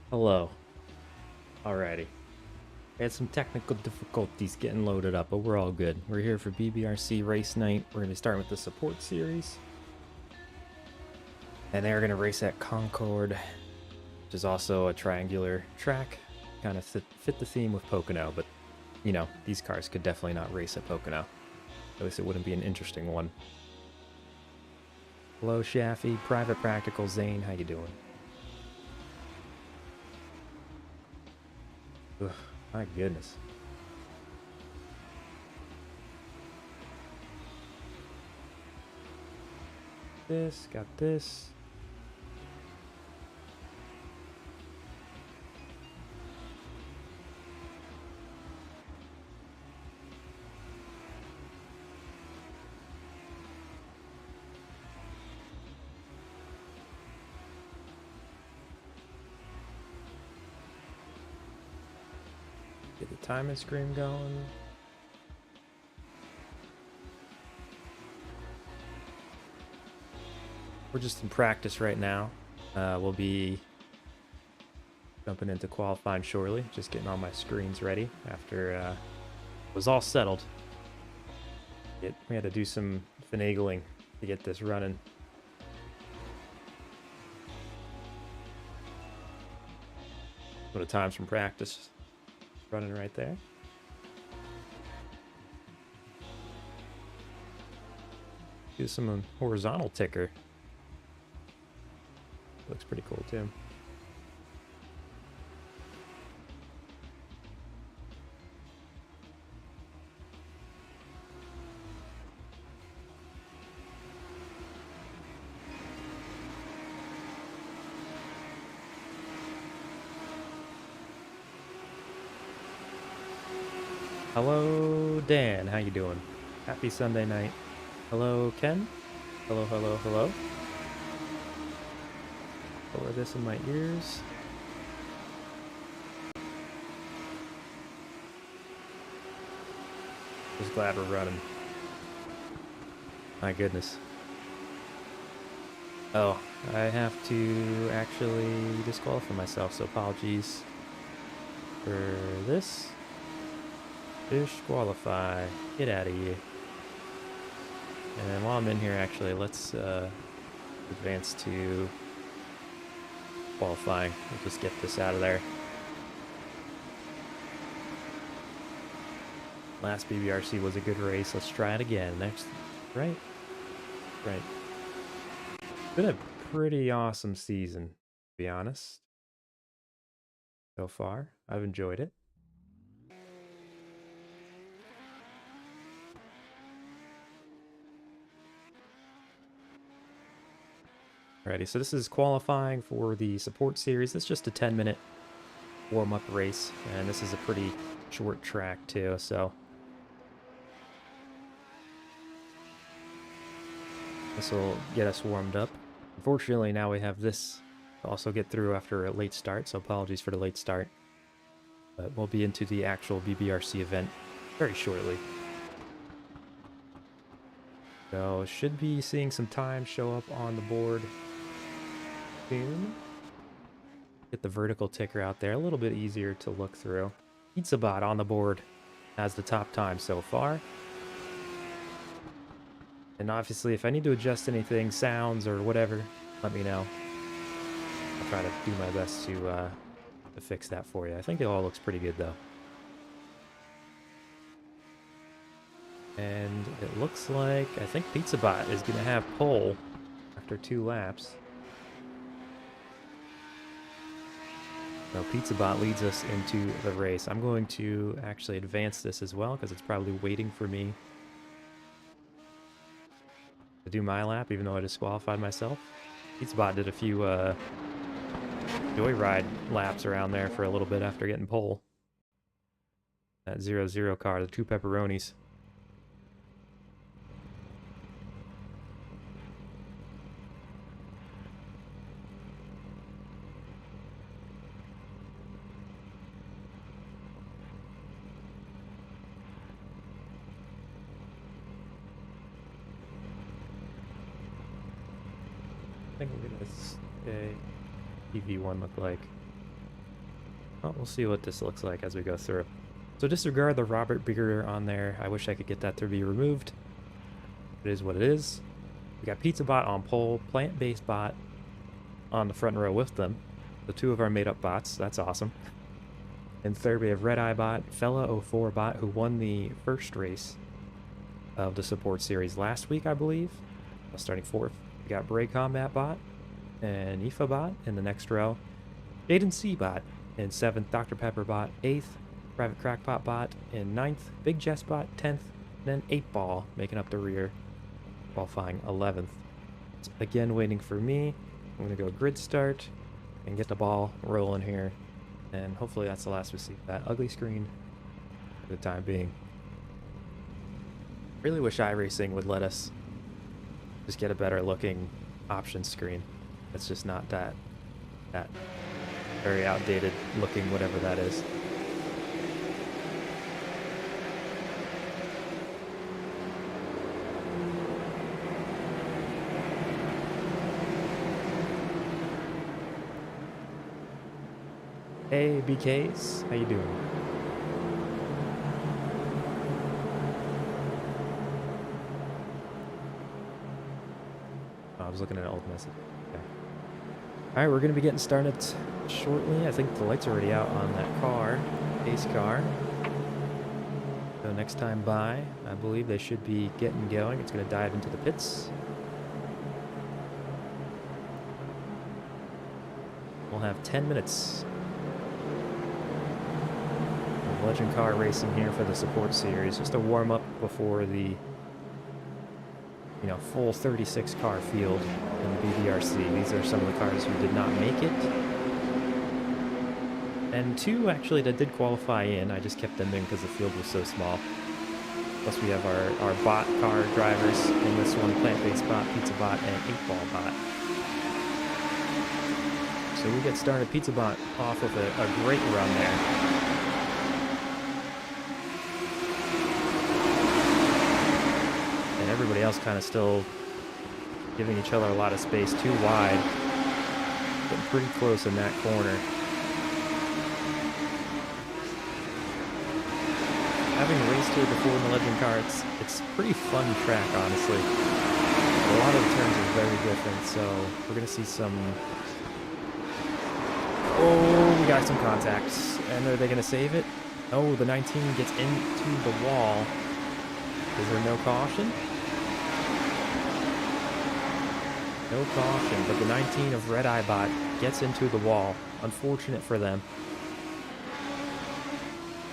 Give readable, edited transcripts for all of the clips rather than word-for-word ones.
Hello. Alrighty. We had some technical difficulties getting loaded up, but we're all good. We're here for BBRC Race Night. We're going to start with the support series. And they're going to race at Concord, which is also a triangular track. Kind of fit the theme with Pocono, but, you know, these cars could definitely not race at Pocono. At least it wouldn't be an interesting one. Hello, Shaffy. Private Practical Zane. How you doing? Ugh, my goodness. Got this. Get the timing screen going. We're just in practice right now. We'll be jumping into qualifying shortly. Just getting all my screens ready after it was all settled. We had to do some finagling to get this running. What the times from practice running right there. Do some horizontal ticker. Looks pretty cool too. Hello, Dan. How you doing? Happy Sunday night. Hello, Ken. Hello, hello, hello. Lower this in my ears. Just glad we're running. My goodness. Oh, I have to actually disqualify myself, so apologies for this. Disqualify. Get out of here. And while I'm in here, actually, let's advance to qualifying. We'll just get this out of there. Last BBRC was a good race. Let's try it again. Next, right? Right. Been a pretty awesome season, to be honest. So far, I've enjoyed it. Alrighty, so this is qualifying for the support series. It's just a 10-minute warm-up race, and this is a pretty short track too, so this will get us warmed up. Unfortunately, now we have this to also get through after a late start, so apologies for the late start. But we'll be into the actual BBRC event very shortly. So should be seeing some time show up on the board soon. Get the vertical ticker out there, a little bit easier to look through. PizzaBot on the board has the top time so far. And obviously, if I need to adjust anything, sounds or whatever, let me know. I'll try to do my best to fix that for you. I think it all looks pretty good, though. And it looks like, I think PizzaBot is going to have pole after 2 laps. So PizzaBot leads us into the race. I'm going to actually advance this as well, because it's probably waiting for me to do my lap, even though I disqualified myself. PizzaBot did a few joyride laps around there for a little bit after getting pole. That 0-0 car, the 2 pepperonis. I think we're gonna say EV1 look like. Well, we'll see what this looks like as we go through. So disregard the Robert Beer on there. I wish I could get that to be removed. It is what it is. We got Pizza Bot on pole, Plant-Based Bot on the front row with them. The two of our made-up bots. That's awesome. In third, we have Red Eye Bot, Fella 04 Bot, who won the first race of the support series last week, I believe. Starting fourth. We got Bray Combat Bot and Ifa Bot in the next row. Jaden C Bot in seventh, Dr. Pepper Bot, eighth, Private Crackpot Bot in ninth, Big Jess Bot 10th, then 8 Ball making up the rear, qualifying 11th. Again, waiting for me. I'm going to go grid start and get the ball rolling here. And hopefully that's the last we see of that ugly screen for the time being. Really wish iRacing would let us just get a better looking option screen. It's just not that very outdated looking, whatever that is. Hey BKs, how you doing? Oh, I was looking at an old message. Okay. Alright, we're gonna be getting started shortly. I think the lights are already out on that car, pace car. So next time by, I believe they should be getting going. It's gonna dive into the pits. We'll have 10 minutes. Legend car racing here for the support series, just a warm up before the full 36 car field in the BBRC. These are some of the cars who did not make it, and two actually that did qualify in. I just kept them in because the field was so small. Plus we have our bot car drivers in this one: Plant-Based Bot, Pizza Bot, and 8 Ball Bot. So we get started. Pizza Bot off with a great run there. Everybody else kind of still giving each other a lot of space, too wide. Getting pretty close in that corner. Having raced here before in the Legend car, it's pretty fun track, honestly. A lot of the turns are very different, so we're going to see some... Oh, we got some contacts. And are they going to save it? Oh, the 19 gets into the wall. Is there no caution? No caution, but the 19 of Red Eye Bot gets into the wall. Unfortunate for them.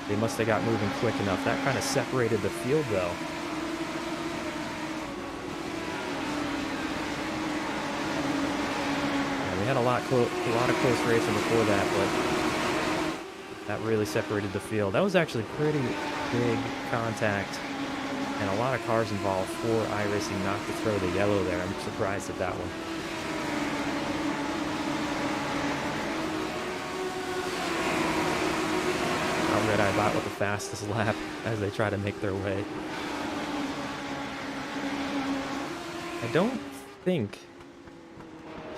They must have got moving quick enough. That kind of separated the field, though. Yeah, we had a lot of close racing before that, but that really separated the field. That was actually pretty big contact. And a lot of cars involved for iRacing not to throw the yellow there. I'm surprised at that one. Now Red Eye Bot with the fastest lap as they try to make their way. I don't think...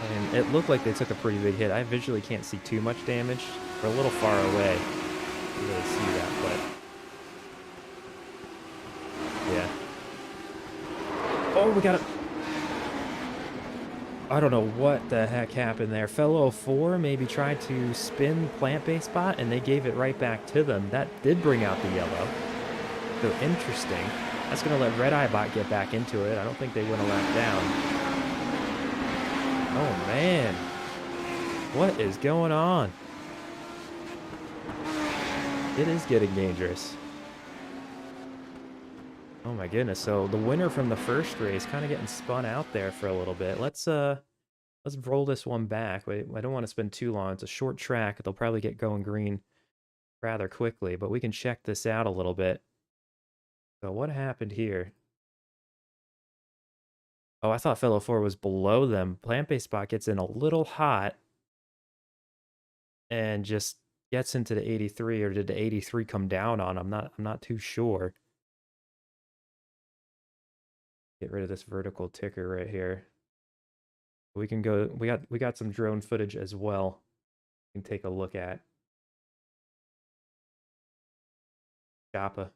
And it looked like they took a pretty big hit. I visually can't see too much damage. We're a little far away to really see that, but... Yeah. Oh, we got it. I don't know what the heck happened there. Fellow 4 maybe tried to spin Plant-Based Bot, and they gave it right back to them. That did bring out the yellow. So interesting. That's going to let Red Eye Bot get back into it. I don't think they went a lap down. Oh, man. What is going on? It is getting dangerous. Oh my goodness. So the winner from the first race kind of getting spun out there for a little bit. Let's roll this one back. I don't want to spend too long. It's a short track. They'll probably get going green rather quickly, but we can check this out a little bit. So what happened here? Oh, I thought Fellow 4 was below them. Plant-Based Bot gets in a little hot and just gets into the 83, or did the 83 come down on him? I'm not too sure. Get rid of this vertical ticker right here. We can go, we got some drone footage as well we can take a look at. Choppa.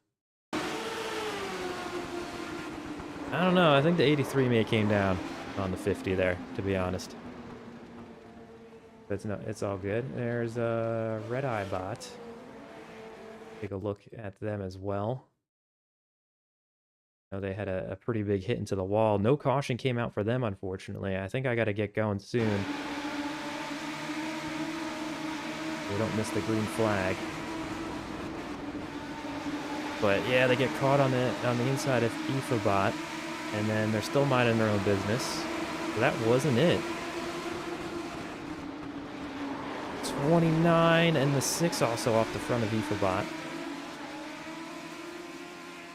I don't know. I think the 83 may have came down on the 50 there, to be honest. But it's all good. There's a Red Eye bot. Take a look at them as well. Oh, they had a pretty big hit into the wall. No caution came out for them, unfortunately. I think I got to get going soon. We don't miss the green flag. But yeah, they get caught on the inside of Bot, and then they're still minding their own business. So that wasn't it. 29 and the 6 also off the front of Bot.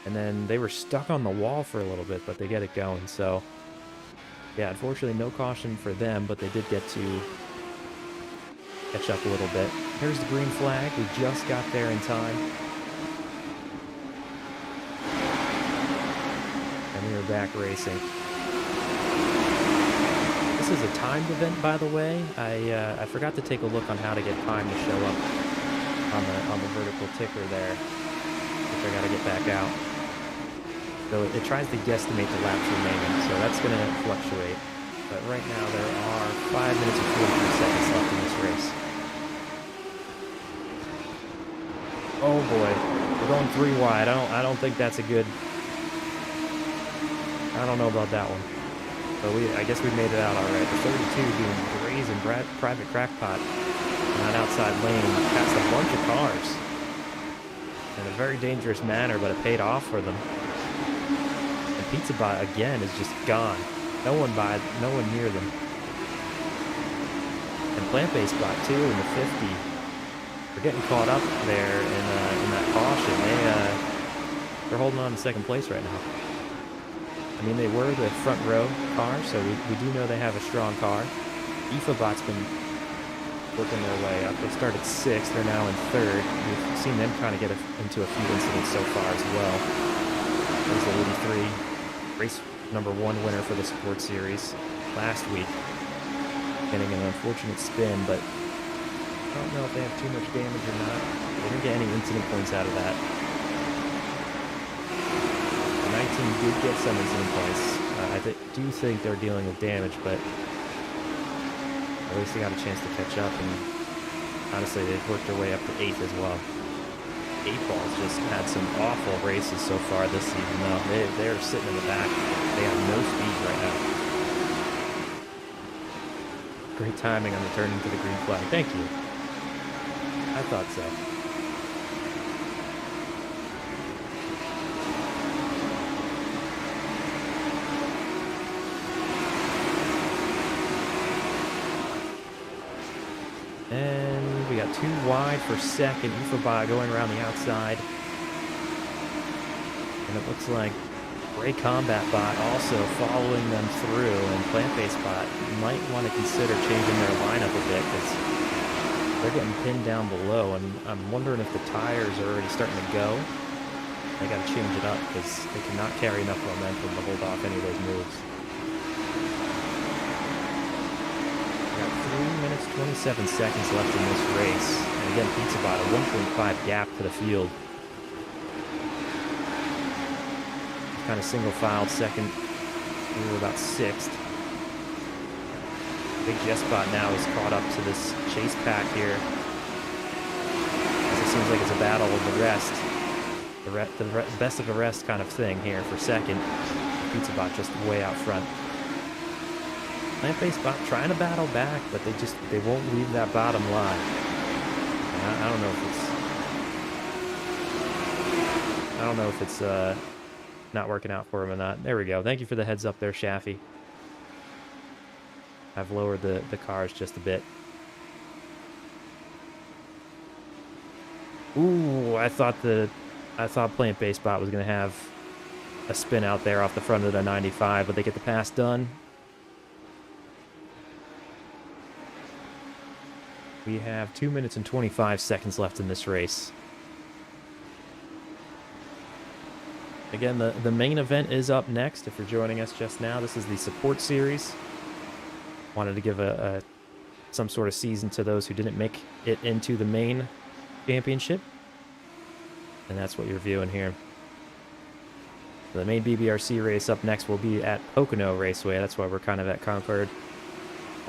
And then they were stuck on the wall for a little bit, but they get it going. So yeah, unfortunately no caution for them, but they did get to catch up a little bit. Here's the green flag. We just got there in time. And we are back racing. This is a timed event, by the way. I forgot to take a look on how to get time to show up on the vertical ticker there, which I got to get back out. So it tries to guesstimate the laps remaining, so that's going to fluctuate. But right now there are 5 minutes and 43 seconds left in this race. Oh boy, we're going 3 wide. I don't think that's a good. I don't know about that one. But I guess we made it out all right. The 32 being brazen private crackpot on an outside lane past a bunch of cars in a very dangerous manner, but it paid off for them. And Pizza Bot again is just gone. No one near them. And Plant-Based Bot too in the 50. They're getting caught up there in that caution. They're holding on to second place right now. I mean, they were the front row car, so we do know they have a strong car. Bot's been working their way up. They started 6th, they're now in 3rd. We've seen them kind of get into a few incidents so far as well. There's the 83, race number 1 winner for the Support Series last week. Getting an unfortunate spin, but I don't know if they have too much damage or not. They didn't get any incident points out of that. 19 did get some incident points. I do think they're dealing with damage, but at least they got a chance to catch up, and honestly, they've worked their way up to 8th as well. 8-Ball's just had some awful races so far this season, though. They're sitting in the back. They have no speed right now. Great timing on the turn into the green flag. Thank you. I thought so. And we got 2 wide for second. Ufabot going around the outside. And it looks like Gray Combat Bot also following them through. And Plant-Based Bot might want to consider changing their lineup a bit because they're getting pinned down below. And I'm wondering if the tires are already starting to go. They got to change it up because they cannot carry enough momentum to hold off any of those moves. 3 minutes, 27 seconds left in this race. And again, Pizza Bot, a 1.5 gap to the field. Kind of single-filed second. We were about 6th. Big Jespot now is caught up to this chase pack here. As it seems like it's a battle of the rest. The best of the rest kind of thing here for second. Pizza Bot just way out front. Plant-Based Bot trying to battle back, but they won't leave that bottom line. And I don't know if it's not working out for him or not. There we go. Thank you for the heads up there, Shaffy. I've lowered the cars just a bit. Ooh, I thought Plant-Based Bot was going to have a spin out there off the front of the 95, but they get the pass done. We have 2 minutes and 25 seconds left in this race. Again, the main event is up next. If you're joining us just now, this is the Support Series. Wanted to give some sort of season to those who didn't make it into the main championship. And that's what you're viewing here. The main BBRC race up next will be at Pocono Raceway. That's why we're kind of at Concord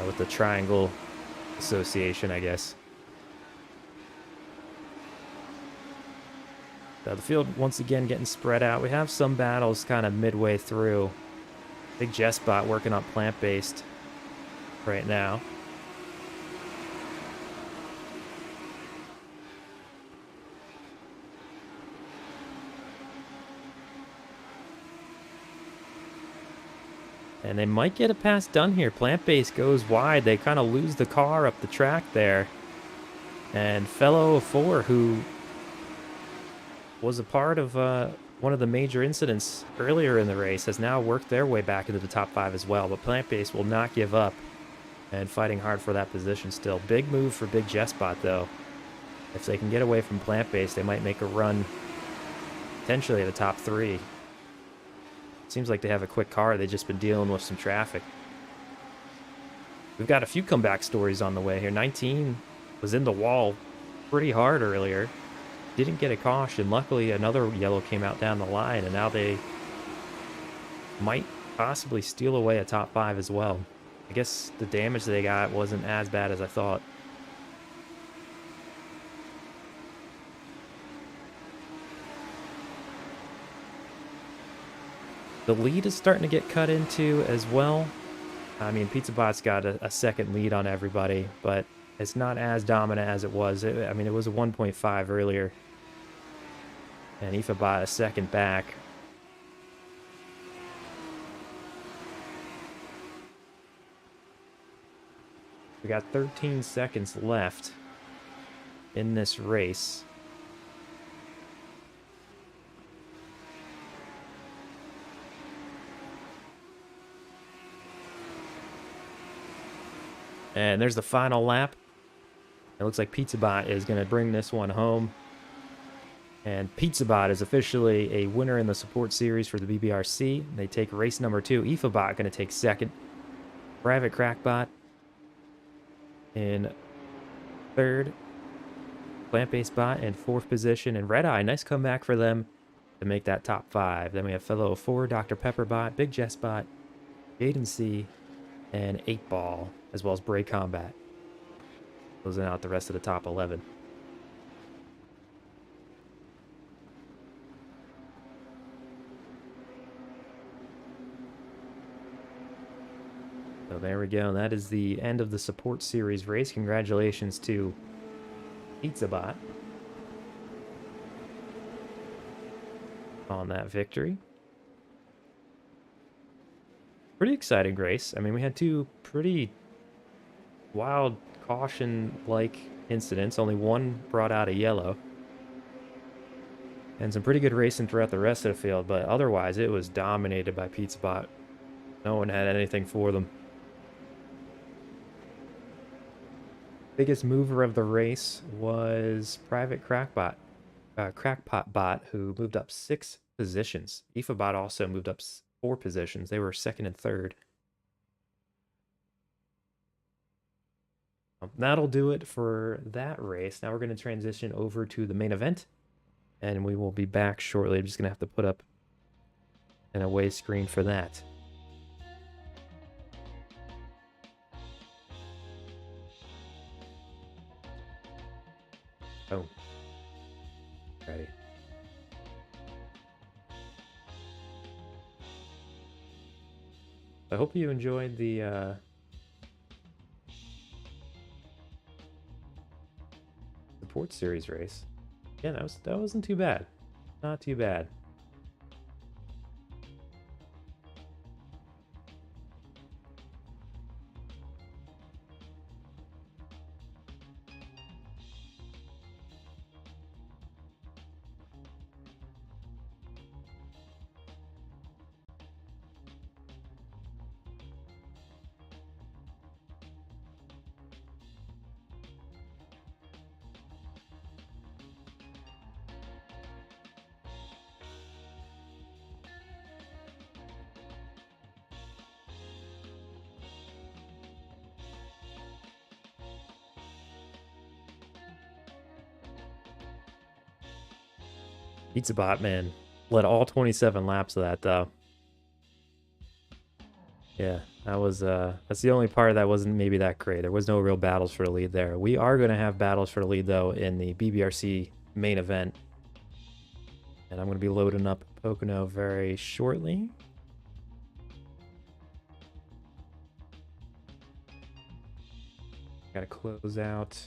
with the Triangle Association, I guess. The field, once again, getting spread out. We have some battles kind of midway through. Big Jessbot working on plant-based right now. And they might get a pass done here. Plant-based goes wide. They kind of lose the car up the track there. And Fellow 4, who was a part of one of the major incidents earlier in the race, has now worked their way back into the top 5 as well. But Plant-based will not give up and fighting hard for that position still. Big move for Big Jessbot, though. If they can get away from Plant-based, they might make a run potentially the top 3. Seems like they have a quick car. They've just been dealing with some traffic. We've got a few comeback stories on the way here. 19 was in the wall pretty hard earlier. Didn't get a caution. Luckily, another yellow came out down the line, and now they might possibly steal away a top 5 as well. I guess the damage they got wasn't as bad as I thought. The lead is starting to get cut into as well. I mean, PizzaBot's got a second lead on everybody, but it's not as dominant as it was. I mean, it was a 1.5 earlier. And IFABot a second back. We got 13 seconds left in this race. And there's the final lap. It looks like PizzaBot is going to bring this one home. And PizzaBot is officially a winner in the support series for the BBRC. They take race number 2. IFABot going to take second. Private Crackbot in third. Plant-based Bot in 4th position. And Red Eye, nice comeback for them to make that top 5. Then we have Fellow 4, Dr. Pepperbot, Big Jessbot, Jaden C, and 8 Ball, as well as Bray Combat. Closing out the rest of the top 11. So there we go. That is the end of the support series race. Congratulations to PizzaBot on that victory. Pretty exciting race. I mean, we had 2 pretty wild caution-like incidents. Only one brought out a yellow. And some pretty good racing throughout the rest of the field, but otherwise it was dominated by PizzaBot. No one had anything for them. Biggest mover of the race was Private Crackpot Bot, who moved up 6 positions. IFABot also moved up 4 positions. They were 2nd and 3rd. That'll do it for that race. Now we're going to transition over to the main event, and we will be back shortly. I'm just going to have to put up an away screen for that. Oh. Ready. I hope you enjoyed the support series race. Yeah, that wasn't too bad. Not too bad. Pizza Bot, man, led all 27 laps of that, though. Yeah, that was that's the only part that wasn't maybe that great. There was no real battles for the lead there. We are going to have battles for the lead, though, in the BBRC main event. And I'm going to be loading up Pocono very shortly. Got to close out.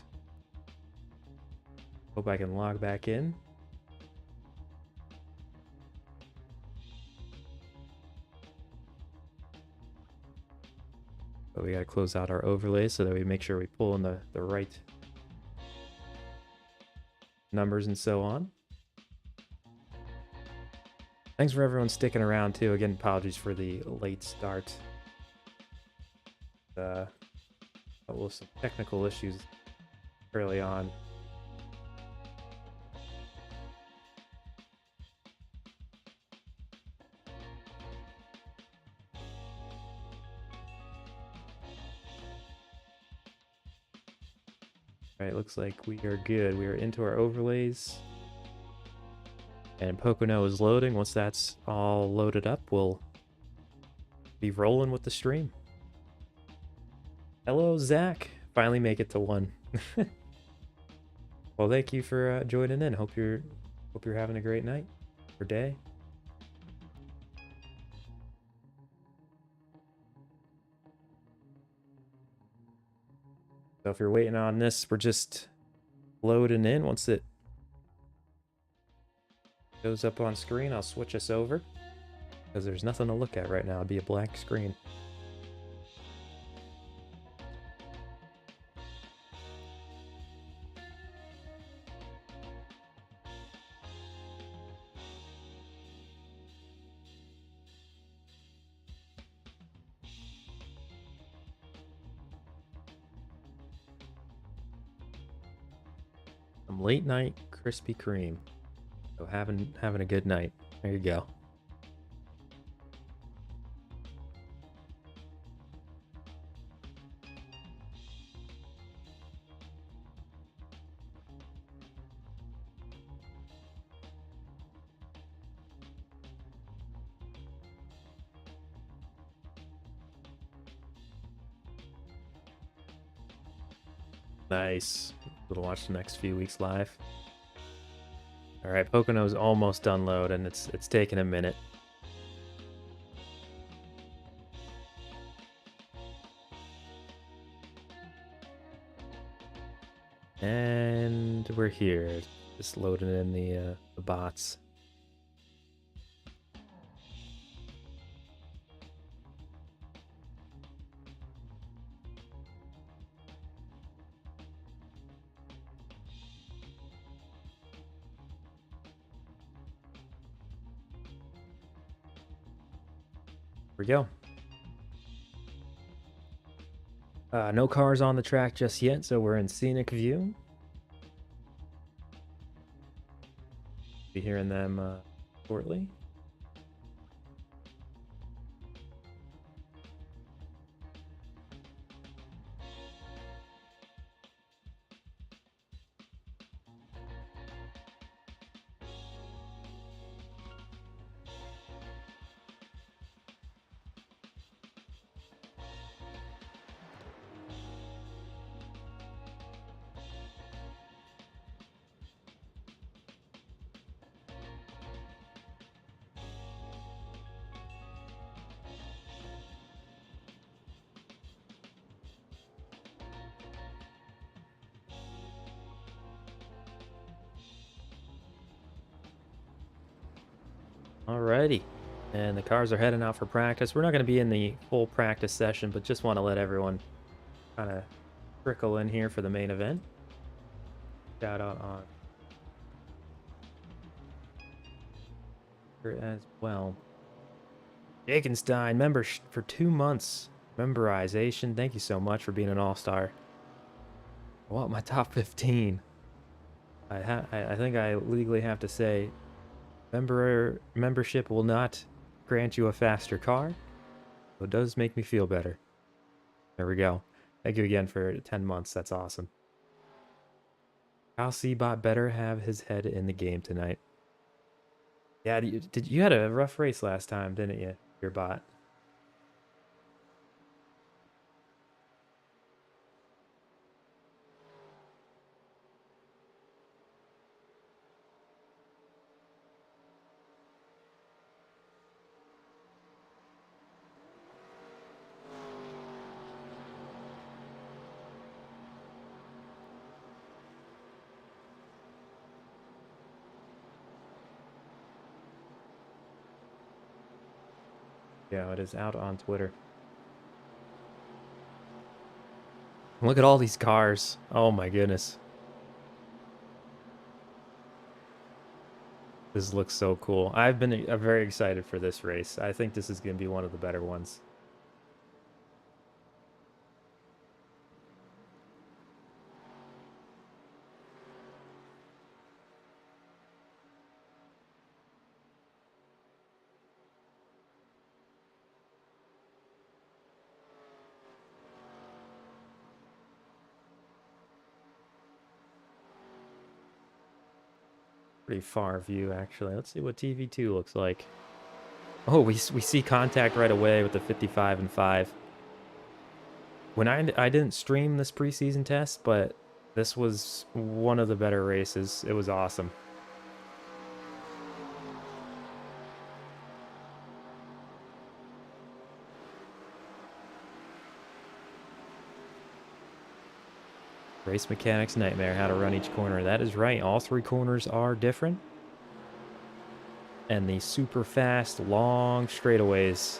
Hope I can log back in. But we got to close out our overlay so that we make sure we pull in the right numbers and so on. Thanks for everyone sticking around too. Again, apologies for the late start. Well, some technical issues early on. All right, looks like we are good. We are into our overlays. And Pocono is loading. Once that's all loaded up, we'll be rolling with the stream. Hello, Zach. Finally make it to 1. Well, thank you for joining in. Hope you're having a great night or day. So if you're waiting on this, we're just loading in. Once it goes up on screen, I'll switch us over because there's nothing to look at right now. It'd be a blank screen. Some late night Krispy Kreme. So having a good night. There you go. Nice. We'll watch the next few weeks live. All right, Pocono's almost done load, and it's taking a minute. And we're here, just loading in the bots. We go. No cars on the track just yet, so we're in scenic view. Be hearing them shortly. Alrighty, and the cars are heading out for practice. We're not going to be in the full practice session, but just want to let everyone kind of trickle in here for the main event. Shout out on here as well. Jakenstein, member for 2 months. Memberization. Thank you so much for being an all-star. I want my top 15. I think I legally have to say membership will not grant you a faster car, so it does make me feel better. There we go. Thank you again for 10 months. That's awesome. Kyle Seabot better have his head in the game tonight. Yeah, you had a rough race last time, didn't you? Your bot. Yeah, it is out on Twitter. Look at all these cars. Oh my goodness. This looks so cool. I've been very excited for this race. I think this is going to be one of the better ones. Pretty far view, actually. Let's see what TV2 looks like. Oh, we see contact right away with the 55 and 5. When I didn't stream this preseason test, but this was one of the better races. It was awesome. Race mechanics nightmare, how to run each corner. That is right. All 3 corners are different. And the super fast, long straightaways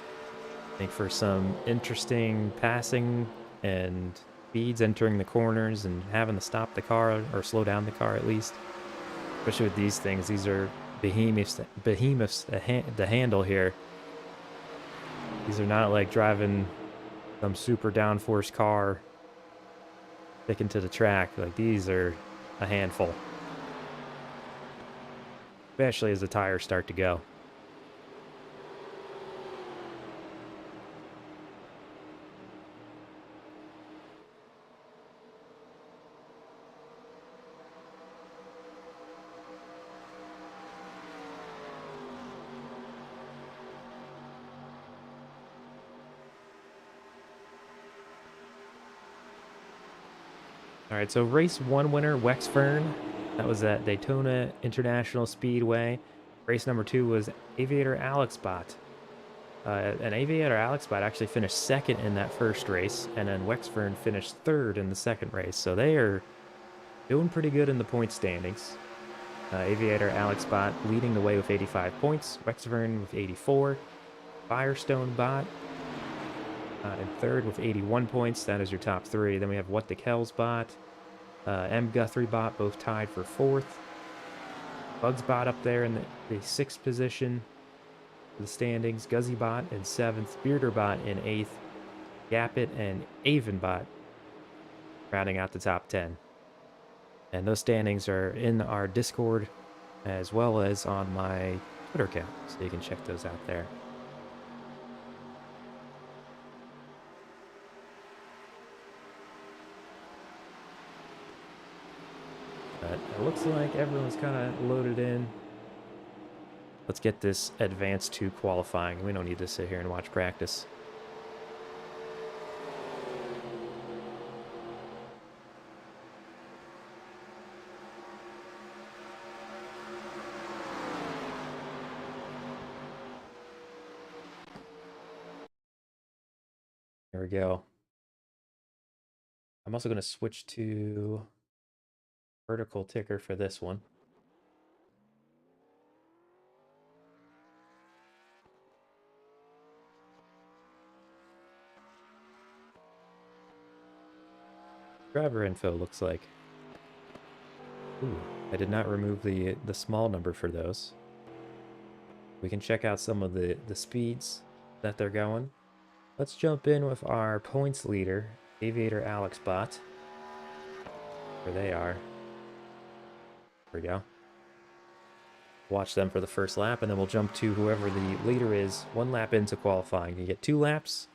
make for some interesting passing and speeds entering the corners and having to stop the car or slow down the car at least. Especially with these things. These are behemoths to handle here. These are not like driving some super downforce car sticking to the track. Like, these are a handful. Especially as the tires start to go. All right, so race 1 winner, Wexfern. That was at Daytona International Speedway. Race number 2 was Aviator Alex Bot. And Aviator Alex Bot actually finished 2nd in that first race, and then Wexfern finished 3rd in the 2nd race. So they are doing pretty good in the point standings. Aviator Alex Bot leading the way with 85 points. Wexfern with 84. Firestone Bot in 3rd with 81 points. That is your top 3. Then we have What the Kells Bot. M. Guthrie Bot both tied for 4th. Bugs Bot up there in the 6th position. The standings. Guzzy Bot in 7th. Bearder Bot in 8th. Gapit and Avon Bot rounding out the top 10. And those standings are in our Discord as well as on my Twitter account, so you can check those out there. But it looks like everyone's kind of loaded in. Let's get this advanced to qualifying. We don't need to sit here and watch practice. There we go. I'm also going to switch to vertical ticker for this one. Driver info looks like. Ooh, I did not remove the small number for those. We can check out some of the speeds that they're going. Let's jump in with our points leader, Aviator Alex Bot. Where they are. There we go. Watch them for the first lap, and then we'll jump to whoever the leader is 1 lap into qualifying. You get 2 laps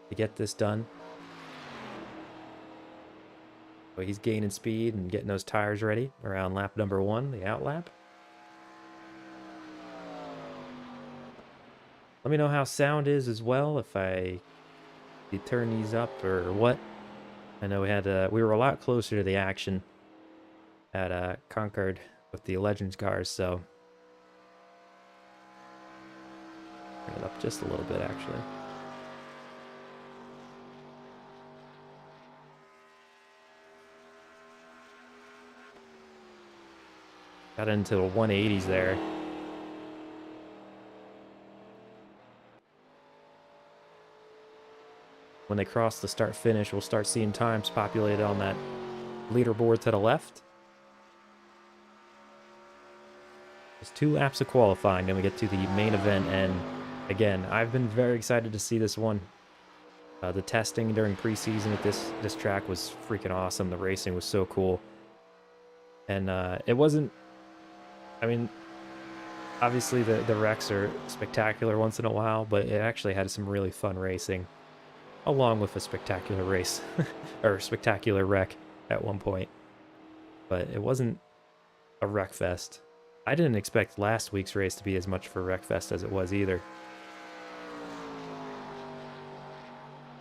to get this done. So he's gaining speed and getting those tires ready around lap number 1, the out lap. Let me know how sound is as well, if you turn these up or what. I know we were a lot closer to the action at Concord with the Legends cars, so turn it up just a little bit actually. Got into the 180s there. When they cross the start finish, we'll start seeing times populated on that leaderboard to the left. There's 2 laps of qualifying, then we get to the main event, and again, I've been very excited to see this one. The testing during preseason at this track was freaking awesome. The racing was so cool. And it wasn't, I mean, obviously the wrecks are spectacular once in a while, but it actually had some really fun racing, along with a spectacular race, or spectacular wreck at one point. But it wasn't a wreck fest. I didn't expect last week's race to be as much for wreck fest as it was either.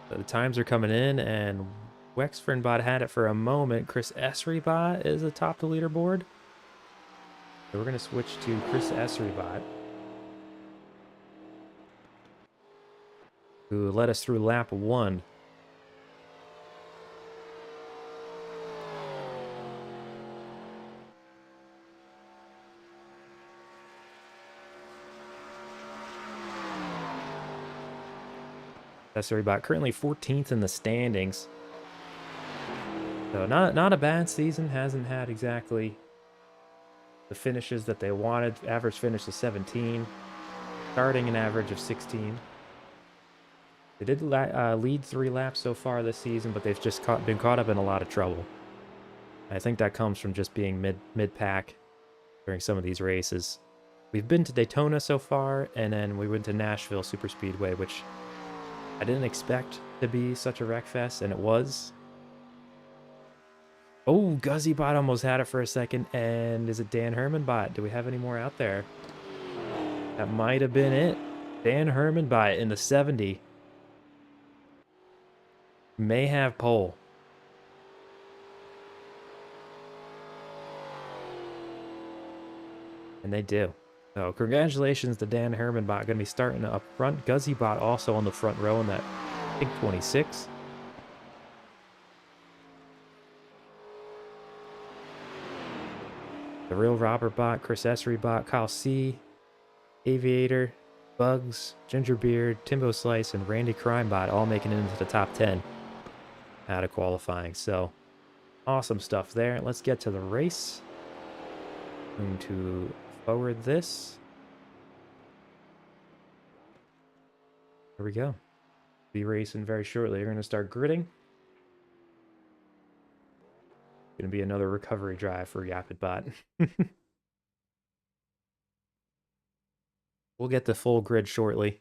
So the times are coming in, and Wexfernbot had it for a moment. Chris Esrybot is atop the leaderboard. So we're going to switch to Chris Esrybot, who led us through lap 1. Esrybot currently 14th in the standings. So not a bad season. Hasn't had exactly the finishes that they wanted. Average finish is 17, starting an average of 16. They did lead 3 laps so far this season, but they've just been caught up in a lot of trouble. I think that comes from just being mid-pack during some of these races. We've been to Daytona so far, and then we went to Nashville Superspeedway, which I didn't expect to be such a wreck fest, and it was. Oh, Guzzybot almost had it for a second, and is it Dan Hermanbot? Do we have any more out there? That might have been it. Dan Hermanbot in the 70. May have pole. And they do. So congratulations to Dan Hermanbot. Going to be starting up front. Guzzybot also on the front row in that big 26. The Real Robert Bot, Chris Esrybot, Kyle C, Aviator, Bugs, Gingerbeard, Timbo Slice, and Randy Crimebot all making it into the top 10 out of qualifying. So awesome stuff there. Let's get to the race. I'm going to forward this. Here we go. Be racing very shortly. You're going to start gridding. Going to be another recovery drive for YapidBot. We'll get the full grid shortly.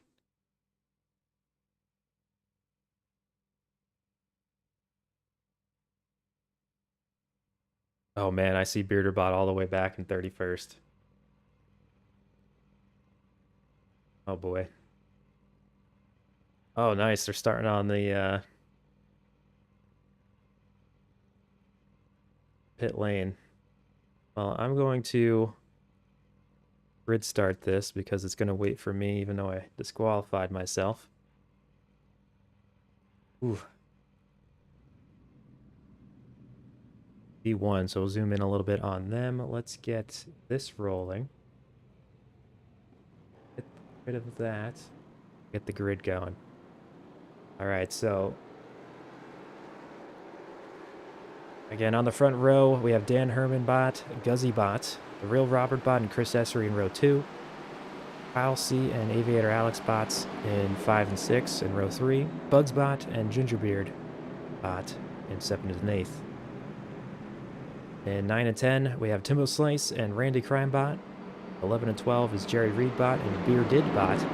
Oh man, I see BearderBot all the way back in 31st. Oh boy. Oh nice, they're starting on the pit lane. Well, I'm going to grid start this because it's going to wait for me even though I disqualified myself. Ooh. B1, so we'll zoom in a little bit on them. Let's get this rolling. Get rid of that. Get the grid going. Alright, so again, on the front row, we have Dan Hermanbot, Guzzybot, the Real Robert Bot, and Chris Essery in row 2. Kyle C and Aviator Alex Bots in 5 and 6 in row 3. Bugsbot and Gingerbeard Bot in 7th and 8th. In 9 and 10, we have Timbo Slice and Randy Crimebot. 11 and 12 is Jerry Reedbot and Bearded Bot.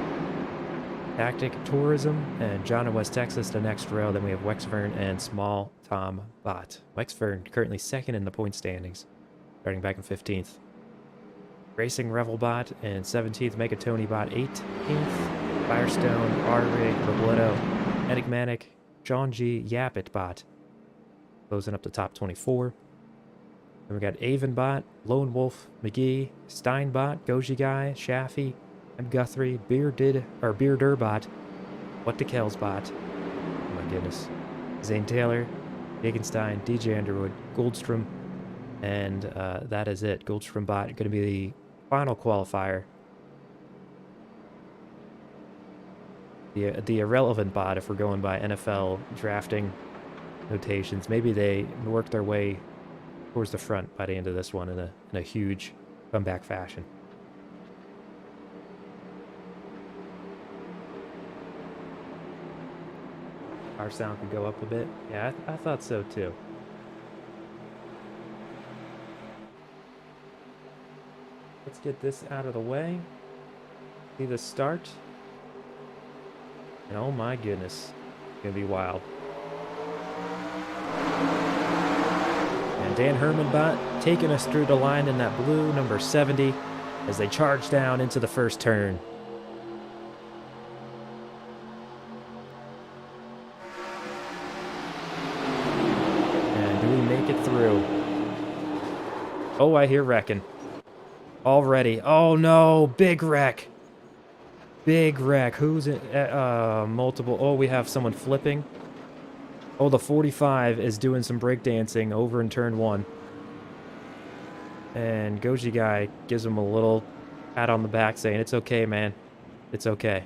Tactic Tourism and John in West Texas, the next row. Then we have Wexfern and Small Tom Bot. Wexfern currently 2nd in the point standings, starting back in 15th. Racing Revelbot and 17th, Megatony Bot 18th. Firestone, R-Rig, Robledo, Enigmatic, Sean G, Yapitbot. Closing up the top 24. Then we got Avonbot, Lone Wolf, McGee, Steinbot, Goji Guy, Shaffy, M. Guthrie, Beardurbot, What the Kellsbot. Oh my goodness. Zane Taylor, Hagenstein, DJ Underwood, Goldstrom, and that is it. Goldstrom bot going to be the final qualifier. The irrelevant bot, if we're going by NFL drafting notations, maybe they work their way towards the front by the end of this one in a huge comeback fashion. Our sound could go up a bit. Yeah, I thought so too. Let's get this out of the way. See the start. And oh my goodness, it's gonna be wild. And Dan Hermanbot taking us through the line in that blue, number 70, as they charge down into the first turn. And do we make it through? Oh, I hear wrecking. Already. Oh no, big wreck. Big wreck. Who's it? Multiple. Oh, we have someone flipping. Oh, the 45 is doing some breakdancing over in turn 1. And Goji Guy gives him a little pat on the back saying, "It's okay, man. It's okay."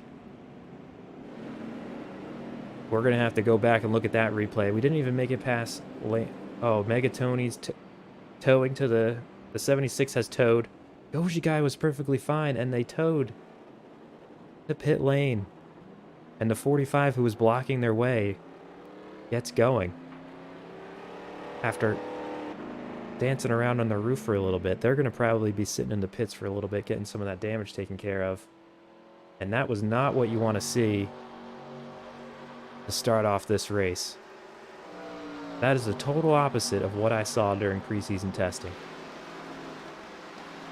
We're going to have to go back and look at that replay. We didn't even make it past lane. Oh, Megatony's towing to the 76 has towed. Goji Guy was perfectly fine, and they towed the pit lane. And the 45 who was blocking their way gets going. After dancing around on the roof for a little bit, they're going to probably be sitting in the pits for a little bit, getting some of that damage taken care of. And that was not what you want to see to start off this race. That is the total opposite of what I saw during preseason testing.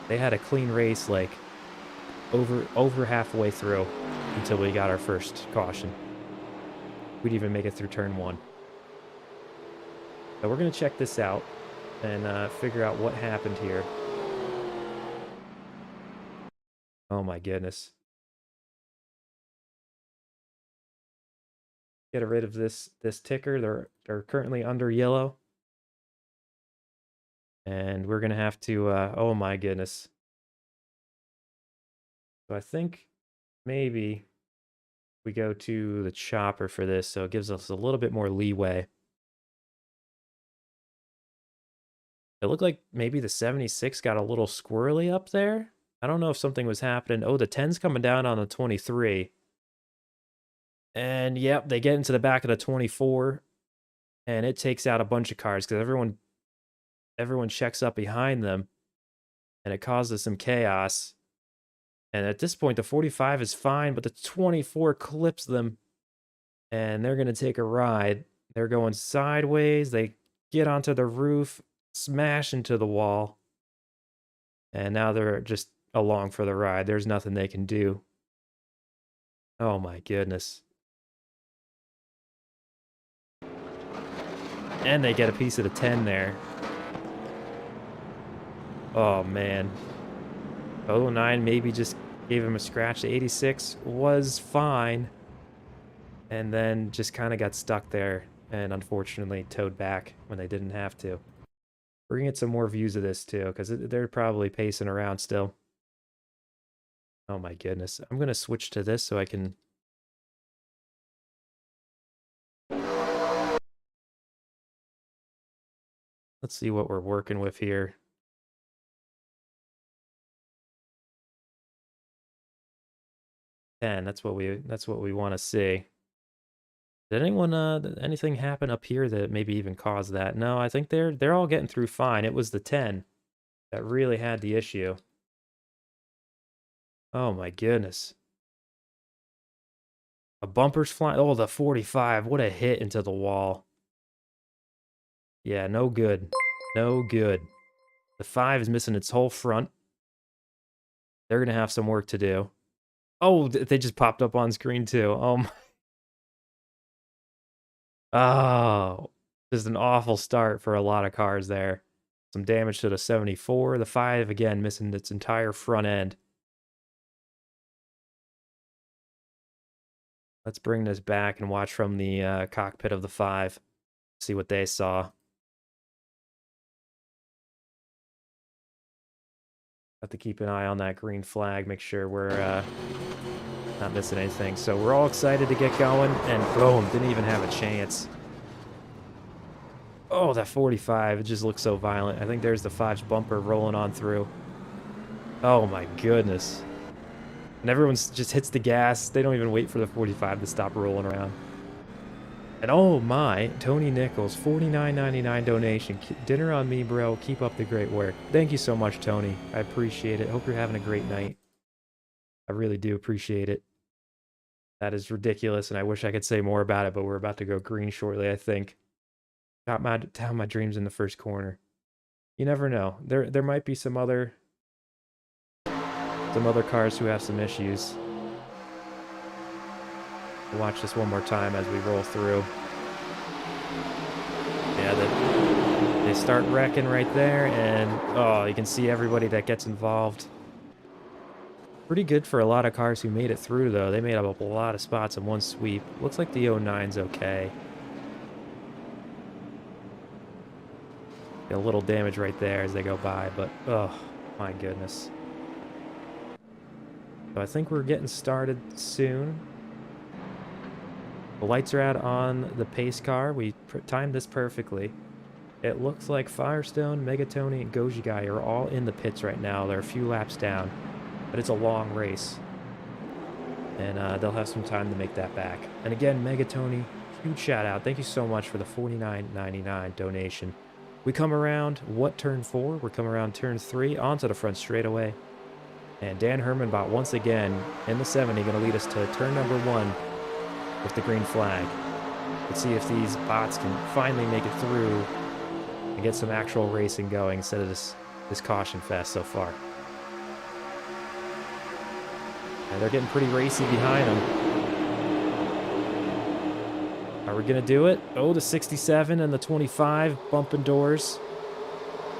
They had a clean race like over halfway through until we got our first caution. We'd even make it through turn 1. So we're going to check this out and figure out what happened here. Oh my goodness. Get rid of this ticker. They're currently under yellow. And we're going to have to, oh my goodness. So I think maybe we go to the chopper for this, so it gives us a little bit more leeway. It looked like maybe the 76 got a little squirrely up there. I don't know if something was happening. Oh, the 10's coming down on the 23. And yep, they get into the back of the 24. And it takes out a bunch of cars because everyone checks up behind them. And it causes some chaos. And at this point, the 45 is fine, but the 24 clips them. And they're going to take a ride. They're going sideways. They get onto the roof, smash into the wall. And now they're just along for the ride. There's nothing they can do. Oh my goodness. And they get a piece of the 10 there. Oh man. 09 maybe just gave him a scratch. The 86 was fine. And then just kind of got stuck there. And unfortunately towed back when they didn't have to. We're going to get some more views of this too, because they're probably pacing around still. Oh my goodness. I'm going to switch to this so I can... Let's see what we're working with here. And that's what we want to see. Did anything happen up here that maybe even caused that? No, I think they're all getting through fine. It was the 10 that really had the issue. Oh my goodness. A bumper's flying. Oh, the 45. What a hit into the wall. Yeah, no good. No good. The 5 is missing its whole front. They're going to have some work to do. Oh, they just popped up on screen too. Oh, just an awful start for a lot of cars there. Some damage to the 74. The 5, again, missing its entire front end. Let's bring this back and watch from the cockpit of the 5. See what they saw. Have to keep an eye on that green flag, make sure we're not missing anything. So we're all excited to get going, and boom, didn't even have a chance. Oh, that 45, it just looks so violent. I think there's the 5's bumper rolling on through. Oh my goodness. And everyone just hits the gas. They don't even wait for the 45 to stop rolling around. And oh my, Tony Nichols, $49.99 donation. Dinner on me, bro. Keep up the great work. Thank you so much, Tony. I appreciate it. Hope you're having a great night. I really do appreciate it. That is ridiculous, and I wish I could say more about it, but we're about to go green shortly, I think. Got my dreams in the first corner. You never know. There might be some other cars who have some issues. We'll watch this one more time as we roll through. Yeah, they start wrecking right there, and oh, you can see everybody that gets involved. Pretty good for a lot of cars who made it through, though. They made up a lot of spots in one sweep. Looks like the 09's okay. A little damage right there as they go by, but oh my goodness. So I think we're getting started soon. The lights are out on the pace car. We timed this perfectly. It looks like Firestone, Megatoni, and Goji Guy are all in the pits right now. They're a few laps down, but it's a long race. And they'll have some time to make that back. And again, Megatoni, huge shout out. Thank you so much for the $49.99 donation. We come around, what, turn 4? We're coming around turn 3, onto the front straightaway. And Dan Hermanbot, once again, in the 70, going to lead us to turn number 1 with the green flag. Let's see if these bots can finally make it through and get some actual racing going instead of this caution fest so far. And they're getting pretty racy behind them. Are we going to do it? Oh, the 67 and the 25 bumping doors.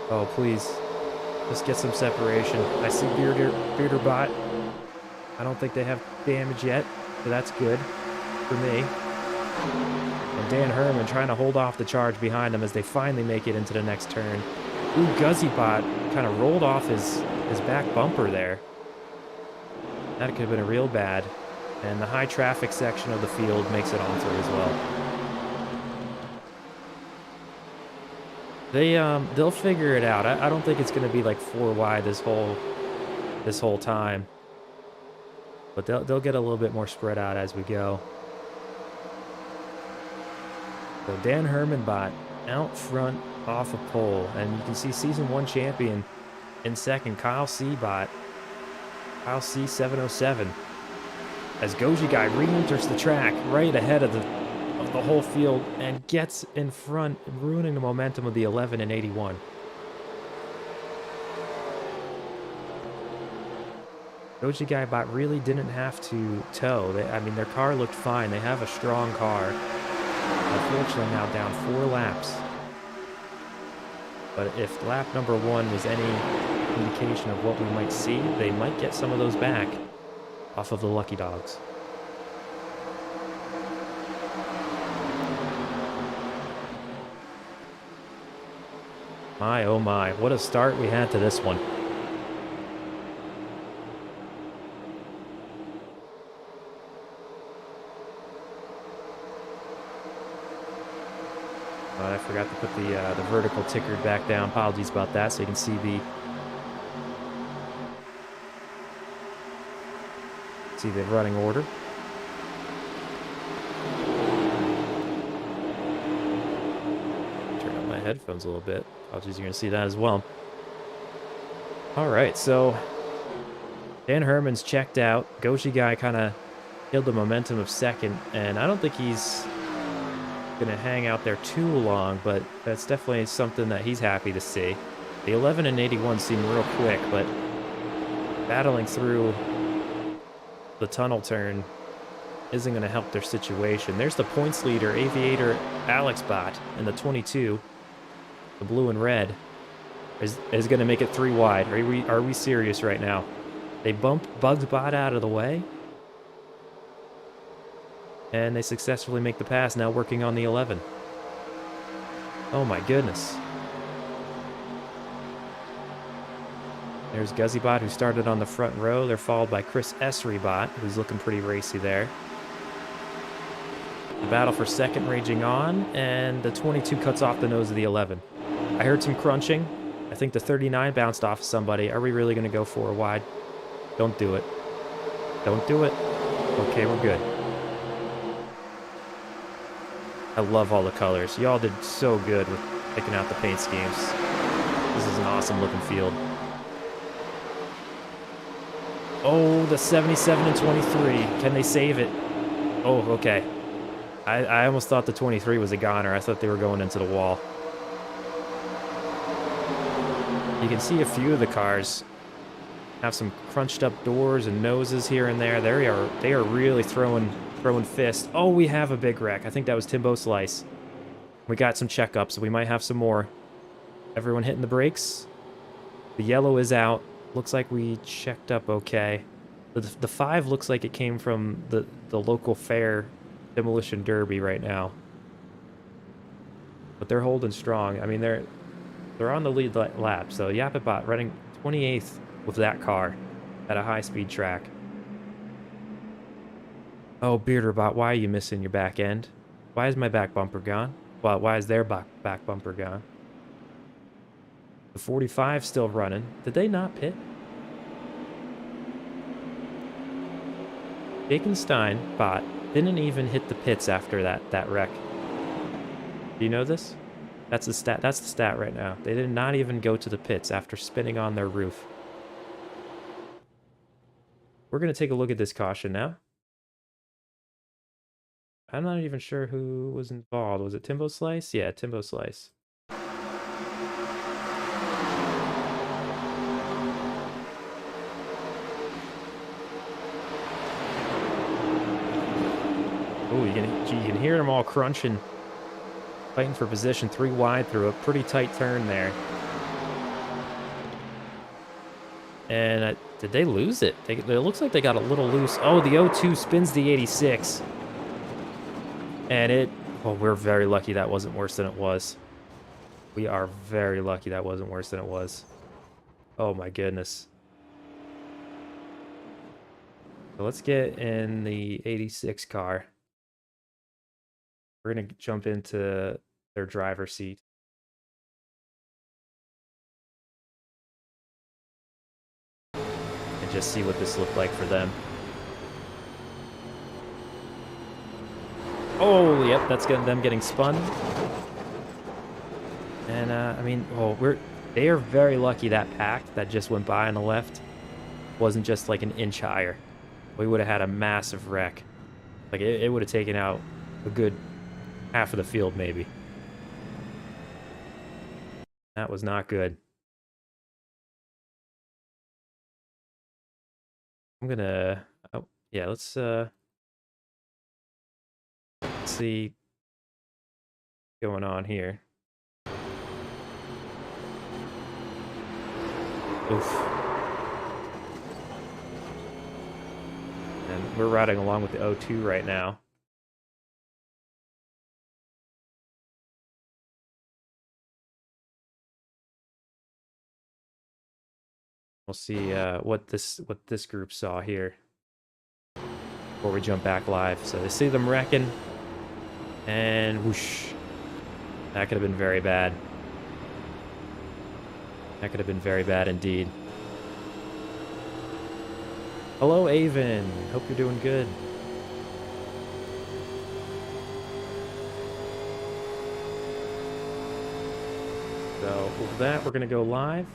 Oh, please. Let's get some separation. I see Bearderbot. I don't think they have damage yet, so that's good for me. And Dan Herman trying to hold off the charge behind them as they finally make it into the next turn. Ooh, Guzzybot kind of rolled off his back bumper there. That could have been a real bad. And the high traffic section of the field makes it on through as well. They'll figure it out. I don't think it's going to be like 4 wide this whole time. But they'll get a little bit more spread out as we go. So Dan Hermanbot out front off a pole, and you can see Season 1 champion in second, Kyle Seabot. Kyle C707. As Goji Guy re-enters the track right ahead of the whole field and gets in front, ruining the momentum of the 11 and 81. Goji Guy Bot really didn't have to tow. I mean, their car looked fine. They have a strong car. Unfortunately, now down 4 laps. But if lap number 1 was any indication of what we might see, they might get some of those back off of the Lucky Dogs. My, oh my, what a start we had to this one. I forgot to put the vertical ticker back down. Apologies about that, so you can see the running order. Turn on my headphones a little bit. Apologies, you're going to see that as well. All right, so Dan Herman's checked out. Goji Guy kind of killed the momentum of second, and I don't think he's going to hang out there too long, but that's definitely something that he's happy to see. The 11 and 81 seem real quick, but battling through the tunnel turn isn't going to help their situation. There's the points leader, Aviator Alex Bot, in the 22. The blue and red is going to make it 3 wide. Are we serious right now? They bump Bugs Bot out of the way. And they successfully make the pass, now working on the 11. Oh my goodness. There's Guzzybot, who started on the front row. They're followed by Chris Esrybot, who's looking pretty racy there. The battle for second raging on, and the 22 cuts off the nose of the 11. I heard some crunching. I think the 39 bounced off somebody. Are we really going to go 4 wide? Don't do it. Don't do it. Okay, we're good. I love all the colors. Y'all did so good with picking out the paint schemes. This is an awesome looking field. Oh, the 77 and 23. Can they save it? Oh, okay. I almost thought the 23 was a goner. I thought they were going into the wall. You can see a few of the cars have some crunched up doors and noses here and there. They are really throwing fists. Oh, we have a big wreck. I think that was Timbo Slice. We got some checkups, so we might have some more. Everyone hitting the brakes. The yellow is out. Looks like we checked up okay. The 5 looks like it came from the local fair demolition derby right now. But they're holding strong. I mean, they're on the lead lap. So Yapabot running 28th with that car at a high-speed track. Oh, Bearderbot, why are you missing your back end? Why is my back bumper gone? Well, why is their back bumper gone? The 45 still running. Did they not pit? Baconstein bot didn't even hit the pits after that wreck. Do you know this? That's the stat. That's the stat right now. They did not even go to the pits after spinning on their roof. We're going to take a look at this caution now. I'm not even sure who was involved. Was it Timbo Slice? Yeah, Timbo Slice. Oh, you can hear them all crunching, fighting for position 3 wide through a pretty tight turn there. And did they lose it? It looks like they got a little loose. Oh, the 02 spins the 86. And well, we're very lucky that wasn't worse than it was. We are very lucky that wasn't worse than it was. Oh my goodness. So let's get in the 86 car. We're going to jump into their driver's seat. And just see what this looked like for them. Oh, yep, that's them getting spun. And, I mean, they are very lucky that pack that just went by on the left wasn't just like an inch higher. We would have had a massive wreck. Like, it would have taken out a good half of the field, maybe. That was not good. I'm gonna... Oh, yeah, let's see what's going on here. Oof. And we're riding along with the 02 right now. We'll see what this group saw here before we jump back live. So they see them wrecking, and whoosh. That could have been very bad. That could have been very bad indeed. Hello, Avon. Hope you're doing good. So with that, we're going to go live.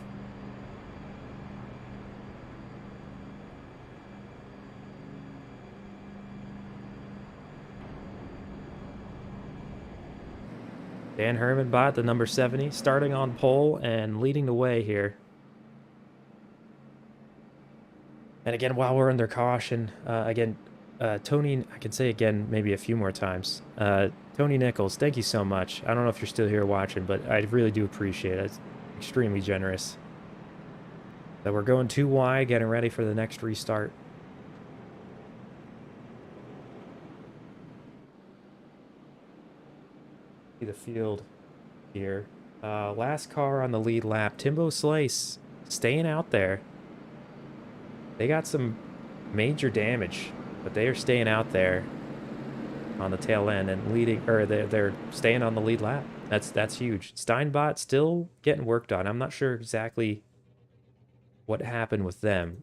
Dan Herman bot, the number 70, starting on pole and leading the way here. And again, while we're under caution, again, Tony, I can say again maybe a few more times. Tony Nichols, thank you so much. I don't know if you're still here watching, but I really do appreciate it. It's extremely generous. That we're going too wide, getting ready for the next restart. See the field here. Last car on the lead lap, Timbo Slice, staying out there. They got some major damage, but they are staying out there on the tail end and leading, or they're staying on the lead lap. That's huge. Steinbot still getting worked on. I'm not sure exactly what happened with them.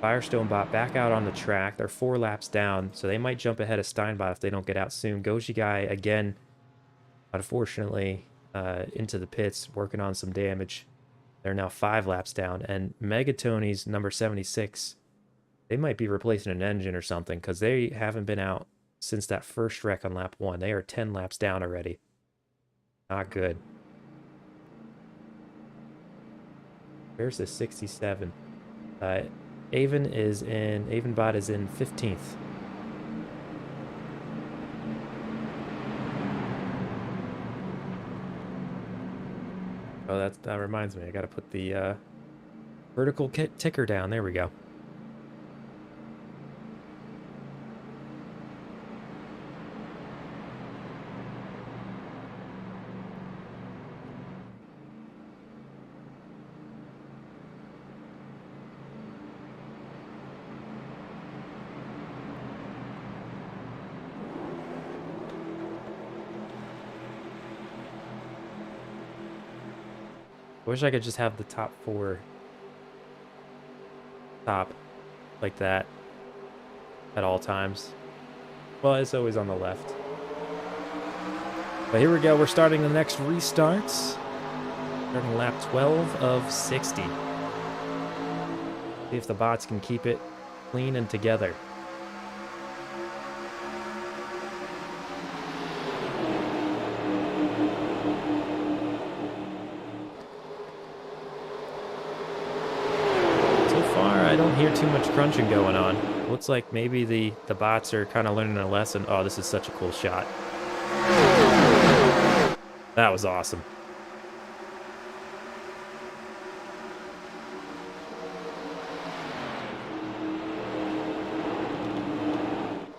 Firestone Bot back out on the track. They're 4 laps down, so they might jump ahead of Steinbot if they don't get out soon. Goji Guy, again, unfortunately, into the pits, working on some damage. They're now 5 laps down. And Megatony's number 76, they might be replacing an engine or something, because they haven't been out since that first wreck on lap 1. They are 10 laps down already. Not good. Where's the 67? Avonbot is in 15th. Oh, that reminds me. I gotta put the vertical ticker down. There we go. I wish I could just have the top 4 like that at all times. Well, it's always on the left. But here we go. We're starting the next restarts. Starting lap 12 of 60. See if the bots can keep it clean and together. I don't hear too much crunching going on. Looks like maybe the bots are kind of learning a lesson. Oh, this is such a cool shot. That was awesome.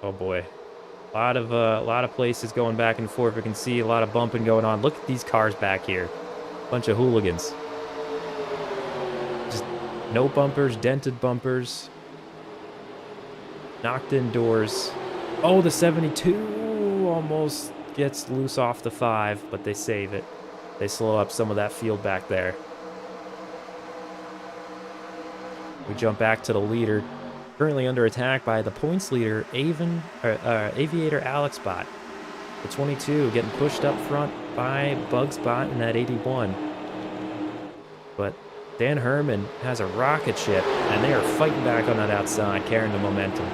Oh boy. A lot of places going back and forth. We can see a lot of bumping going on. Look at these cars back here. Bunch of hooligans. No bumpers, dented bumpers, knocked in doors. Oh, the 72 almost gets loose off the 5, but they save it. They slow up some of that field back there. We jump back to the leader, currently under attack by the points leader, Aviator Alex Bot. The 22 getting pushed up front by Bugs Bot in that 81. But Dan Herman has a rocket ship, and they are fighting back on that outside, carrying the momentum.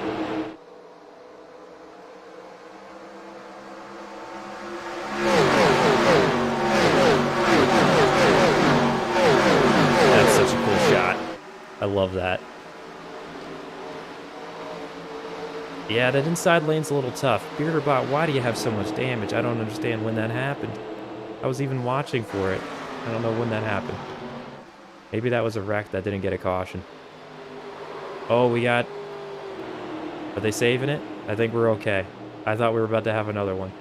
That's such a cool shot. I love that. Yeah, that inside lane's a little tough. Bearderbot, why do you have so much damage? I don't understand when that happened. I was even watching for it. I don't know when that happened. Maybe that was a wreck that didn't get a caution. Oh, we got... Are they saving it? I think we're okay. I thought we were about to have another one.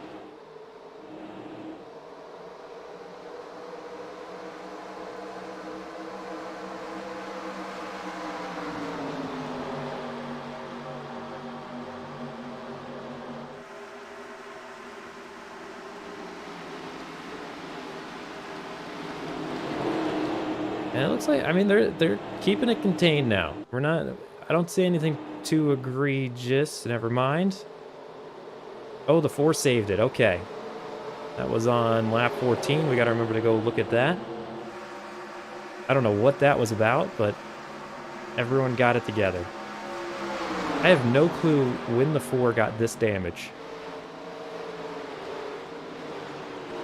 And it looks like, I mean, they're keeping it contained now. We're not, I don't see anything too egregious. Never mind. Oh, the 4 saved it. Okay. That was on lap 14. We got to remember to go look at that. I don't know what that was about, but everyone got it together. I have no clue when the 4 got this damage.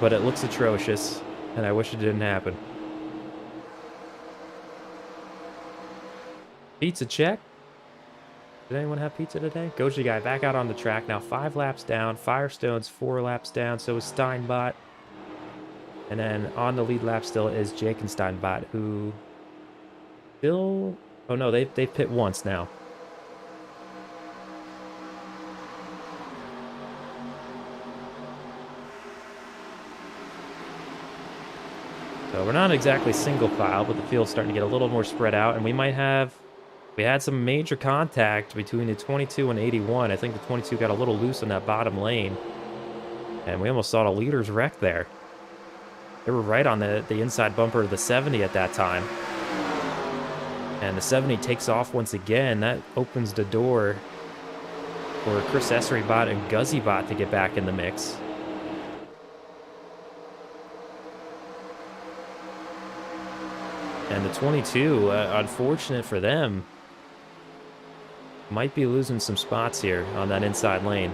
But it looks atrocious, and I wish it didn't happen. Pizza check. Did anyone have pizza today? Goji guy back out on the track. Now 5 laps down. Firestone's 4 laps down. So is Steinbot. And then on the lead lap still is Jake and Steinbot, who still... Oh no, they've pit once now. So we're not exactly single file, but the field's starting to get a little more spread out, and we had some major contact between the 22 and 81. I think the 22 got a little loose in that bottom lane, and we almost saw the leaders wreck there. They were right on the inside bumper of the 70 at that time. And the 70 takes off once again. That opens the door for Chris Esserybot and Guzzybot to get back in the mix. And the 22, unfortunate for them, might be losing some spots here on that inside lane.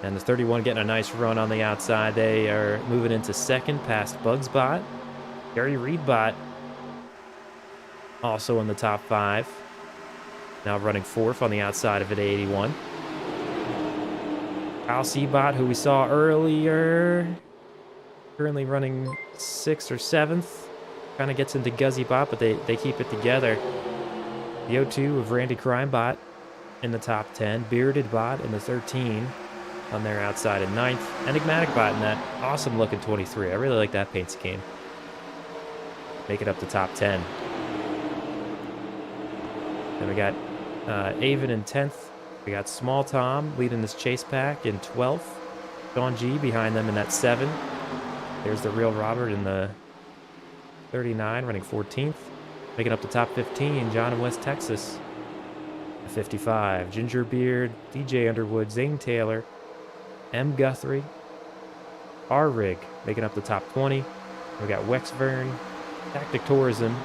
And the 31 getting a nice run on the outside. They are moving into second past Bugsbot. Gary Reedbot also in the top 5. Now running 4th on the outside of it, 81. Kyle Seabot, who we saw earlier, currently running 6th or 7th. Kind of gets into Guzzybot, but they keep it together. The 02 of Randy Crimebot in the top 10. Bearded Bot in the 13 on their outside in 9th. Enigmatic Bot in that awesome looking 23. I really like that paint scheme. Make it up to top 10. Then we got Avon in 10th. We got Small Tom leading this chase pack in 12th. Sean G behind them in that 7. There's the Real Robert in the 39, running 14th. Making up the top 15, John in West Texas. 55, Ginger Beard, DJ Underwood, Zane Taylor, M. Guthrie, R. Rig making up the top 20. We got Wexvern, Tactic Tourism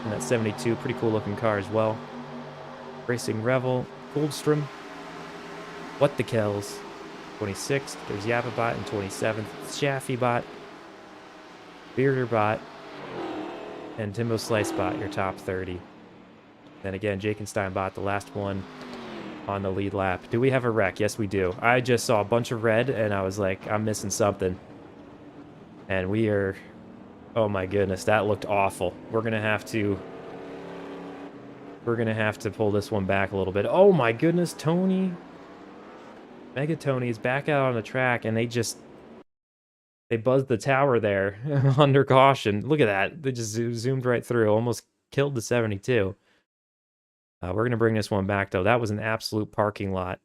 in that 72, pretty cool looking car as well. Racing Revel, Goldstrom, What the Kells, 26th. There's Yapabot in 27th. Shaffybot, Bearderbot, and Timbo Slicebot, your top 30. Then again, Jake and Steinbot, the last one on the lead lap. Do we have a wreck? Yes, we do. I just saw a bunch of red, and I was like, I'm missing something. And we are... Oh my goodness, that looked awful. We're gonna have to pull this one back a little bit. Oh my goodness, Tony. Mega Tony is back out on the track, and they buzzed the tower there under caution. Look at that. They just zoomed right through. Almost killed the 72. We're going to bring this one back, though. That was an absolute parking lot.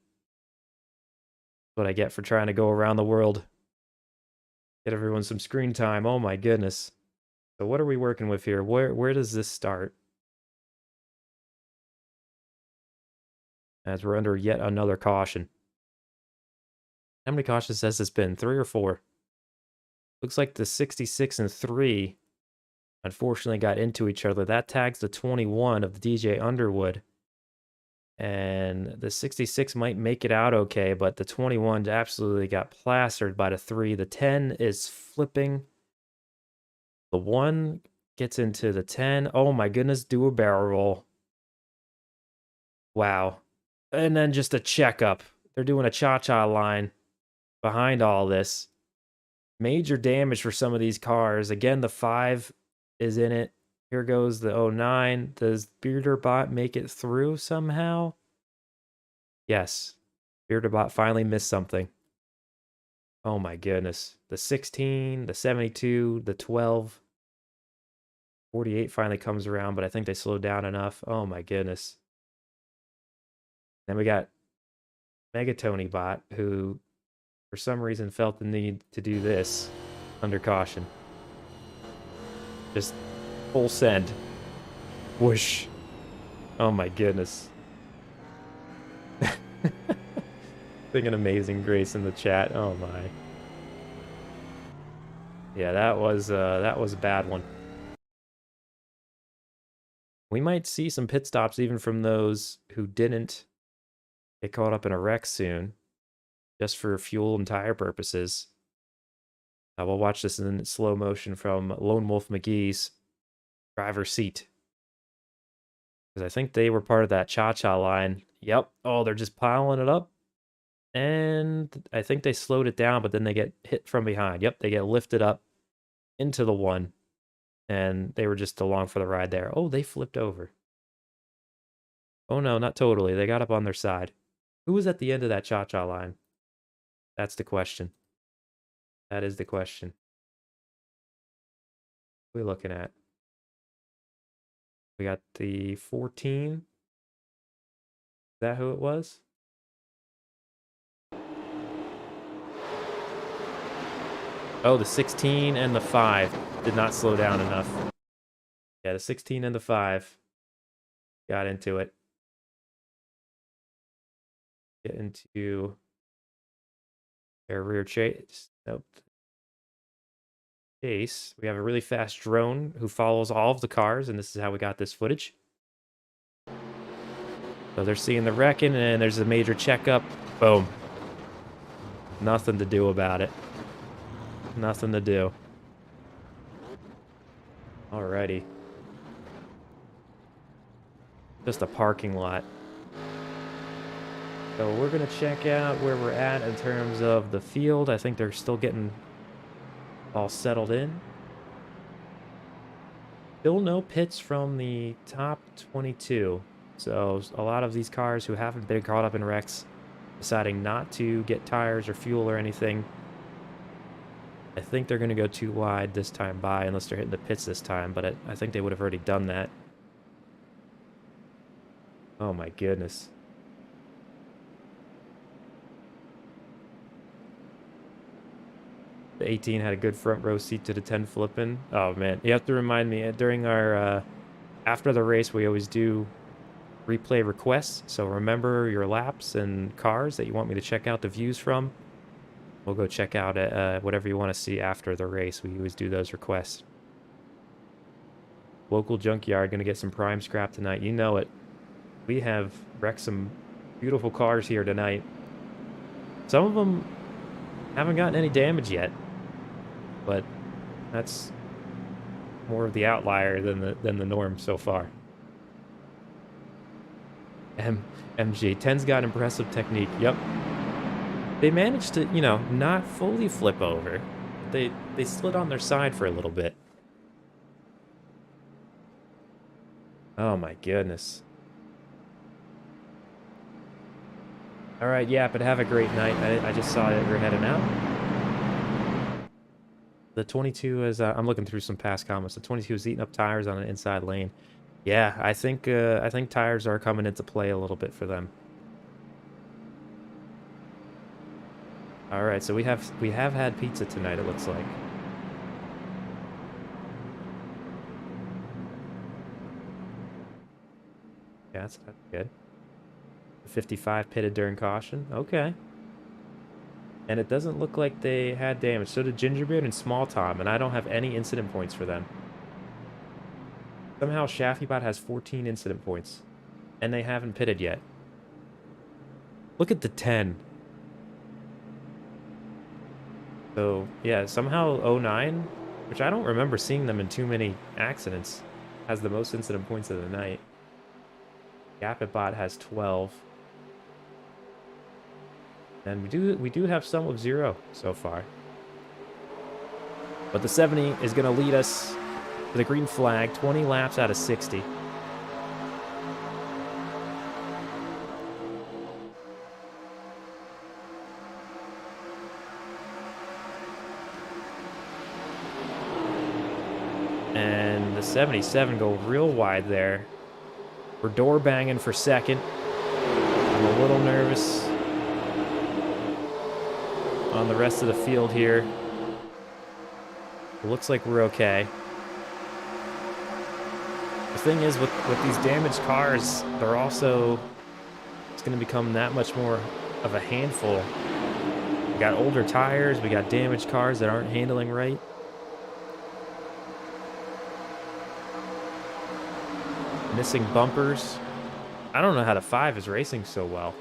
That's what I get for trying to go around the world. Get everyone some screen time. Oh my goodness. So what are we working with here? Where does this start? As we're under yet another caution. How many cautions has this been? 3 or 4? Looks like the 66 and 3 unfortunately got into each other. That tags the 21 of the DJ Underwood. And the 66 might make it out okay, but the 21 absolutely got plastered by the 3. The 10 is flipping. The 1 gets into the 10. Oh my goodness, do a barrel roll. Wow. And then just a checkup. They're doing a cha-cha line behind all this. Major damage for some of these cars. Again, the 5 is in it. Here goes the 09. Does Bearderbot make it through somehow? Yes. Bearderbot finally missed something. Oh my goodness. The 16, the 72, the 12. 48 finally comes around, but I think they slowed down enough. Oh my goodness. Then we got Megatony Bot, who for some reason felt the need to do this under caution. Just full send. Whoosh. Oh my goodness. Thinking Amazing Grace in the chat. Oh my. Yeah, that was a bad one. We might see some pit stops even from those who didn't get caught up in a wreck soon, just for fuel and tire purposes. We'll watch this in slow motion from Lone Wolf McGee's driver's seat. Because I think they were part of that cha-cha line. Yep. Oh, they're just piling it up. And I think they slowed it down, but then they get hit from behind. Yep, they get lifted up into the one. And they were just along for the ride there. Oh, they flipped over. Oh, no, not totally. They got up on their side. Who was at the end of that cha-cha line? That's the question. That is the question. What are we looking at? We got the 14. Is that who it was? Oh, the 16 and the 5 did not slow down enough. Yeah, the 16 and the 5 got into it. Get into their rear chase. Nope. Chase. We have a really fast drone who follows all of the cars, and this is how we got this footage. So they're seeing the wrecking, and there's a major checkup. Boom. Nothing to do about it. Nothing to do. Alrighty. Just a parking lot. So we're going to check out where we're at in terms of the field. I think they're still getting all settled in. Still no pits from the top 22. So a lot of these cars who haven't been caught up in wrecks deciding not to get tires or fuel or anything. I think they're going to go too wide this time by unless they're hitting the pits this time, but I think they would have already done that. Oh my goodness. The 18 had a good front row seat to the 10 flipping. Oh man, you have to remind me during our after the race we always do replay requests. So remember your laps and cars that you want me to check out the views from. We'll go check out whatever you want to see after the race. We always do those requests. Local junkyard gonna get some prime scrap tonight. You know it. We have wrecked some beautiful cars here tonight. Some of them haven't gotten any damage yet, but that's more of the outlier than the norm so far. MG 10's got impressive technique. Yep. They managed to, you know, not fully flip over. They slid on their side for a little bit. Oh my goodness. All right, yeah, but have a great night. I just saw that you're heading out. The 22 is, I'm looking through some past comments. The 22 is eating up tires on an inside lane. Yeah, I think tires are coming into play a little bit for them. All right, so we have had pizza tonight, it looks like. Yeah, that's good. 55 pitted during caution. Okay. And it doesn't look like they had damage. So did Gingerbeard and Small Tom, and I don't have any incident points for them. Somehow Shaftybot has 14 incident points, and they haven't pitted yet. Look at the 10. So, yeah, somehow 09, which I don't remember seeing them in too many accidents, has the most incident points of the night. Yapitbot has 12. And we do have some with 0 so far. But the 70 is going to lead us to the green flag, 20 laps out of 60. And the 77 go real wide there. We're door banging for second. I'm a little nervous on the rest of the field here. It looks like we're okay. The thing is, with these damaged cars, they're also, it's going to become that much more of a handful. We got older tires, we got damaged cars that aren't handling right. Missing bumpers. I don't know how the 5 is racing so well.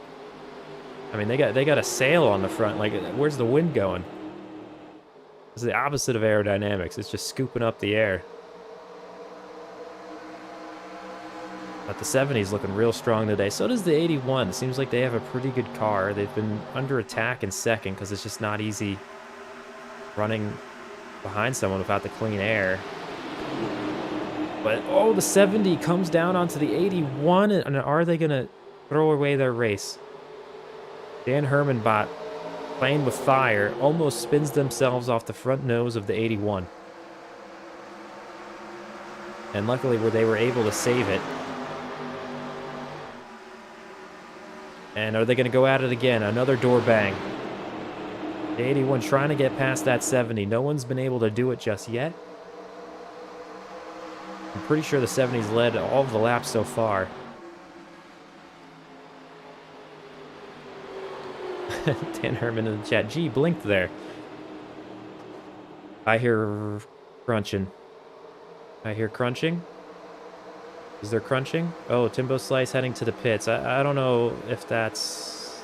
I mean, they got a sail on the front. Like, where's the wind going? It's the opposite of aerodynamics. It's just scooping up the air. But the 70's looking real strong today. So does the 81. It seems like they have a pretty good car. They've been under attack in second because it's just not easy running behind someone without the clean air. But, oh, the 70 comes down onto the 81. And are they going to throw away their race? Dan Hermanbot, playing with fire, almost spins themselves off the front nose of the 81. And luckily, they were able to save it. And are they going to go at it again? Another door bang. The 81 trying to get past that 70. No one's been able to do it just yet. I'm pretty sure the 70's led all of the laps so far. Dan Herman in the chat. Gee, blinked there. I hear crunching. I hear crunching. Is there crunching? Oh, Timbo Slice heading to the pits. I don't know if that's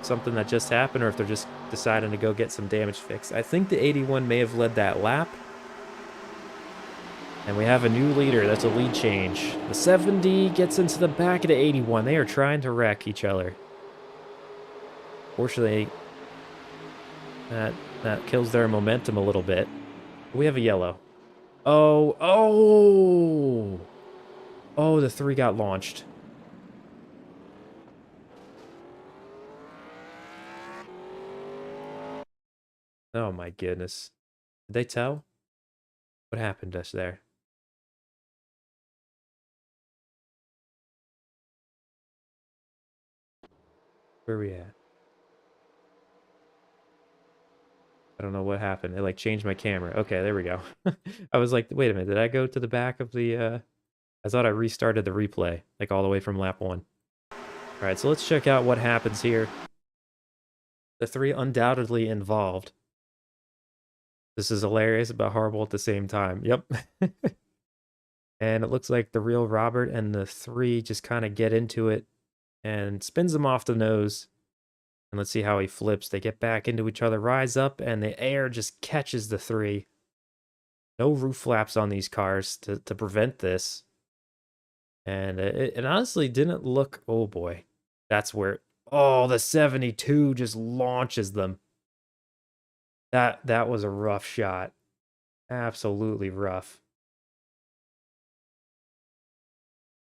something that just happened or if they're just deciding to go get some damage fixed. I think the 81 may have led that lap. And we have a new leader. That's a lead change. The 70 gets into the back of the 81. They are trying to wreck each other. Fortunately, that kills their momentum a little bit. We have a yellow. Oh, the 3 got launched. Oh my goodness. Did they tell? What happened to us there? Where are we at? I don't know what happened. It like changed my camera. Okay, there we go. I was like, wait a minute, did I go to the back of the I thought I restarted the replay, like all the way from lap 1. Alright, so let's check out what happens here. The 3 undoubtedly involved. This is hilarious but horrible at the same time. Yep. And it looks like the real Robert and the 3 just kind of get into it and spins them off the nose. And let's see how he flips. They get back into each other, rise up, and the air just catches the 3. No roof flaps on these cars to prevent this. And it honestly didn't look... Oh, boy. That's where... Oh, the 72 just launches them. That was a rough shot. Absolutely rough.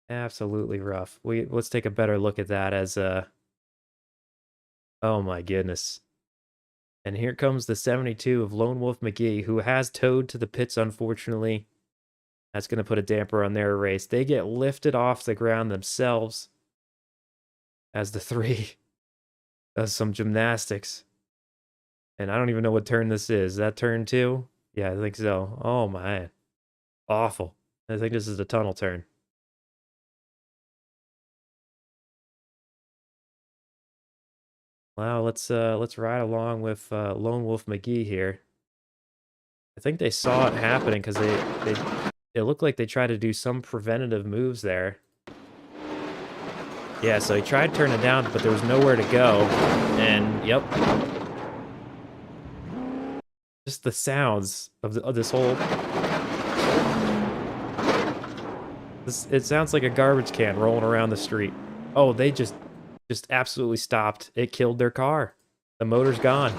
Absolutely rough. Let's take a better look at that as a... Oh, my goodness. And here comes the 72 of Lone Wolf McGee, who has towed to the pits, unfortunately. That's going to put a damper on their race. They get lifted off the ground themselves as the 3 does some gymnastics. And I don't even know what turn this is. Is that turn 2? Yeah, I think so. Oh, man. Awful. I think this is the tunnel turn. Wow, let's ride along with Lone Wolf McGee here. I think they saw it happening because it looked like they tried to do some preventative moves there. Yeah, so he tried turning down, but there was nowhere to go. And yep. Just the sounds of this whole... it sounds like a garbage can rolling around the street. Oh, they just absolutely stopped. It killed their car. The motor's gone.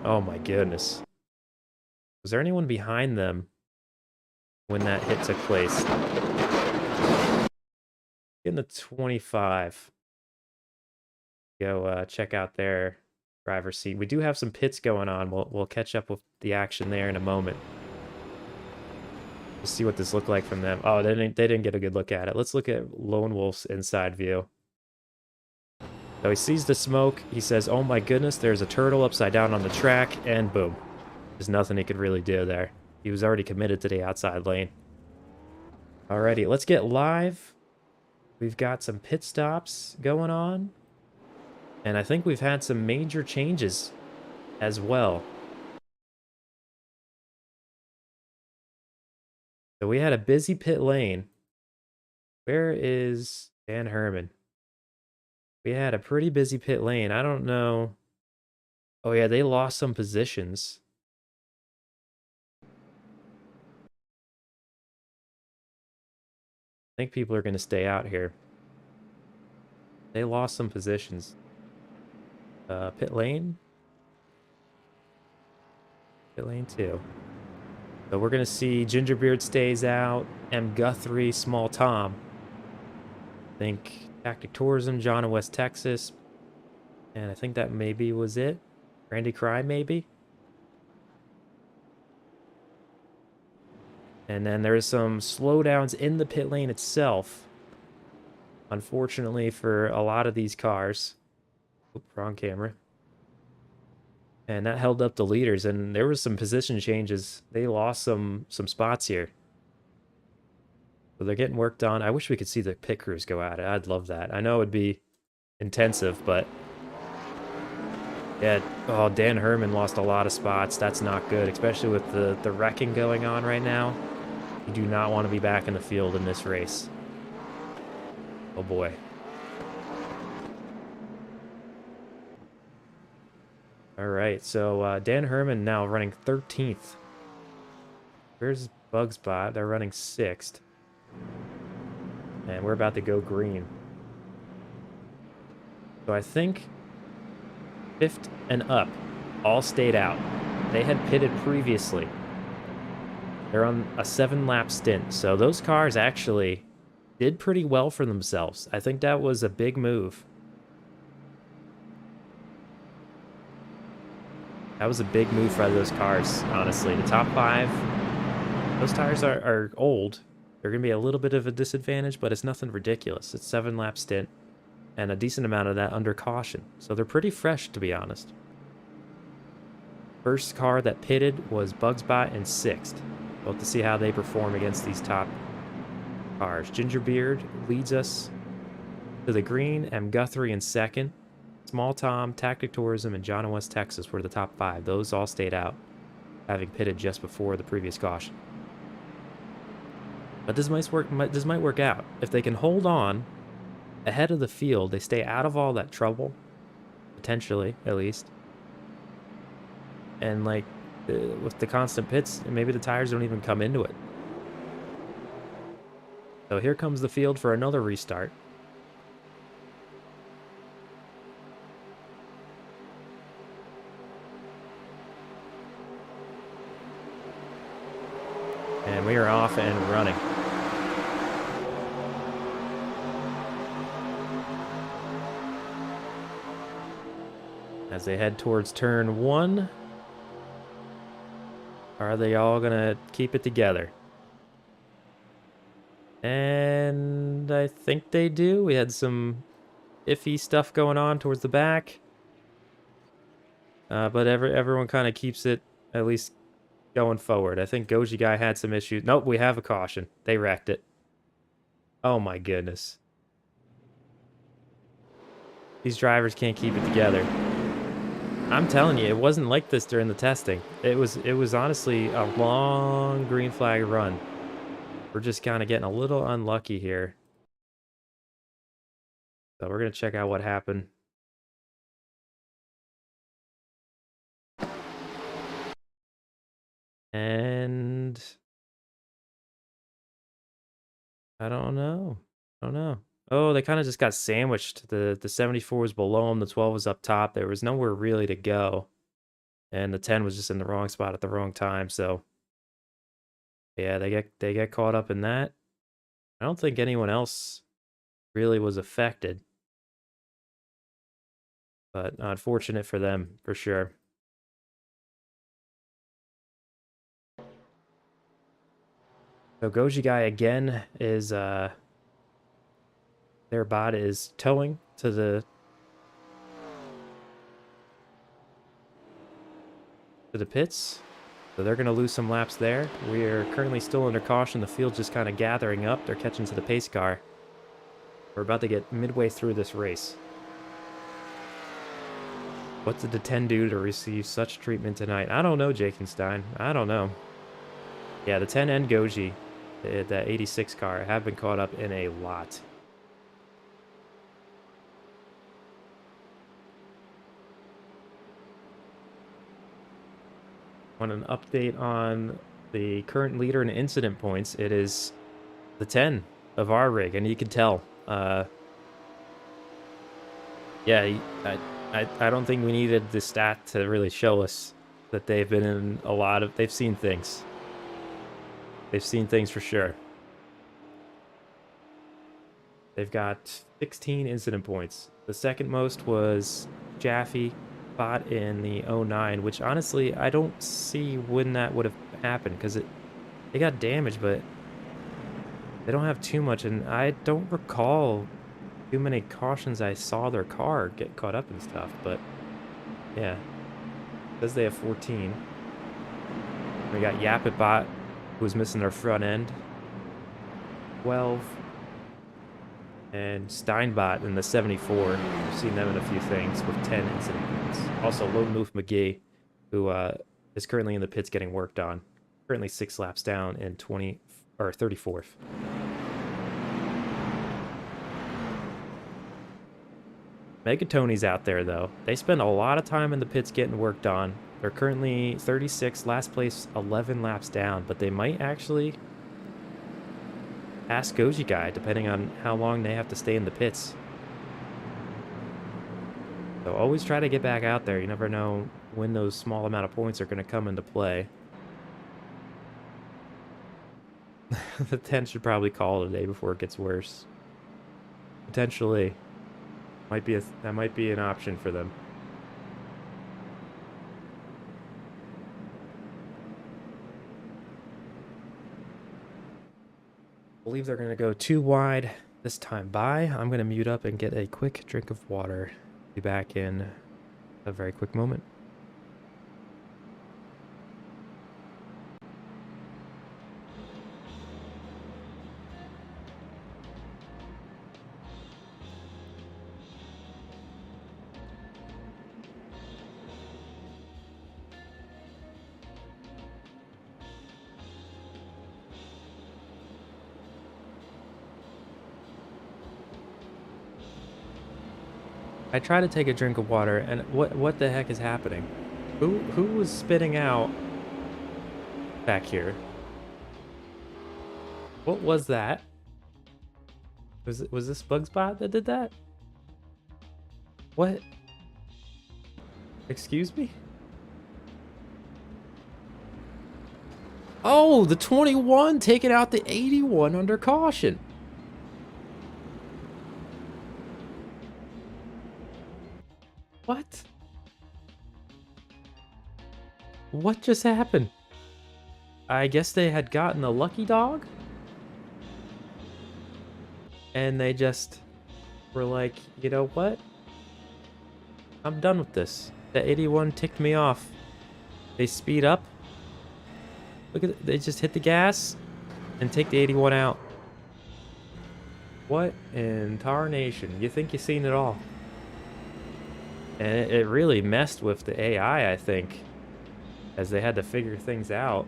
Oh my goodness. Was there anyone behind them when that hit took place? In the 25. Go check out their driver's seat. We do have some pits going on. We'll catch up with the action there in a moment. We'll see what this looked like from them. Oh, they didn't get a good look at it. Let's look at Lone Wolf's inside view. So he sees the smoke. He says, oh my goodness, there's a turtle upside down on the track, and boom. There's nothing he could really do there. He was already committed to the outside lane. Alrighty, let's get live. We've got some pit stops going on. And I think we've had some major changes as well. So we had a busy pit lane. Where is Dan Herman? We had a pretty busy pit lane. I don't know. Oh, yeah, they lost some positions. I think people are going to stay out here. They lost some positions. Pit lane? Pit lane 2. So we're going to see Gingerbeard stays out, M. Guthrie, Small Tom. I think Tactic Tourism, John in West Texas. And I think that maybe was it. Randy Cry, maybe? And then there's some slowdowns in the pit lane itself. Unfortunately for a lot of these cars. Oop, wrong camera. And that held up the leaders, and there was some position changes. They lost some spots here. So they're getting work done. I wish we could see the pit crews go at it. I'd love that. I know it'd be intensive, but yeah. Oh, Dan Herman lost a lot of spots. That's not good, especially with the wrecking going on right now. You do not want to be back in the field in this race. Oh boy. All right, so Dan Herman now running 13th. Where's Bugs Bot? They're running 6th. And we're about to go green. So I think 5th and up all stayed out. They had pitted previously. They're on a 7-lap stint. So those cars actually did pretty well for themselves. I think that was a big move. That was a big move for those cars, honestly. The top 5, those tires are old. They're going to be a little bit of a disadvantage, but it's nothing ridiculous. It's 7-lap stint, and a decent amount of that under caution. So they're pretty fresh, to be honest. First car that pitted was Bugsbot in 6th. We'll have to see how they perform against these top cars. Gingerbeard leads us to the green, M. Guthrie in 2nd. Small Tom, Tactic Tourism, and John in West Texas were the top 5. Those all stayed out, having pitted just before the previous caution. But this might work out. If they can hold on ahead of the field, they stay out of all that trouble, potentially, at least. And, like, with the constant pits, maybe the tires don't even come into it. So here comes the field for another restart. And we are off and running. As they head towards turn 1, are they all gonna keep it together? And I think they do. We had some iffy stuff going on towards the back. But everyone kind of keeps it at least going forward. I think Goji Guy had some issues. Nope, we have a caution. They wrecked it. Oh my goodness. These drivers can't keep it together. I'm telling you, it wasn't like this during the testing. It was honestly a long green flag run. We're just kind of getting a little unlucky here. So we're going to check out what happened. And I don't know. Oh, they kind of just got sandwiched. The 74 was below them. The 12 was up top. There was nowhere really to go. And the 10 was just in the wrong spot at the wrong time. So yeah, they get caught up in that. I don't think anyone else really was affected. But unfortunate for them, for sure. So Goji Guy again is their bot is towing to the pits. So they're going to lose some laps there. We are currently still under caution. The field's just kind of gathering up. They're catching to the pace car. We're about to get midway through this race. What did the 10 do to receive such treatment tonight? I don't know, Jakenstein. I don't know. Yeah, the 10 and Goji, the 86 car, have been caught up in a lot. Want an update on the current leader in incident points? It is the 10 of our rig, and you can tell. Yeah, I don't think we needed the stat to really show us that they've been in a lot of... They've seen things. They've seen things for sure. They've got 16 incident points. The second most was Jaffe bot in the 09, which honestly, I don't see when that would have happened, because they got damaged, but they don't have too much, and I don't recall too many cautions. I saw their car get caught up and stuff, but yeah. Says they have 14. We got Yapitbot, who was missing their front end. 12. And Steinbot in the 74. We've seen them in a few things with 10 incident points. Also, Lone Wolf McGee, who is currently in the pits getting worked on. Currently 6 laps down in 34th. Megatony's out there, though. They spend a lot of time in the pits getting worked on. They're currently 36, last place 11 laps down, but they might actually pass Goji Guy, depending on how long they have to stay in the pits. So always try to get back out there. You never know when those small amount of points are going to come into play. The 10 should probably call it a day before it gets worse. Potentially. That might be an option for them. I believe they're going to go too wide this time by. I'm going to mute up and get a quick drink of water. Be back in a very quick moment. I try to take a drink of water, and what the heck is happening? Who was spitting out back here? What was that? Was this Bugspot that did that? What? Excuse me? Oh, the 21 taking out the 81 under caution. What? What just happened? I guess they had gotten a lucky dog? And they just were like, you know what? I'm done with this. The 81 ticked me off. They speed up. Look at it. They just hit the gas and take the 81 out. What in tarnation? You think you've seen it all? And it really messed with the AI, I think, as they had to figure things out.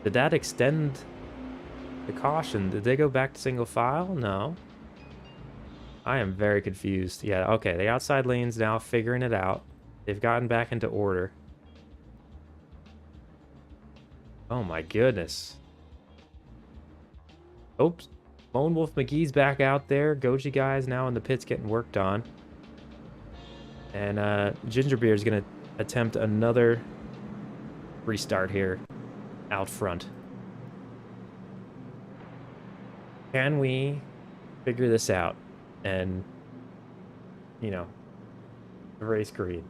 Did that extend the caution? Did they go back to single file? No. I am very confused. Yeah, okay, the outside lane's now figuring it out. They've gotten back into order. Oh my goodness. Oops. Lone Wolf McGee's back out there. Goji Guy's now in the pits getting worked on. And Gingerbeer is going to attempt another restart here out front. Can we figure this out and, you know, race green?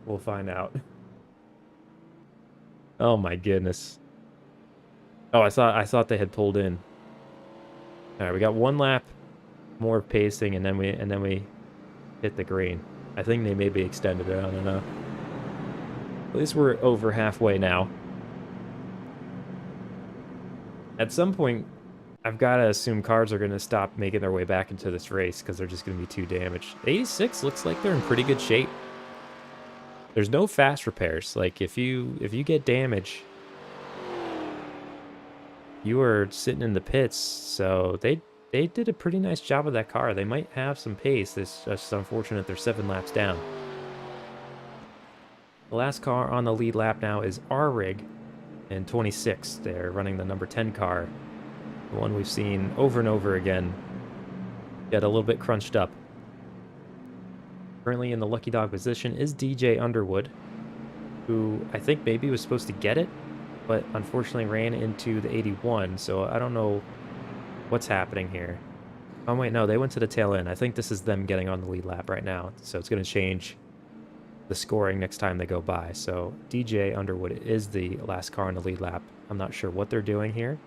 We'll find out. Oh my goodness. Oh, I thought they had pulled in. All right, we got one lap more pacing, and then we hit the green. I think they maybe extended it. I don't know. At least we're over halfway now. At some point, I've got to assume cars are going to stop making their way back into this race because they're just going to be too damaged. 86 looks like they're in pretty good shape. There's no fast repairs. Like, if you get damage, you are sitting in the pits. So they did a pretty nice job of that car. They might have some pace. It's just unfortunate they're 7 laps down. The last car on the lead lap now is our rig in 26. They're running the number 10 car, the one we've seen over and over again get a little bit crunched up. Currently in the lucky dog position is DJ Underwood, who I think maybe was supposed to get it, but unfortunately ran into the 81, so I don't know what's happening here. Oh wait, no, they went to the tail end. I think this is them getting on the lead lap right now, so it's going to change the scoring next time they go by. So DJ Underwood is the last car on the lead lap. I'm not sure what they're doing here.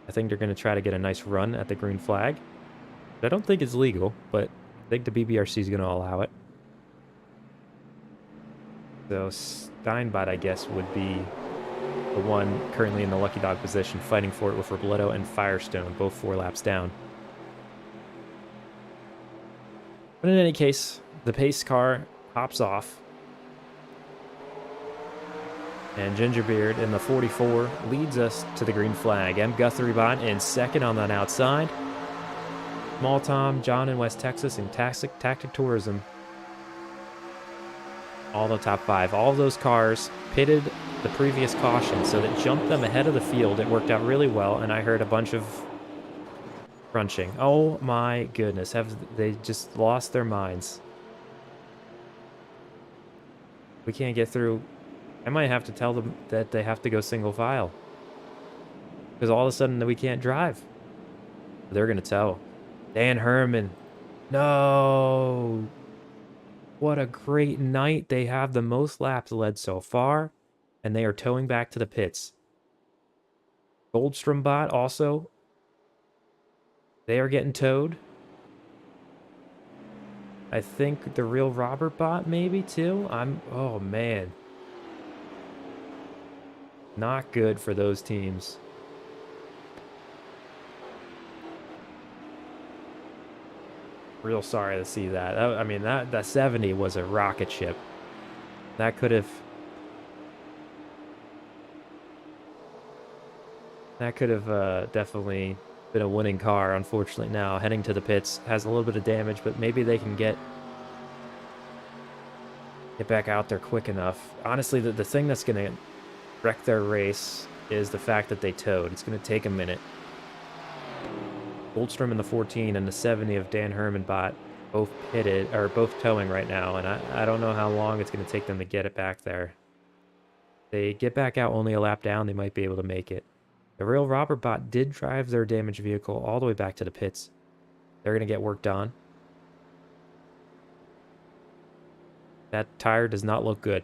I think they're going to try to get a nice run at the green flag. I don't think it's legal, but I think the BBRC is going to allow it. So Steinbot, I guess, would be the one currently in the lucky dog position, fighting for it with Robledo and Firestone, both 4 laps down. But in any case, the pace car hops off. And Gingerbeard in the 44 leads us to the green flag. M. Guthrybot in second on that outside. Small Tom, John in West Texas, and Tactic Tourism. All the top 5. All of those cars pitted the previous caution, so that jumped them ahead of the field. It worked out really well, and I heard a bunch of crunching. Oh my goodness, have they just lost their minds? We can't get through. I might have to tell them that they have to go single file, because all of a sudden we can't drive. They're gonna tell. Dan Herman. No. What a great night. They have the most laps led so far, and they are towing back to the pits. Goldstrom bot also. They are getting towed. I think the real Robert bot maybe too. Oh man. Not good for those teams. Real sorry to see that. I mean, that 70 was a rocket ship. That could have definitely been a winning car. Unfortunately, now heading to the pits, has a little bit of damage, but maybe they can get back out there quick enough. Honestly, the thing that's going to wreck their race is the fact that they towed. It's going to take a minute. Goldstrom in the 14 and the 70 of Dan Herman bot both pitted, or both towing right now, and I don't know how long it's going to take them to get it back there. If they get back out only a lap down, they might be able to make it. The real Robert bot did drive their damaged vehicle all the way back to the pits. They're going to get worked on. That tire does not look good.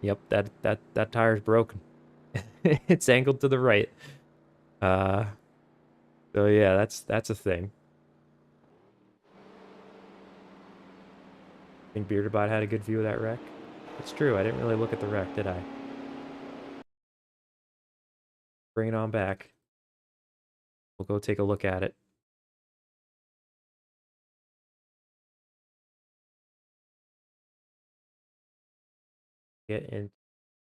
Yep, that tire's broken. It's angled to the right. So yeah, that's a thing. I think Bearderbot had a good view of that wreck. It's true, I didn't really look at the wreck, did I? Bring it on back. We'll go take a look at it. Get in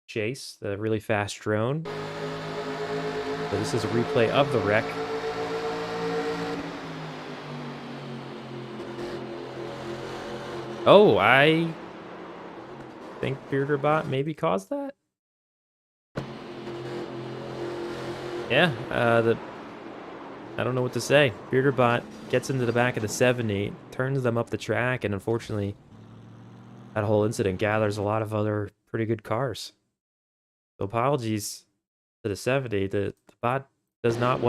chase, the really fast drone. So this is a replay of the wreck. Oh, I think Bearderbot maybe caused that? Yeah, I don't know what to say. Bearderbot gets into the back of the 70, turns them up the track, and unfortunately, that whole incident gathers a lot of other pretty good cars. So apologies to the 70. The bot does not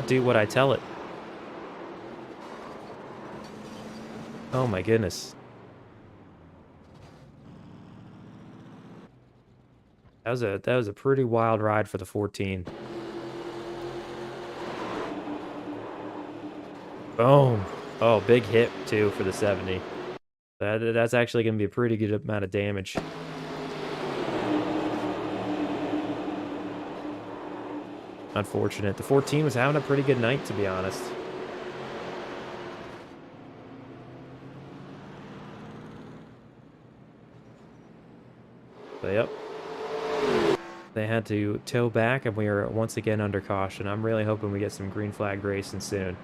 do what I tell it. Oh my goodness. That was a pretty wild ride for the 14. Boom. Oh, big hit too for the 70. That's actually going to be a pretty good amount of damage. Unfortunate. The 14 was having a pretty good night, to be honest. So, yep. They had to tow back, and we are once again under caution. I'm really hoping we get some green flag racing soon.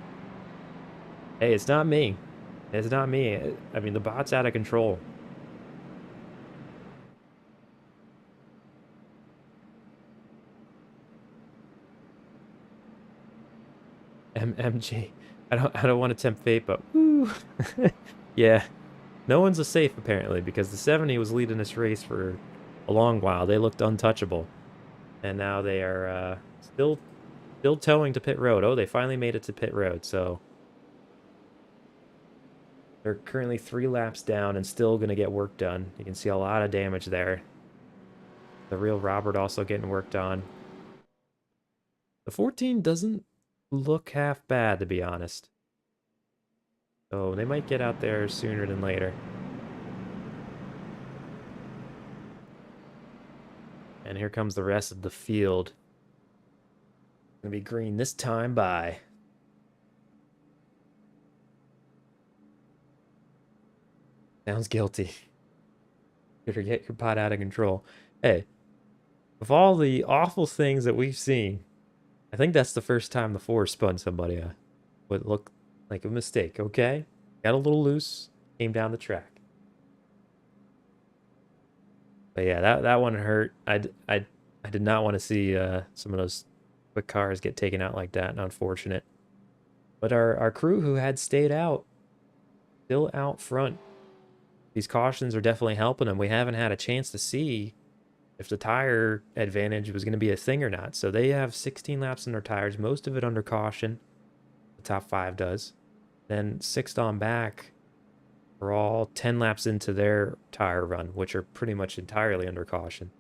Hey, it's not me. It's not me. I mean, the bot's out of control. MG. I don't want to tempt fate, but woo. Yeah. No one's a safe apparently because the 70 was leading this race for a long while. They looked untouchable. And now they are still towing to pit road. Oh, they finally made it to pit road, so they're currently 3 laps down and still going to get work done. You can see a lot of damage there. The real Robert also getting worked on. The 14 doesn't look half bad, to be honest. So they might get out there sooner than later. And here comes the rest of the field. Gonna be green this time by. Sounds guilty. Better get your pot out of control. Hey, of all the awful things that we've seen, I think that's the first time the 4 spun somebody what looked like a mistake, okay? Got a little loose, came down the track. But yeah, that one hurt. I did not want to see some of those quick cars get taken out like that, and unfortunate. But our crew who had stayed out, still out front. These cautions are definitely helping them. We haven't had a chance to see if the tire advantage was going to be a thing or not. So they have 16 laps in their tires, most of it under caution. The top 5 does. Then 6th on back are all 10 laps into their tire run, which are pretty much entirely under caution.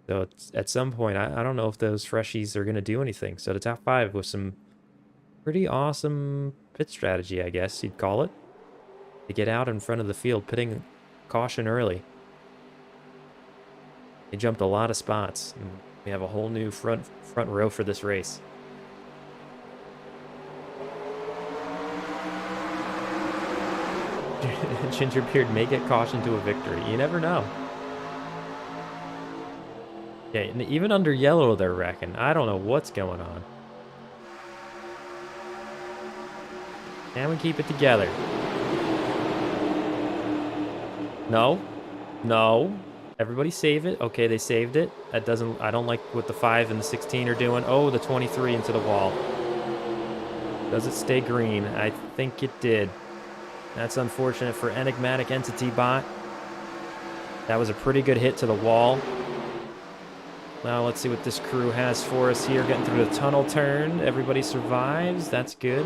So at some point, I don't know if those freshies are going to do anything. So the top 5 with some pretty awesome pit strategy, I guess you'd call it. To get out in front of the field, pitting caution early. They jumped a lot of spots. And we have a whole new front row for this race. Gingerbeard may get caution to a victory. You never know. Yeah, and even under yellow they're wrecking. I don't know what's going on. Can we keep it together? No. No. Everybody save it. Okay, they saved it. That doesn't... I don't like what the 5 and the 16 are doing. Oh, the 23 into the wall. Does it stay green? I think it did. That's unfortunate for Enigmatic Entity Bot. That was a pretty good hit to the wall. Now let's see what this crew has for us here. Getting through the tunnel turn. Everybody survives. That's good.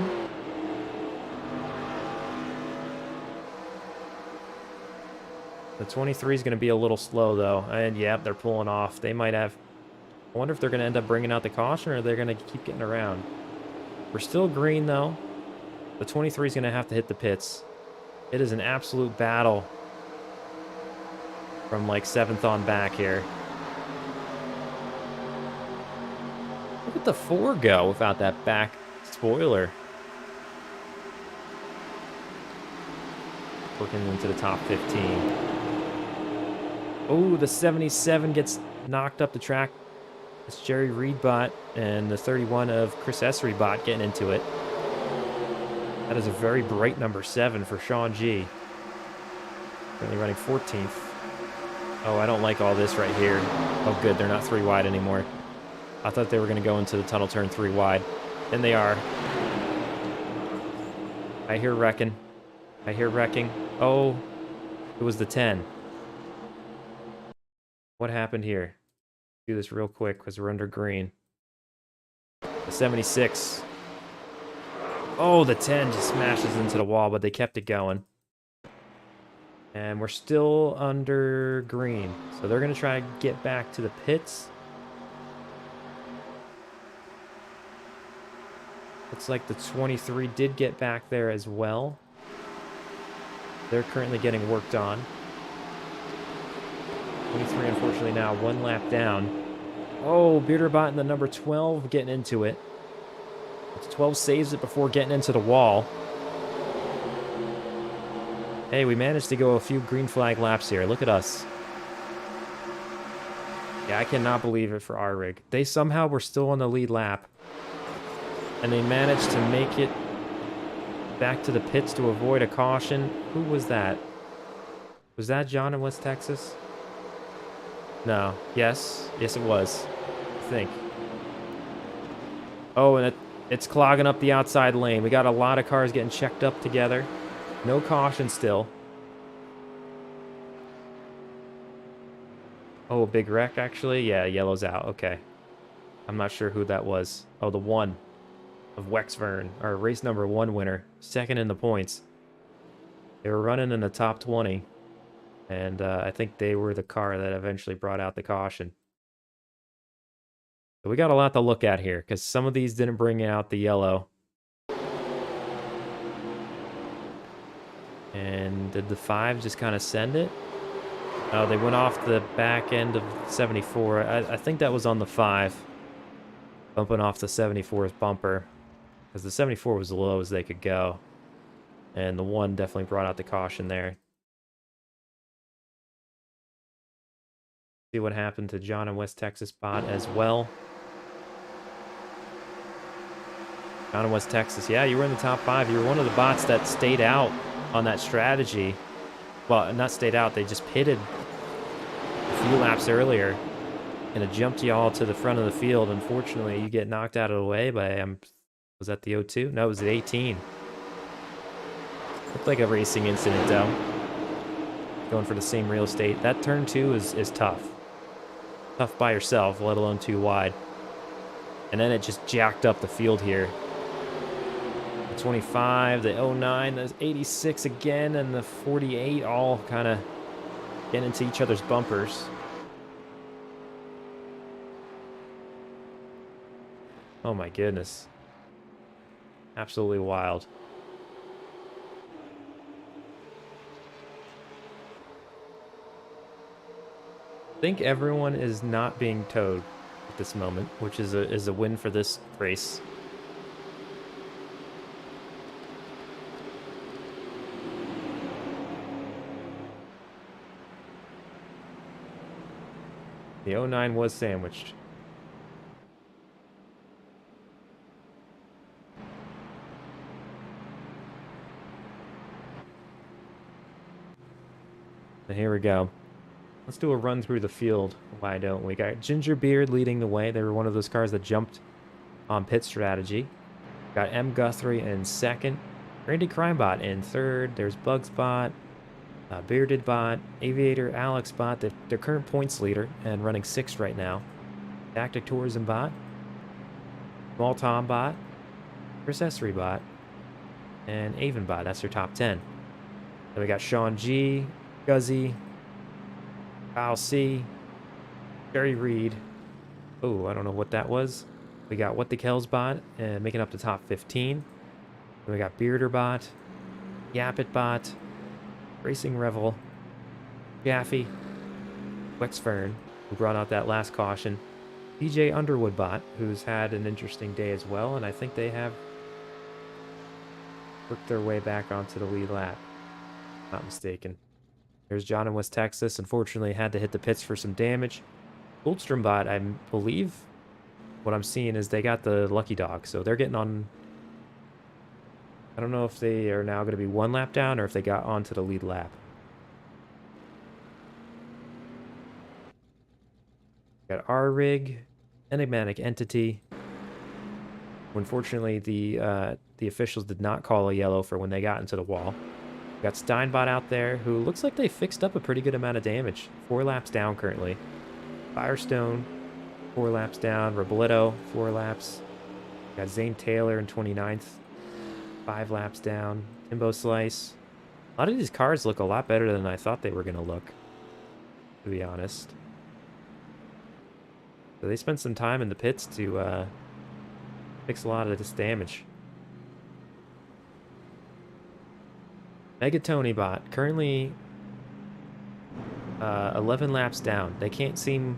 The 23 is going to be a little slow, though. And, yeah, they're pulling off. They might have... I wonder if they're going to end up bringing out the caution or they're going to keep getting around. We're still green, though. The 23 is going to have to hit the pits. It is an absolute battle from, like, 7th on back here. Look at the 4 go without that back spoiler. Working into the top 15. Oh, the 77 gets knocked up the track. It's Jerry Reed bot and the 31 of Chris Essery bot getting into it. That is a very bright number 7 for Sean G. Currently running 14th. Oh, I don't like all this right here. Oh, good, they're not 3 wide anymore. I thought they were going to go into the tunnel turn 3 wide. And they are. I hear wrecking. I hear wrecking. Oh, it was the 10. What happened here? Do this real quick because we're under green. The 76. Oh, the 10 just smashes into the wall, but they kept it going. And we're still under green. So they're going to try to get back to the pits. Looks like the 23 did get back there as well. They're currently getting worked on. 23, unfortunately, now 1 lap down. Oh, Bearderbot and the number 12 getting into it. 12 saves it before getting into the wall. Hey, we managed to go a few green flag laps here. Look at us. Yeah, I cannot believe it for our rig. They somehow were still on the lead lap. And they managed to make it back to the pits to avoid a caution. Who was that? Was that John in West Texas? No. Yes. Yes, it was. I think. Oh, and It's clogging up the outside lane. We got a lot of cars getting checked up together. No caution still. Oh, a big wreck, actually? Yeah, yellow's out. Okay. I'm not sure who that was. Oh, the one of Wexvern, our race number 1 winner. Second in the points. They were running in the top 20. And I think they were the car that eventually brought out the caution. So we got a lot to look at here, because some of these didn't bring out the yellow. And did the 5 just kind of send it? Oh, they went off the back end of 74. I think that was on the 5. Bumping off the 74's bumper. Because the 74 was the low as they could go. And the 1 definitely brought out the caution there. See what happened to John in West Texas bot as well. John in West Texas, yeah, you were in the top 5. You were one of the bots that stayed out on that strategy. Well, not stayed out, they just pitted a few laps earlier. And it jumped y'all to the front of the field. Unfortunately, you get knocked out of the way by, was that the 02? No, it was the 18. Looked like a racing incident, though. Going for the same real estate. That turn 2 is tough. Tough by yourself, let alone too wide. And then it just jacked up the field here. The 25, the 09, the 86 again, and the 48 all kind of getting into each other's bumpers. Oh my goodness. Absolutely wild. I think everyone is not being towed at this moment, which is a win for this race. The 09 was sandwiched. And here we go. Let's do a run through the field. Why don't we? Got Gingerbeard leading the way. They were one of those cars that jumped on pit strategy. Got M. Guthrie in second. Randy Crimebot in third. There's Bugsbot, Bearded Bot, Aviator Alex Bot, their current points leader, and running 6th right now. Tactic Tourism Bot, Small Tom Bot, Accessory Bot, and Avon Bot. That's their top 10. Then we got Sean G, Guzzy, Kyle C, Jerry Reed. Oh, I don't know what that was. We got What the Kells Bot, and making up the top 15. Then we got Bearder Bot, Yapit Bot, Racing Revel, Jaffe, Wexfern, who brought out that last caution, DJ Underwood Bot, who's had an interesting day as well, and I think they have worked their way back onto the lead lap. Not mistaken. There's John in West Texas. Unfortunately, had to hit the pits for some damage. Goldstrom Bot, I believe what I'm seeing is they got the lucky dog, so they're getting on. I don't know if they are now going to be 1 lap down or if they got onto the lead lap. Got R-Rig, Enigmatic Entity. Unfortunately, the officials did not call a yellow for when they got into the wall. Got Steinbot out there, who looks like they fixed up a pretty good amount of damage. 4 laps down currently. Firestone, 4 laps down. Robledo, 4 laps. Got Zane Taylor in 29th. 5 laps down. Timbo Slice. A lot of these cars look a lot better than I thought they were going to look, to be honest. So they spent some time in the pits to fix a lot of this damage. Megatony Bot, currently 11 laps down. They can't seem...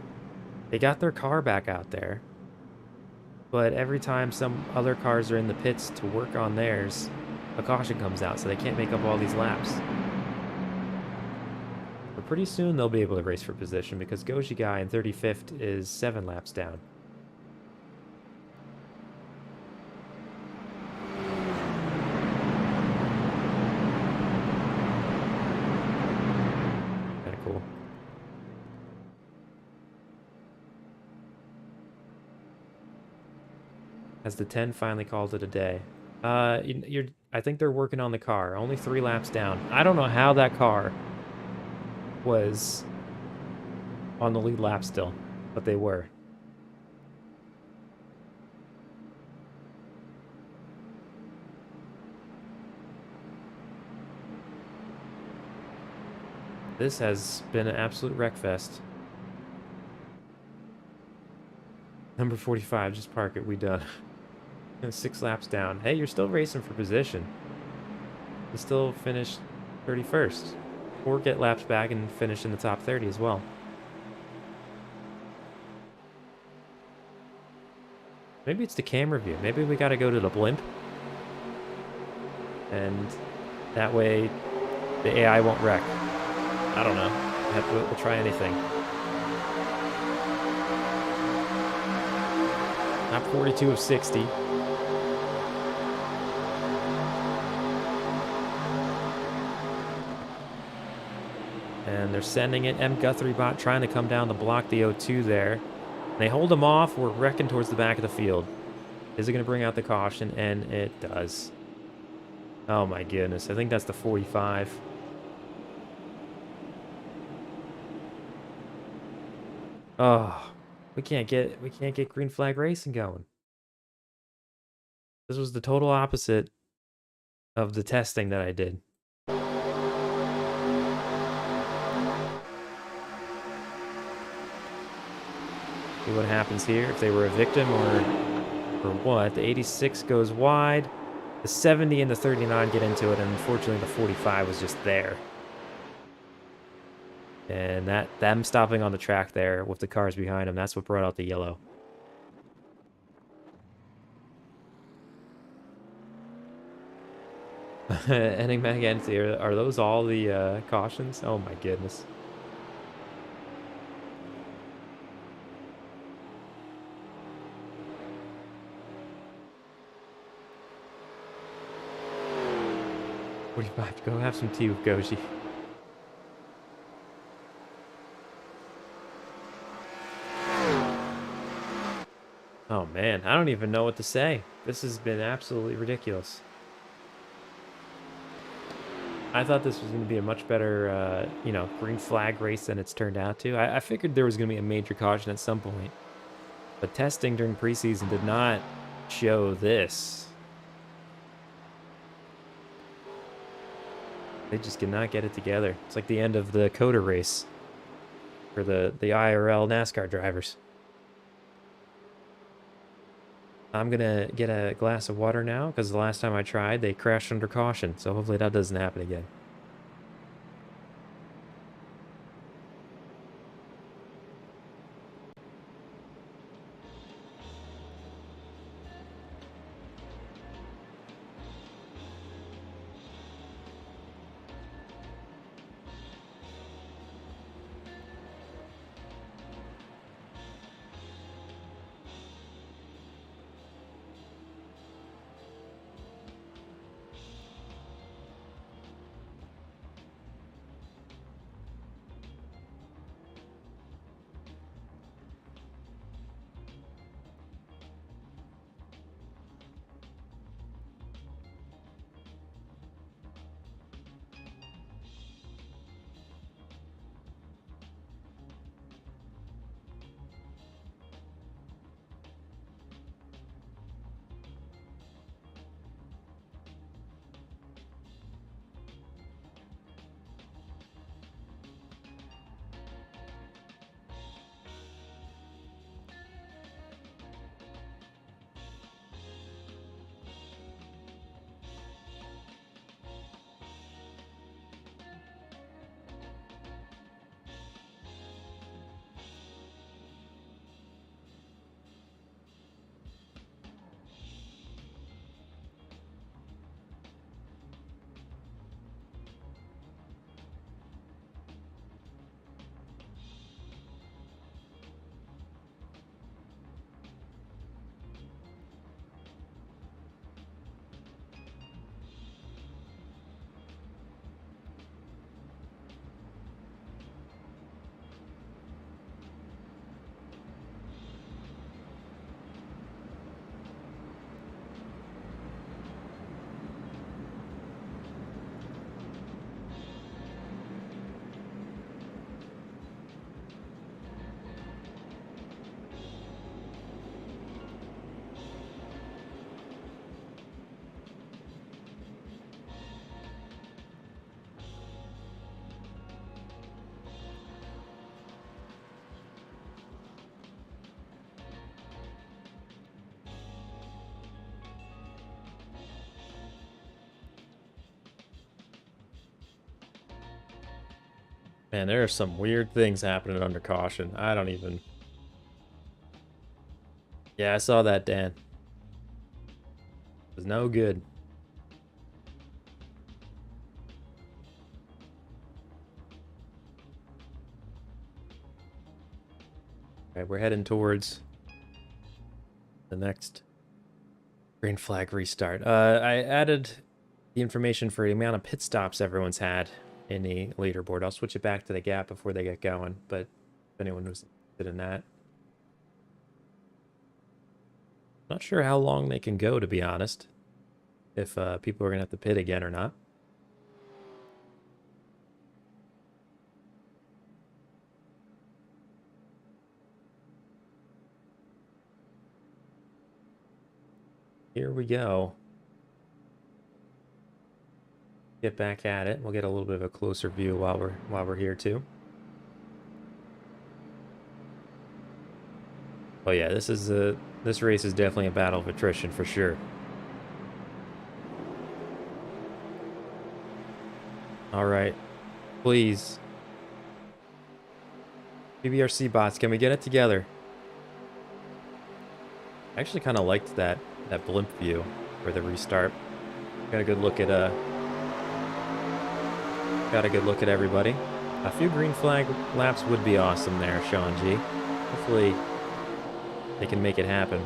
They got their car back out there. But every time some other cars are in the pits to work on theirs, a caution comes out, so they can't make up all these laps. But pretty soon they'll be able to race for position, because Goji Guy in 35th is 7 laps down. Kinda cool. Has the 10 finally called it a day? I think they're working on the car. Only 3 laps down. I don't know how that car was on the lead lap still, but they were. This has been an absolute wreckfest. Number 45, just park it, we done. 6 laps down. Hey, you're still racing for position. You still finish 31st. Or get laps back and finish in the top 30 as well. Maybe it's the camera view. Maybe we gotta go to the blimp. And that way the AI won't wreck. I don't know. We'll try anything. Not 42 of 60. And they're sending it. M. Guthrie bot trying to come down to block the O2 there. They hold him off. We're wrecking towards the back of the field. Is it going to bring out the caution? And it does. Oh my goodness. I think that's the 45. Oh, we can't get green flag racing going. This was the total opposite of the testing that I did. See what happens here, if they were a victim or what. The 86 goes wide. The 70 and the 39 get into it, and unfortunately the 45 was just there. And them stopping on the track there with the cars behind them, that's what brought out the yellow. Enigmatic Entity, are those all the cautions? Oh my goodness. Go have some tea with Goji. Oh man, I don't even know what to say. This has been absolutely ridiculous. I thought this was going to be a much better, green flag race than it's turned out to. I figured there was going to be a major caution at some point. But testing during preseason did not show this. They just cannot get it together. It's like the end of the COTA race for the IRL NASCAR drivers. I'm going to get a glass of water now because the last time I tried, they crashed under caution. So hopefully that doesn't happen again. Man, there are some weird things happening under caution. I don't even... Yeah, I saw that, Dan. It was no good. Okay, we're heading towards the next green flag restart. I added the information for the amount of pit stops everyone's had in the leaderboard. I'll switch it back to the gap before they get going, but if anyone was interested in that. Not sure how long they can go, to be honest. If people are going to have to pit again or not. Here we go. Get back at it. We'll get a little bit of a closer view while we're here too. Oh yeah, this race is definitely a battle of attrition for sure. All right, please. BBRC bots, can we get it together? I actually kind of liked that blimp view for the restart. Got a good look at everybody. A few green flag laps would be awesome there, Sean G. Hopefully they can make it happen.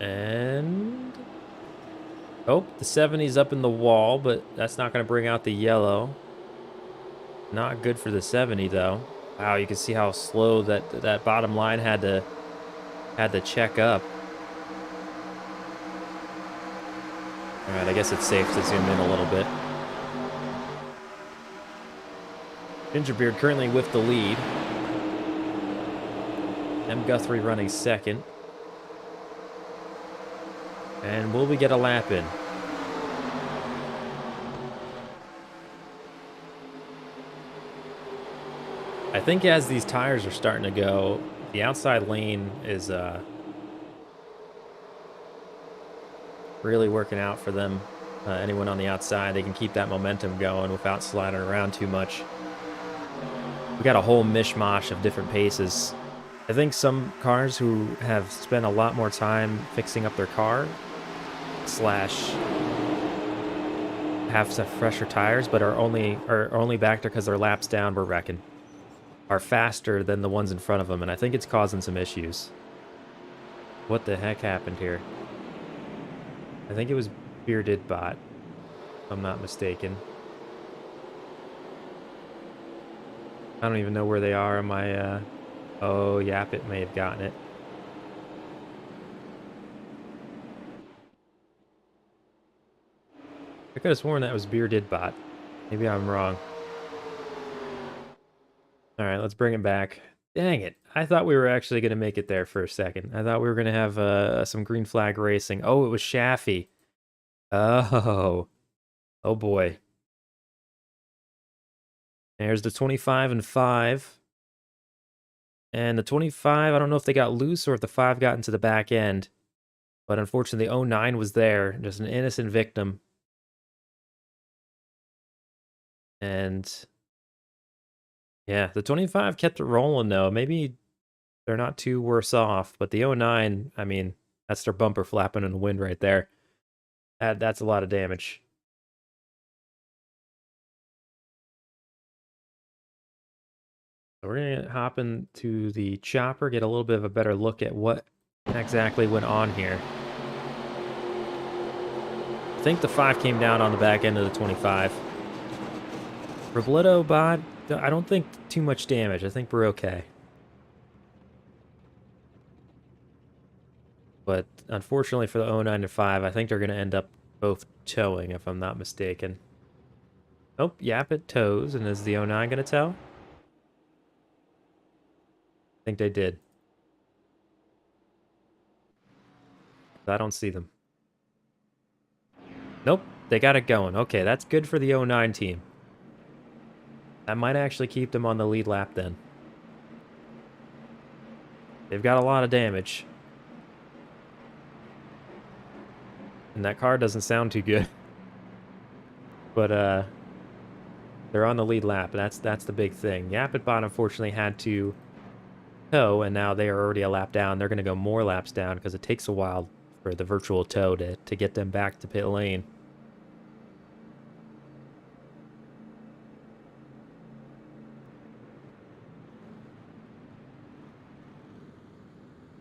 And oh, the 70's up in the wall, but that's not going to bring out the yellow. Not good for the 70 though. Wow, you can see how slow that bottom line had to check up. All right, I guess it's safe to zoom in a little bit. Gingerbeard currently with the lead. M. Guthrie running second. And will we get a lap in? I think as these tires are starting to go, the outside lane is really working out for them. Anyone on the outside, they can keep that momentum going without sliding around too much. We got a whole mishmash of different paces. I think some cars who have spent a lot more time fixing up their car slash have some fresher tires, but are only back there because their laps down, we're wrecking, are faster than the ones in front of them, and I think it's causing some issues. What the heck happened here? I think it was Bearded Bot, if I'm not mistaken. I don't even know where they are on my, oh, Yap, it may have gotten it. I could have sworn that was Bearded Bot. Maybe I'm wrong. All right, let's bring it back. Dang it. I thought we were actually going to make it there for a second. I thought we were going to have some green flag racing. Oh, it was Shaffy. Oh. Oh, boy. There's the 25 and 5. And the 25, I don't know if they got loose or if the 5 got into the back end. But unfortunately, the 09 was there. Just an innocent victim. And yeah, the 25 kept it rolling, though. Maybe they're not too worse off. But the 09, I mean, that's their bumper flapping in the wind right there. That's a lot of damage. So we're going to hop into the chopper, get a little bit of a better look at what exactly went on here. I think the 5 came down on the back end of the 25. Robledo Bod, I don't think too much damage. I think we're okay. But unfortunately for the 09 to 5, I think they're going to end up both towing, if I'm not mistaken. Oh, Yap, it tows. And is the 09 going to tow? I think they did. I don't see them. Nope, they got it going. Okay, that's good for the 09 team. That might actually keep them on the lead lap then. They've got a lot of damage. And that car doesn't sound too good. But they're on the lead lap. That's the big thing. Yapitbot unfortunately had to tow, and now they are already a lap down. They're going to go more laps down because it takes a while for the virtual tow to get them back to pit lane.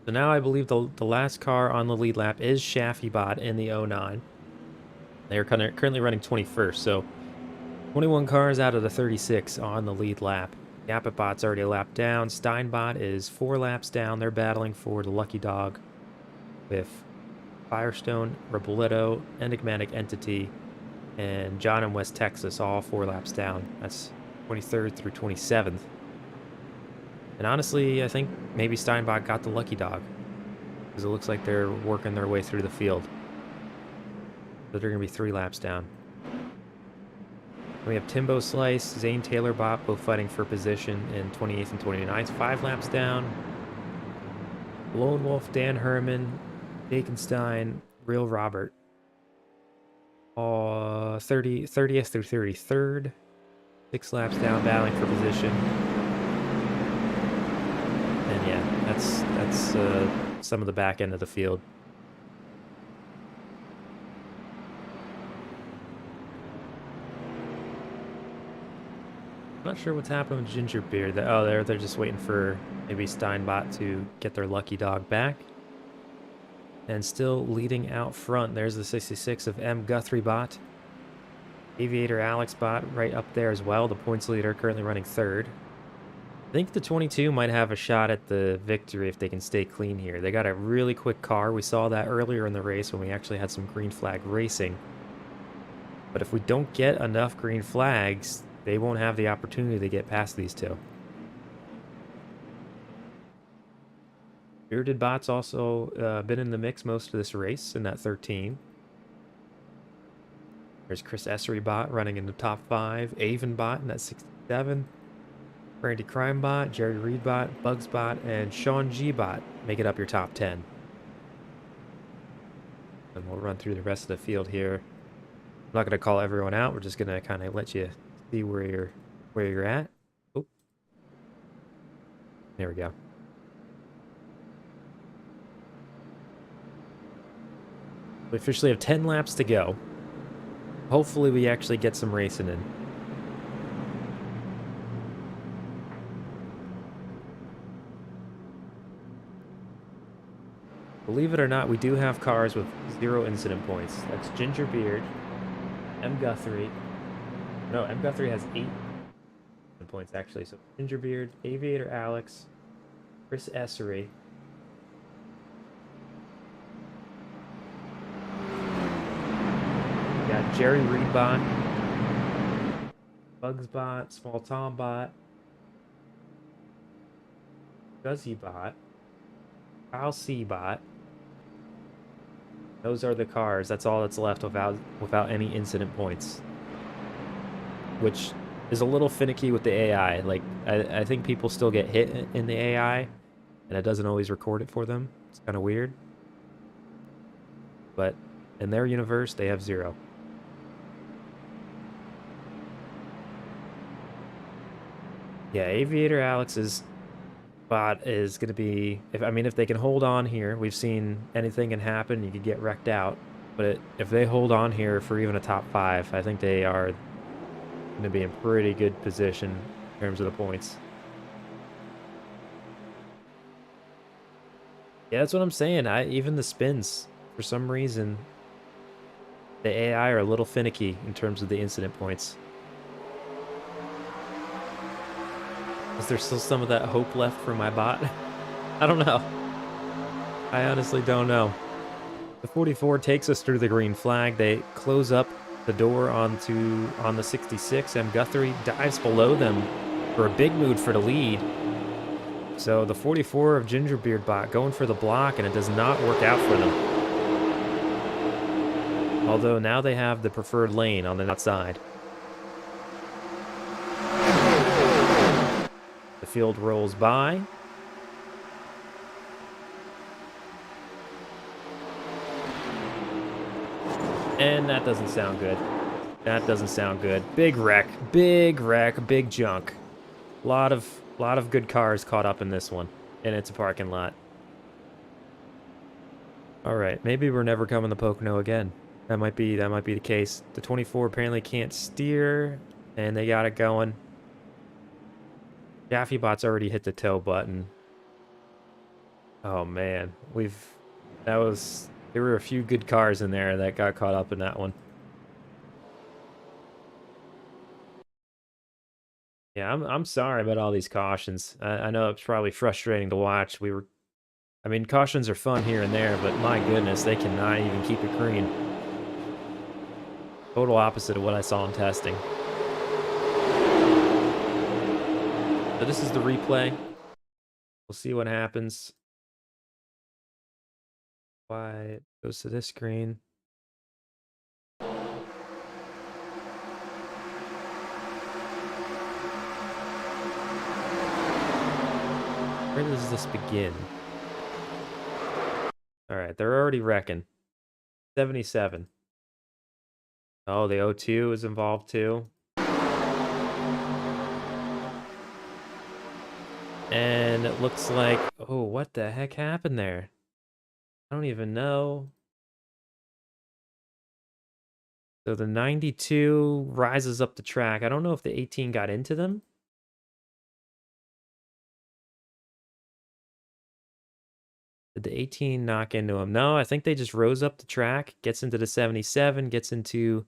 So now I believe the last car on the lead lap is Shaffybot in the 09. They are currently running 21st, so 21 cars out of the 36 on the lead lap. Yapitbot's already a lap down. Steinbot is 4 laps down. They're battling for the lucky dog with Firestone, Robledo, Enigmatic Entity, and John in West Texas, all 4 laps down. That's 23rd through 27th. And honestly, I think maybe Steinbot got the lucky dog, because it looks like they're working their way through the field. So they're going to be 3 laps down. We have Timbo Slice, Zane Taylor Bot, both fighting for position in 28th and 29th, 5 laps down. Lone Wolf, Dan Herman, Baconstein, Real Robert, 30th through 33rd, 6 laps down, battling for position. And yeah, that's some of the back end of the field. I'm not sure what's happening with Gingerbeard. Oh, they're just waiting for maybe Steinbot to get their lucky dog back. And still leading out front, there's the 66 of M. Guthrie Bot. Aviator Alex Bot right up there as well. The points leader currently running 3rd. I think the 22 might have a shot at the victory if they can stay clean here. They got a really quick car. We saw that earlier in the race when we actually had some green flag racing. But if we don't get enough green flags, they won't have the opportunity to get past these two. Bearded Bot's also been in the mix most of this race in that 13. There's Chris Essery Bot running in the top 5. Avon Bot in that 67. Brandy Crime Bot, Jerry Reed Bot, Bugs Bot, and Sean G Bot make it up your top 10. And we'll run through the rest of the field here. I'm not going to call everyone out. We're just going to kind of let you see where you're at. Oh, there we go. We officially have 10 laps to go. Hopefully we actually get some racing in. Believe it or not, we do have cars with 0 incident points. That's Gingerbeard, M. Guthrie. No, M. Guthrie has 8 points actually. So Gingerbeard, Aviator Alex, Chris Essery. We got Jerry Reed Bot, Bugs Bot, Small Tom Bot, Guzzy Bot, Kyle C Bot. Those are the cars. That's all that's left without any incident points, which is a little finicky with the AI. Like, I think people still get hit in the AI, and it doesn't always record it for them. It's kind of weird. But in their universe, they have 0. Yeah, Aviator Alex's Bot is going to be, if they can hold on here, we've seen anything can happen. You could get wrecked out, but if they hold on here for even a top 5, I think they are going to be in pretty good position in terms of the points. Yeah, that's what I'm saying. Even the spins, for some reason, the AI are a little finicky in terms of the incident points. Is there still some of that hope left for my bot? I don't know. I honestly don't know. The 44 takes us through the green flag. They close up the door on the 66. M. Guthrie dives below them for a big move for the lead. So the 44 of Gingerbeard Bot going for the block, and it does not work out for them. Although now they have the preferred lane on the outside. The field rolls by. And that doesn't sound good. That doesn't sound good. Big wreck, big junk. Lot of good cars caught up in this one, and it's a parking lot. All right, maybe we're never coming to Pocono again. That might be the case. The 24 apparently can't steer, and they got it going. Jaffybot's already hit the tow button. Oh man, there were a few good cars in there that got caught up in that one. Yeah, I'm sorry about all these cautions. I know it's probably frustrating to watch. I mean, cautions are fun here and there, but my goodness, they cannot even keep it clean. Total opposite of what I saw in testing. So this is the replay. We'll see what happens. Why it goes to this screen. Where does this begin? All right, they're already wrecking. 77. Oh, the O2 is involved too. And it looks like, oh, what the heck happened there? I don't even know. So the 92 rises up the track. I don't know if the 18 got into them. Did the 18 knock into him? No, I think they just rose up the track, gets into the 77, gets into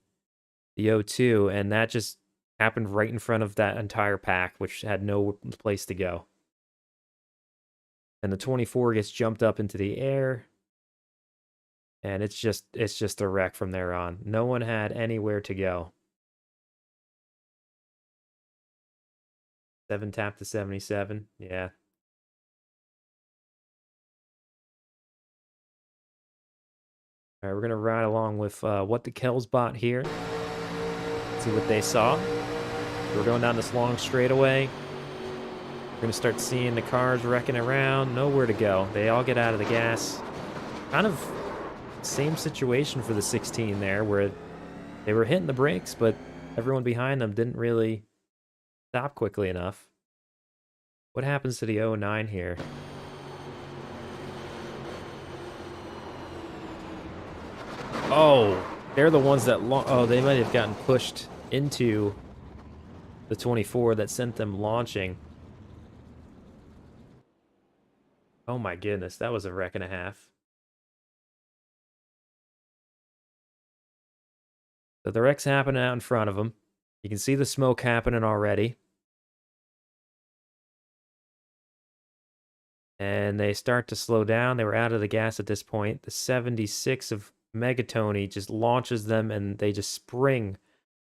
the O2, and that just happened right in front of that entire pack, which had no place to go. And the 24 gets jumped up into the air, and it's just a wreck from there on. No one had anywhere to go. 7 tap to 77, yeah. All right, we're gonna ride along with what the Kells bot here. See what they saw. We're going down this long straightaway. We're gonna start seeing the cars wrecking around. Nowhere to go. They all get out of the gas. Kind of same situation for the 16 there, where they were hitting the brakes, but everyone behind them didn't really stop quickly enough. What happens to the 09 here? Oh, they're the ones that... Oh, they might have gotten pushed into the 24 that sent them launching. Oh my goodness, that was a wreck and a half. So the wreck's happening out in front of them. You can see the smoke happening already. And they start to slow down. They were out of the gas at this point. The 76 of Megatony just launches them, and they just spring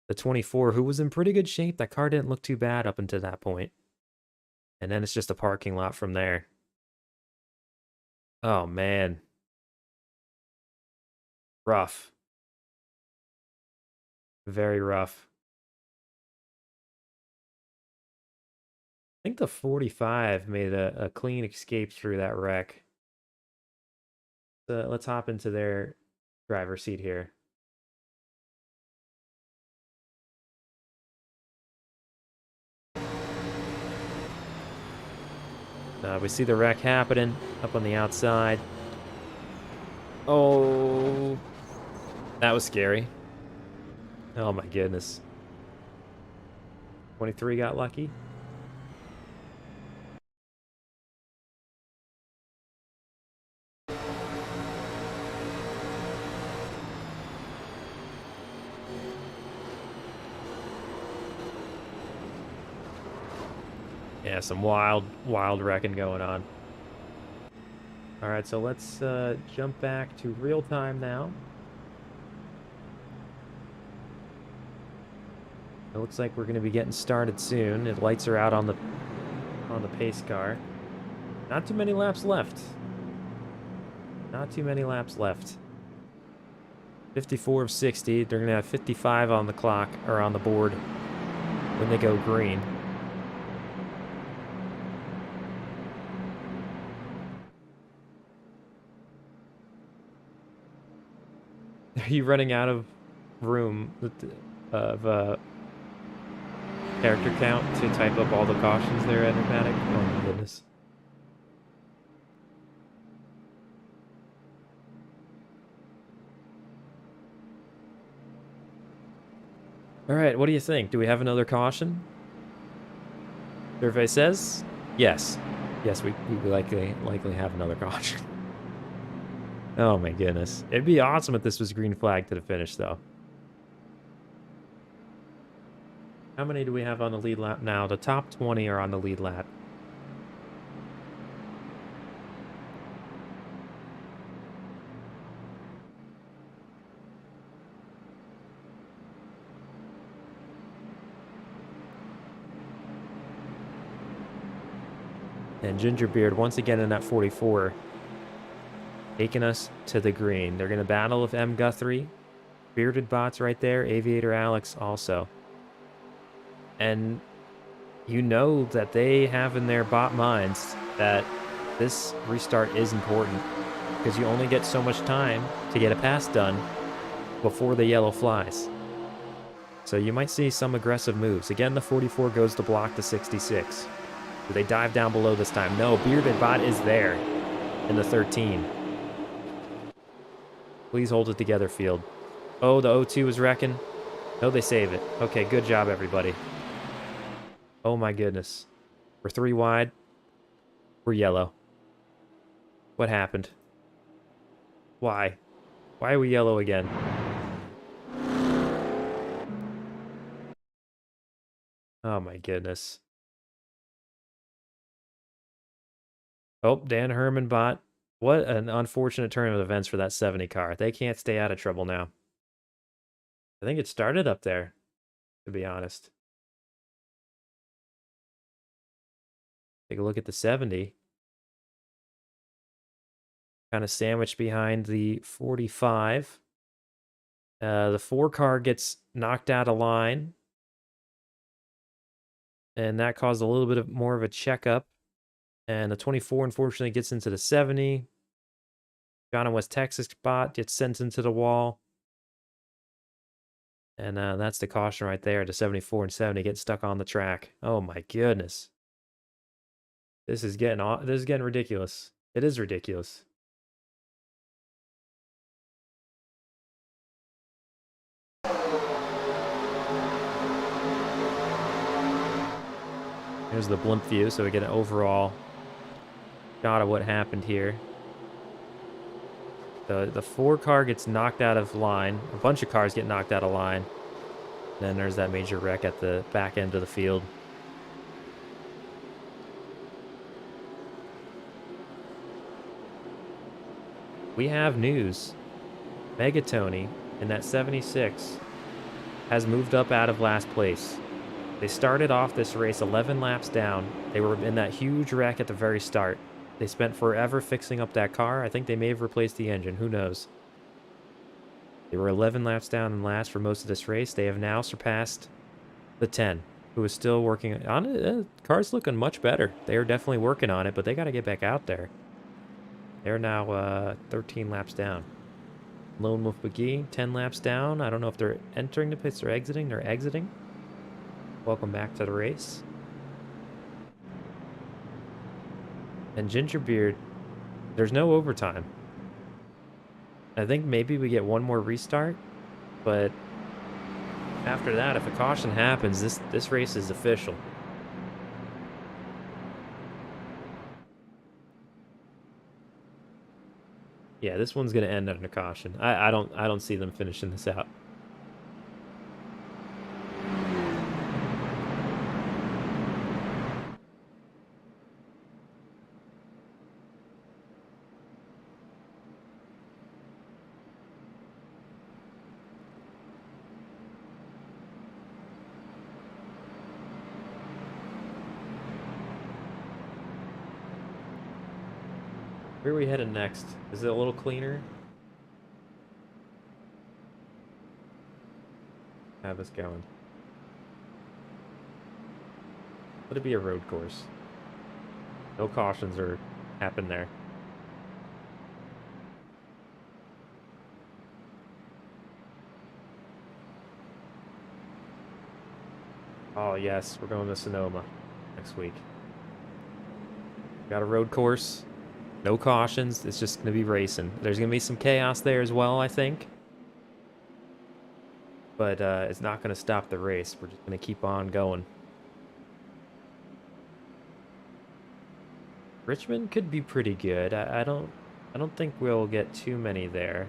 the 24, who was in pretty good shape. That car didn't look too bad up until that point. And then it's just a parking lot from there. Oh, man. Rough. Very rough. I think the 45 made a clean escape through that wreck. So let's hop into their driver's seat here. We see the wreck happening up on the outside. Oh, that was scary. Oh my goodness. 23 got lucky. Yeah, some wild wrecking going on. All right, so let's jump back to real time now. It looks like we're going to be getting started soon. The lights are out on the pace car. Not too many laps left. Not too many laps left. 54 of 60. They're going to have 55 on the clock, or on the board, when they go green. Are you running out of room? of character count to type up all the cautions there at Pneumatic. Oh my goodness. All right, what do you think? Do we have another caution? Survey says yes. Yes, we likely have another caution. Oh my goodness. It'd be awesome if this was green flag to the finish, though. How many do we have on the lead lap now? The top 20 are on the lead lap. And Gingerbeard, once again in that 44, taking us to the green. They're going to battle with M. Guthrie. Bearded Bots right there. Aviator Alex also. And you know that they have in their bot minds that this restart is important because you only get so much time to get a pass done before the yellow flies. So you might see some aggressive moves. Again, the 44 goes to block the 66. Do they dive down below this time? No, Bearded Bot is there in the 13. Please hold it together, field. Oh, the O2 is wrecking. No, they save it. Okay, good job, everybody. Oh my goodness. We're 3 wide. We're yellow. What happened? Why? Why are we yellow again? Oh my goodness. Oh, Dan Herman bot. What an unfortunate turn of events for that 70 car. They can't stay out of trouble now. I think it started up there, to be honest. Take a look at the 70. Kind of sandwiched behind the 45. The 4 car gets knocked out of line. And that caused a little bit of more of a checkup. And the 24, unfortunately, gets into the 70. John and West Texas bot gets sent into the wall. And that's the caution right there. The 74 and 70 get stuck on the track. Oh my goodness. This is getting ridiculous. It is ridiculous. Here's the blimp view, so we get an overall shot of what happened here. The 4 car gets knocked out of line. A bunch of cars get knocked out of line. Then there's that major wreck at the back end of the field. We have news. Megatony in that 76 has moved up out of last place. They started off this race 11 laps down. They were in that huge wreck at the very start. They spent forever fixing up that car. I think they may have replaced the engine. Who knows? They were 11 laps down and last for most of this race. They have now surpassed the 10, who is still working on it. Car's looking much better. They are definitely working on it, but they got to get back out there. They're now 13 laps down. Lone Wolf McGee, 10 laps down. I don't know if they're entering the pits or exiting. They're exiting. Welcome back to the race. And Gingerbeard, there's no overtime. I think maybe we get one more restart, but after that, if a caution happens, this race is official. Yeah, this one's gonna end under caution. I don't see them finishing this out. Where are we headed next? Is it a little cleaner? Have us going. Let it be a road course. No cautions are happen there. Oh, yes, we're going to Sonoma next week. Got a road course. No cautions. It's just going to be racing. There's going to be some chaos there as well, I think. But it's not going to stop the race. We're just going to keep on going. Richmond could be pretty good. I don't think we'll get too many there.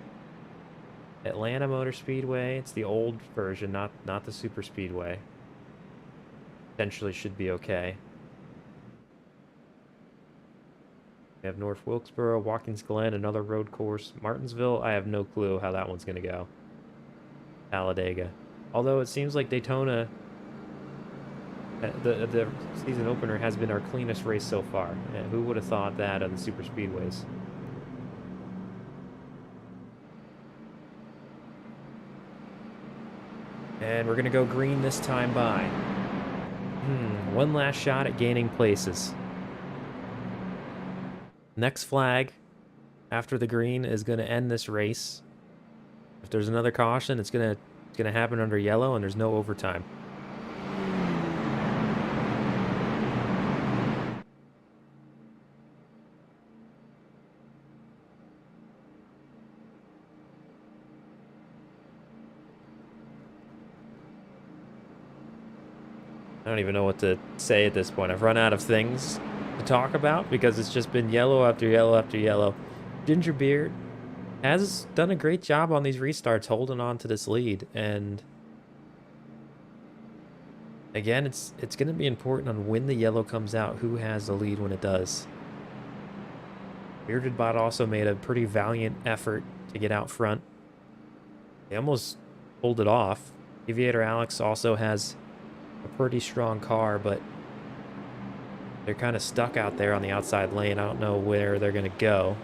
Atlanta Motor Speedway. It's the old version, not the super speedway. Potentially should be okay. We have North Wilkesboro, Watkins Glen, another road course. Martinsville, I have no clue how that one's going to go. Talladega. Although it seems like Daytona, the season opener, has been our cleanest race so far. Yeah, who would have thought that of the super speedways? And we're going to go green this time by. One last shot at gaining places. Next flag after the green is going to end this race. If there's another caution, it's going to happen under yellow, and there's no overtime. I don't even know what to say at this point. I've run out of things to talk about because it's just been yellow after yellow after yellow. Gingerbeard has done a great job on these restarts holding on to this lead, and again, it's going to be important on when the yellow comes out, who has the lead when it does. Bearded Bot also made a pretty valiant effort to get out front. They almost pulled it off. Aviator Alex also has a pretty strong car, but they're kind of stuck out there on the outside lane. I don't know where they're going to go.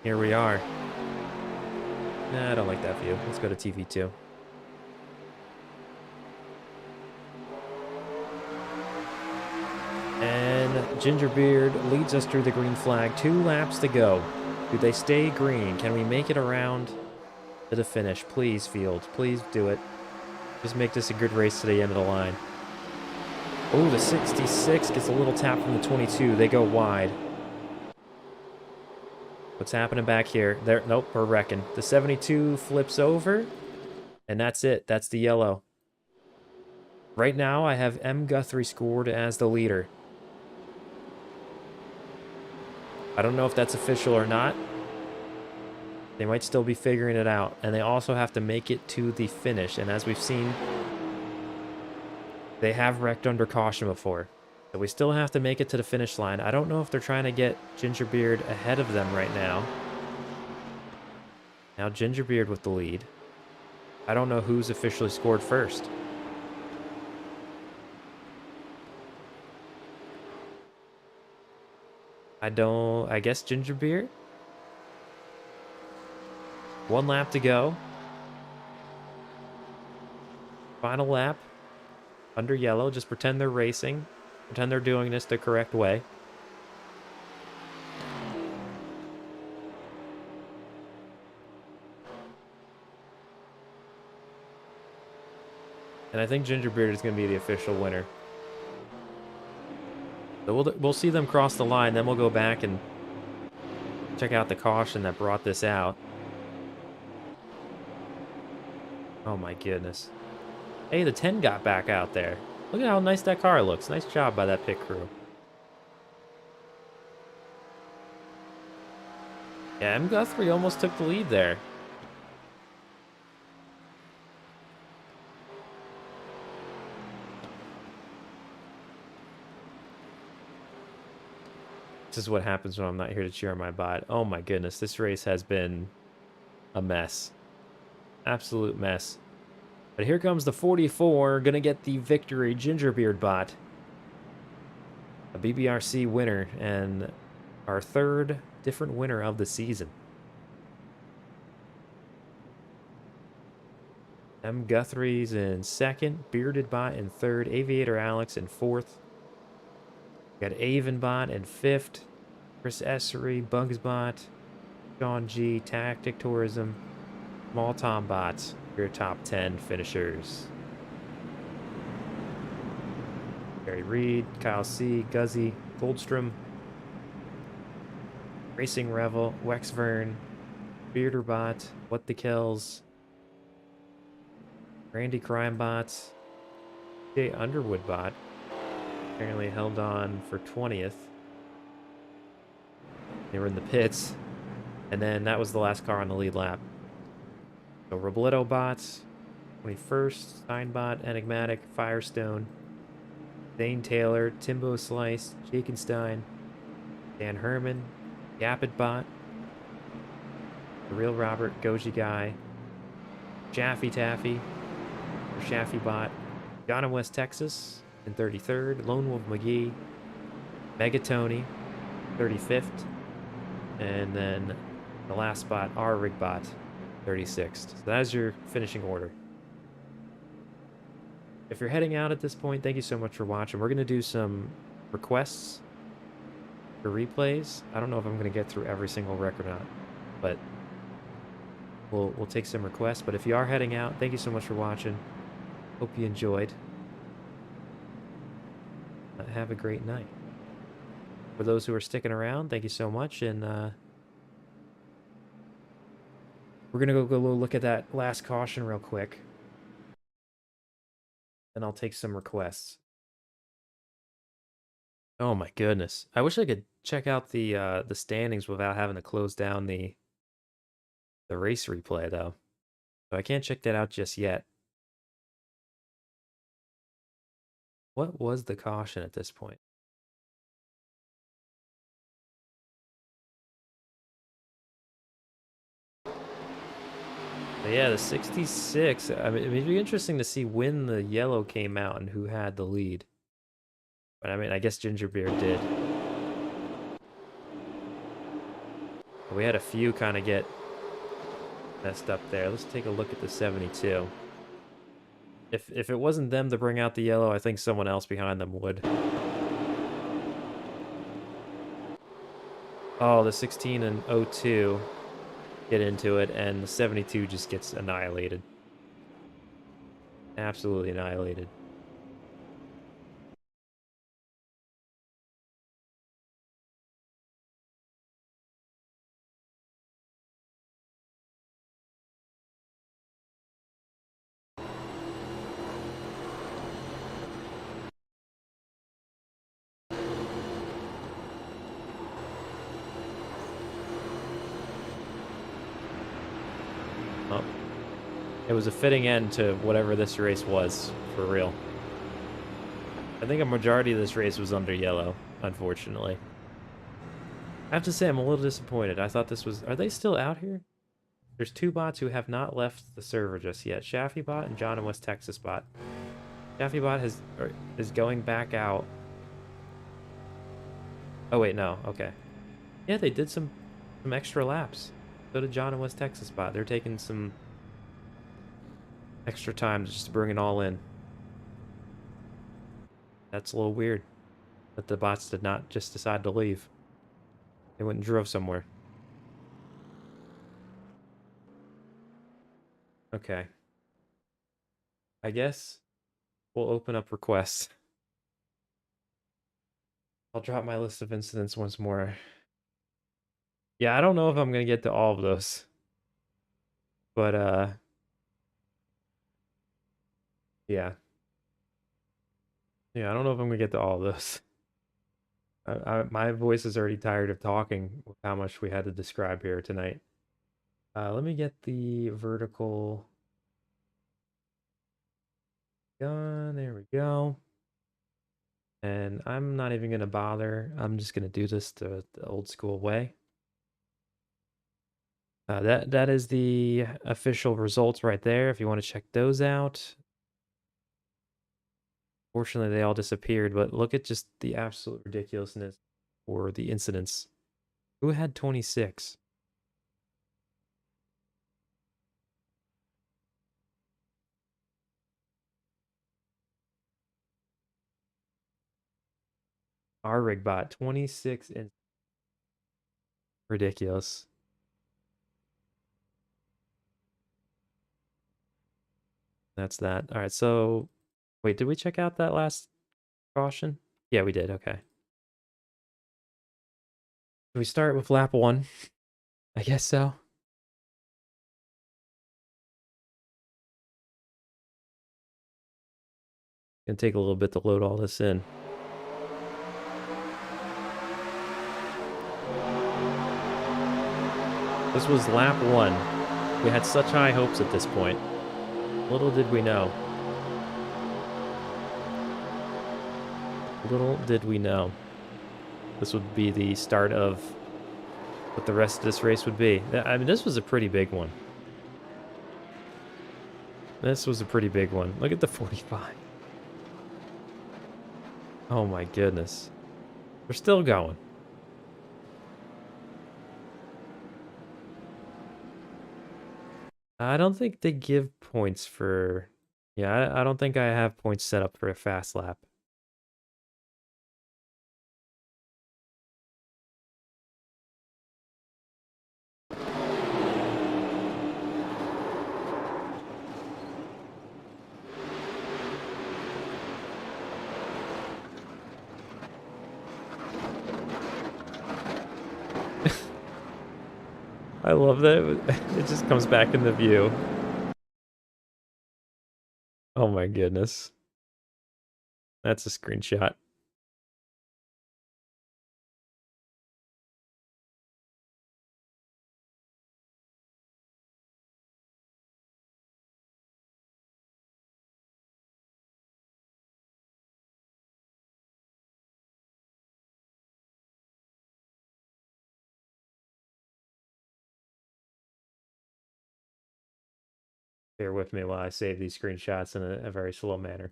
Here we are. Nah, I don't like that view. Let's go to TV2. And Gingerbeard leads us through the green flag. 2 laps to go. Do they stay green? Can we make it around to the finish? Please, field. Please do it. Just make this a good race to the end of the line. Oh, the 66 gets a little tap from the 22. They go wide. What's happening back here? There, nope, we're wrecking. The 72 flips over, and that's it. That's the yellow. Right now, I have M. Guthrie scored as the leader. I don't know if that's official or not. They might still be figuring it out, and they also have to make it to the finish. And as we've seen, they have wrecked under caution before. So we still have to make it to the finish line. I don't know if they're trying to get Gingerbeard ahead of them right now. Now Gingerbeard with the lead. I don't know who's officially scored first. I guess Gingerbeard? 1 lap to go. Final lap. Under yellow. Just pretend they're racing. Pretend they're doing this the correct way. And I think Gingerbeard is going to be the official winner. So we'll see them cross the line, then we'll go back and check out the caution that brought this out. Oh my goodness. Hey, the 10 got back out there. Look at how nice that car looks. Nice job by that pit crew. Yeah, M. Guthrie almost took the lead there. This is what happens when I'm not here to cheer on my bot. Oh my goodness, this race has been a mess. Absolute mess. But here comes the 44, gonna get the victory, Gingerbeard Bot. A BBRC winner, and our 3rd different winner of the season. M. Guthrie's in 2nd, Bearded Bot in 3rd, Aviator Alex in 4th. Got Avonbot in 5th, Chris Essery, Bugsbot, Sean G, Tactic Tourism, Small Tom bots, your top 10 finishers. Barry Reed, Kyle C, Guzzy, Goldstrom, Racing Revel, Wexvern, Bearderbot, What the Kills, Randy Crimebot, Jay Underwood bot. Apparently held on for 20th. They were in the pits. And then that was the last car on the lead lap. So Robledo bots, 21st, Steinbot, Enigmatic, Firestone, Zane Taylor, Timbo Slice, Jakenstein, Dan Herman, Yapid bot, The Real Robert, Goji Guy, Shaffy Taffy, or Shaffy bot, John in West Texas in 33rd, Lone Wolf McGee, Megatony, 35th, and then the last spot, R Rigbot, 36th. So that is your finishing order. If you're heading out at this point, thank you so much for watching. We're going to do some requests for replays. I don't know if I'm going to get through every single wreck or not, but we'll take some requests. But if you are heading out, thank you so much for watching. Hope you enjoyed. Have a great night. For those who are sticking around, thank you so much, and we're going to go look at that last caution real quick. And I'll take some requests. Oh my goodness. I wish I could check out the standings without having to close down the race replay though. So I can't check that out just yet. What was the caution at this point? But yeah, the 66. I mean, it'd be interesting to see when the yellow came out and who had the lead. But I mean, I guess Ginger Beer did. But we had a few kind of get messed up there. Let's take a look at the 72. If it wasn't them to bring out the yellow, I think someone else behind them would. Oh, the 16 and 02 get into it, and the 72 just gets annihilated. Absolutely annihilated. Oh. It was a fitting end to whatever this race was, for real. I think a majority of this race was under yellow, unfortunately. I have to say, I'm a little disappointed. I thought this was... Are they still out here? There's two bots who have not left the server just yet. Shaffy bot and John in West Texas bot. Shaffy bot is going back out. Oh, wait, no. Okay. Yeah, they did some extra laps. So did John in West Texas bot. They're taking some extra time just to bring it all in. That's a little weird that the bots did not just decide to leave. They went and drove somewhere. Okay. I guess we'll open up requests. I'll drop my list of incidents once more. Yeah, I don't know if I'm gonna get to all of those. But yeah. Yeah, I don't know if I'm gonna get to all of those. My voice is already tired of talking with how much we had to describe here tonight. Let me get the vertical gun. There we go. And I'm not even gonna bother. I'm just gonna do this the old school way. That is the official results right there. If you want to check those out. Fortunately, they all disappeared, but look at just the absolute ridiculousness for the incidents. Who had 26? Our Rigbot, 26 and ridiculous. That's that. All right, so wait, did we check out that last caution? Yeah, we did. Okay. We start with lap 1. I guess so. Gonna take a little bit to load all this in. This was lap 1. We had such high hopes at this point. Little did we know. Little did we know. This would be the start of what the rest of this race would be. I mean, this was a pretty big one. This was a pretty big one. Look at the 45. Oh my goodness. We're still going. I don't think they give points for... Yeah, I don't think I have points set up for a fast lap. I love that it just comes back in the view. Oh my goodness. That's a screenshot. Bear with me while I save these screenshots in a very slow manner.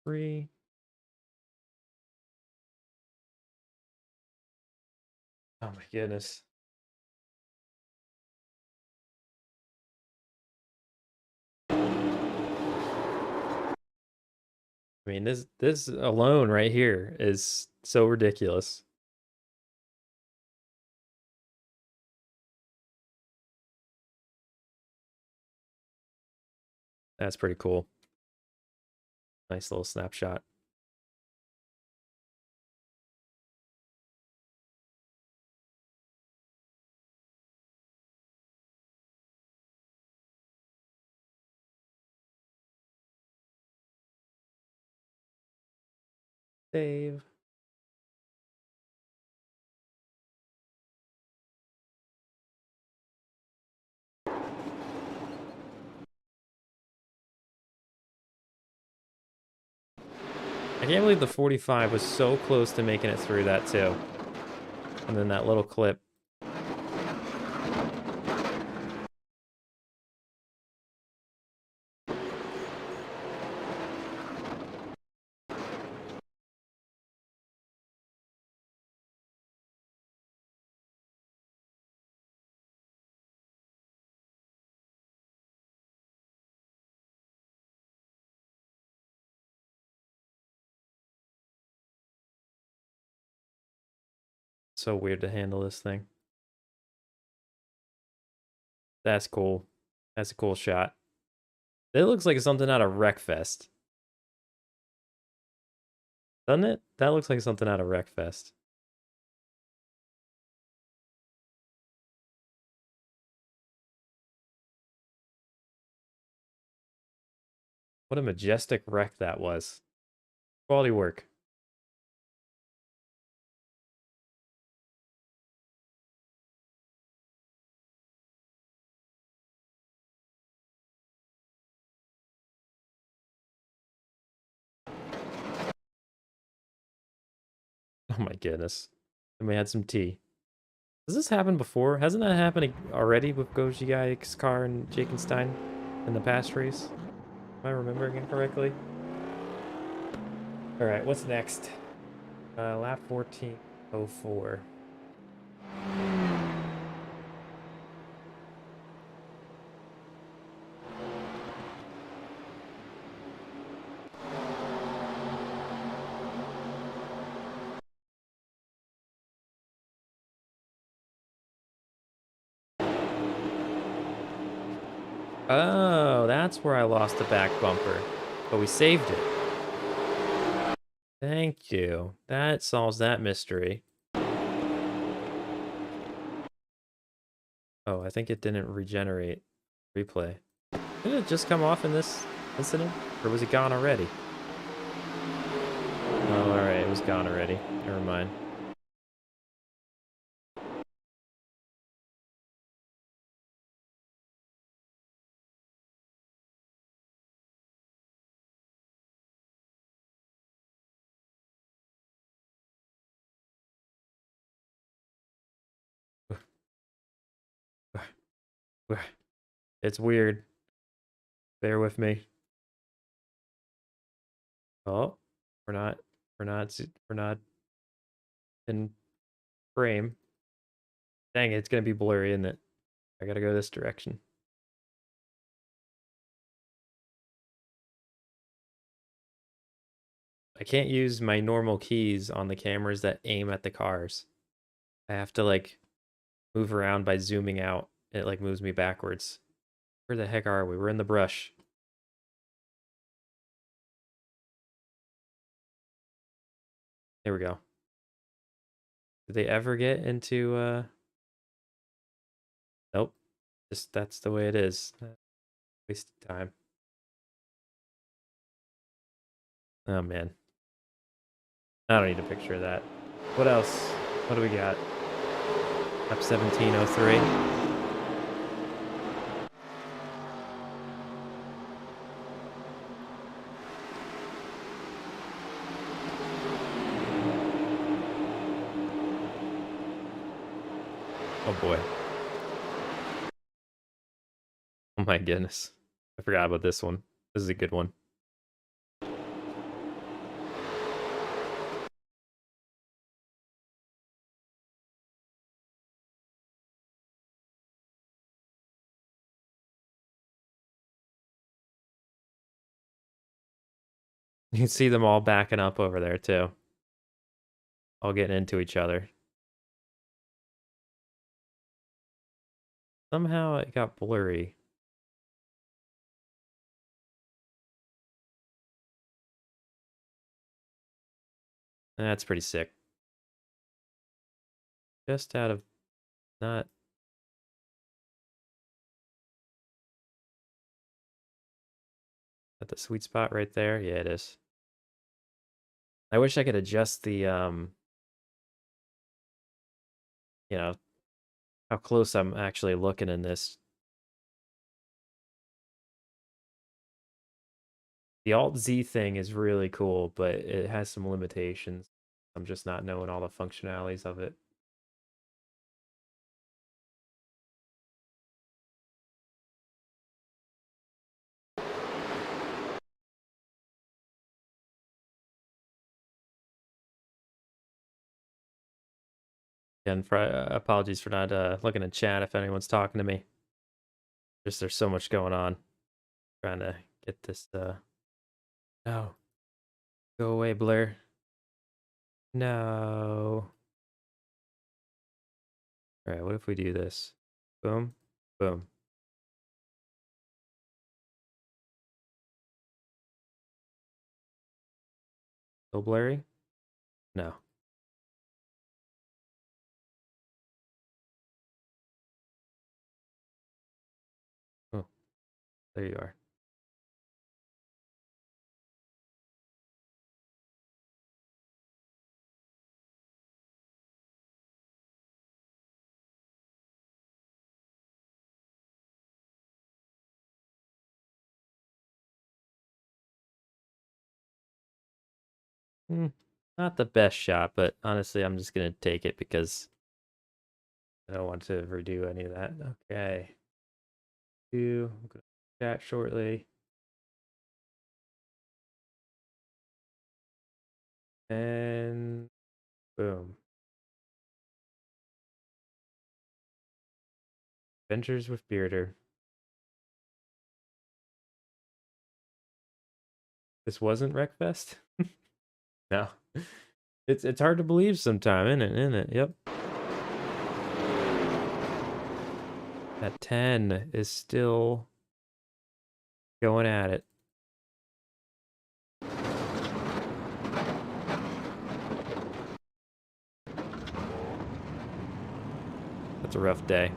Three. Oh my goodness. I mean, this alone right here is so ridiculous. That's pretty cool. Nice little snapshot. Save. I can't believe the 45 was so close to making it through that too. And then that little clip. So weird to handle this thing. That's cool. That's a cool shot. It looks like something out of Wreckfest. Doesn't it? That looks like something out of Wreckfest. What a majestic wreck that was. Quality work. Oh my goodness. And we had some tea. Does this happen before? Hasn't that happened already with Goji Guy's car and Jakenstein in the past race? Am I remembering it correctly? Alright, what's next? Lap 14:04. Oh, that's where I lost the back bumper. But we saved it. Thank you. That solves that mystery. Oh, I think it didn't regenerate. Replay. Did it just come off in this incident? Or was it gone already? Oh, alright, it was gone already. Never mind. It's weird. Bear with me. Oh, we're not in frame. Dang it, it's gonna be blurry, isn't it? I gotta go this direction. I can't use my normal keys on the cameras that aim at the cars. I have to like move around by zooming out. It like moves me backwards. Where the heck are we? We're in the brush. There we go. Did they ever get into Nope. Just that's the way it is. Wasted time. Oh man. I don't need a picture of that. What else? What do we got? Up 1703. Oh boy. Oh my goodness. I forgot about this one. This is a good one. You can see them all backing up over there too. All getting into each other. Somehow it got blurry. That's pretty sick. Just out of not at the sweet spot right there. Yeah, it is. I wish I could adjust the you know, how close I'm actually looking in this. The Alt Z thing is really cool, but it has some limitations. I'm just not knowing all the functionalities of it. And for, apologies for not looking at chat if anyone's talking to me. Just there's so much going on. Trying to get this no. Go away, Blair. No. Alright, what if we do this? Boom, boom. Still blurry? No. Oh, there you are. Not the best shot, but honestly, I'm just gonna take it because I don't want to redo any of that. Okay. I'm gonna chat shortly. And boom. Adventures with Bearder. This wasn't Wreckfest? No. It's hard to believe sometime, isn't it? Yep. That 10 is still Going at it. That's a rough day.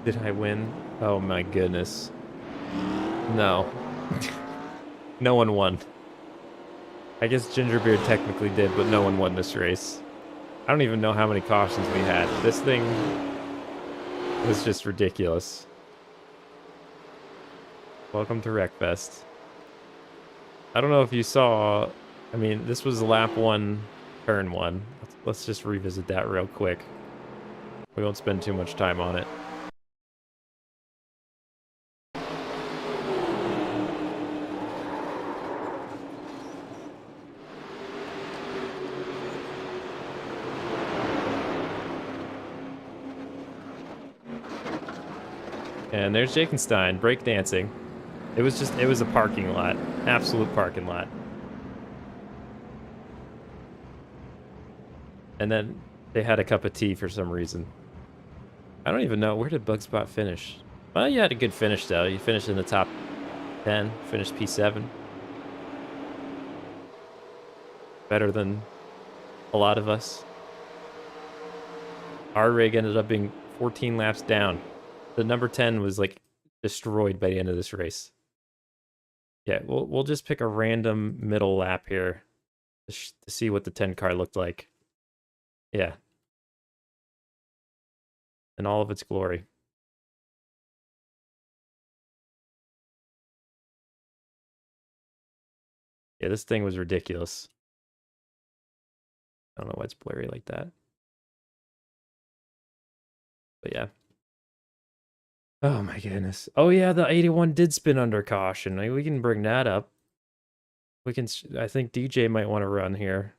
Did I win? Oh my goodness. No. No one won. I guess Gingerbeard technically did, but no one won this race. I don't even know how many cautions we had. This thing was just ridiculous. Welcome to Wreckfest. I don't know if you saw... I mean, this was lap 1, turn 1. Let's just revisit that real quick. We won't spend too much time on it. And there's Jakenstein, breakdancing. It was a parking lot. Absolute parking lot. And then they had a cup of tea for some reason. I don't even know. Where did Bugspot finish? Well, you had a good finish, though. You finished in the top 10. Finished P7. Better than a lot of us. Our rig ended up being 14 laps down. The number 10 was, like, destroyed by the end of this race. Yeah, we'll just pick a random middle lap here to see what the 10 car looked like. Yeah. In all of its glory. Yeah, this thing was ridiculous. I don't know why it's blurry like that. But yeah. Oh my goodness. Oh yeah, the 81 did spin under caution. We can bring that up. We can... I think DJ might want to run here.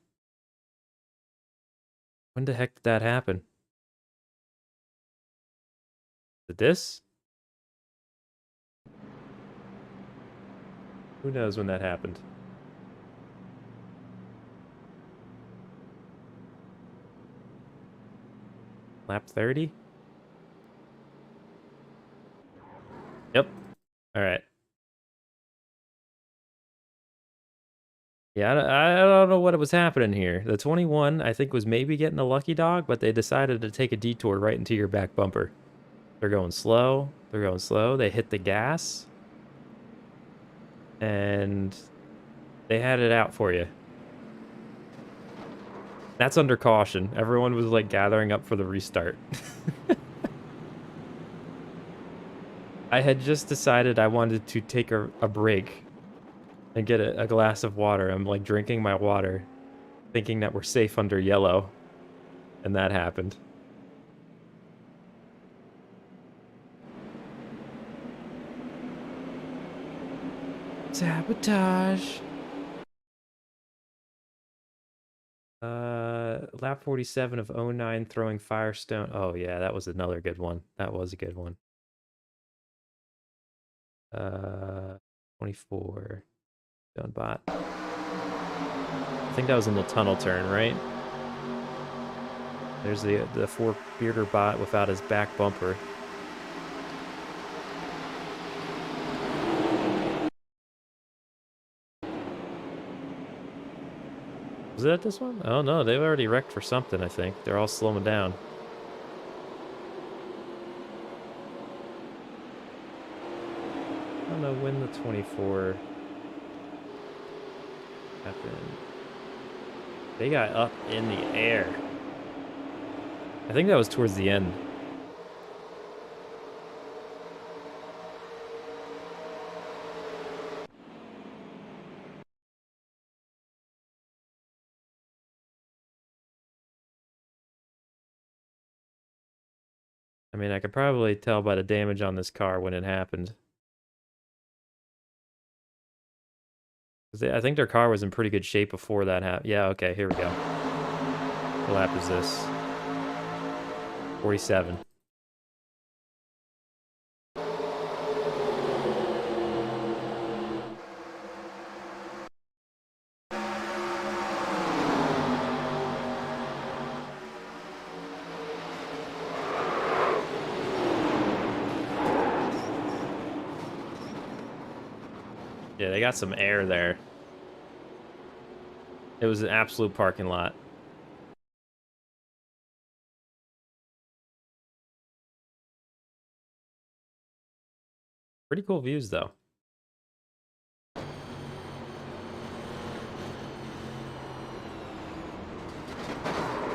When the heck did that happen? Did this? Who knows when that happened? Lap 30? Yep. Alright. Yeah, I don't know what was happening here. The 21, I think, was maybe getting a lucky dog, but they decided to take a detour right into your back bumper. They're going slow. They're going slow. They hit the gas. And they had it out for you. That's under caution. Everyone was, like, gathering up for the restart. I had just decided I wanted to take a break and get a glass of water. I'm, like, drinking my water, thinking that we're safe under yellow. And that happened. Sabotage. Lap 47 of 09 throwing Firestone. Oh yeah, that was another good one. That was a good one. 24. Done bot. I think that was in the tunnel turn, right? There's the 4-bearder bot without his back bumper. Was that this one? Oh no, they've already wrecked for something, I think. They're all slowing down. I don't know when the 24 happened. They got up in the air. I think that was towards the end. I mean, I could probably tell by the damage on this car when it happened. I think their car was in pretty good shape before that happened. Yeah, okay, here we go. What lap is this? 47. Yeah, they got some air there. It was an absolute parking lot. Pretty cool views, though.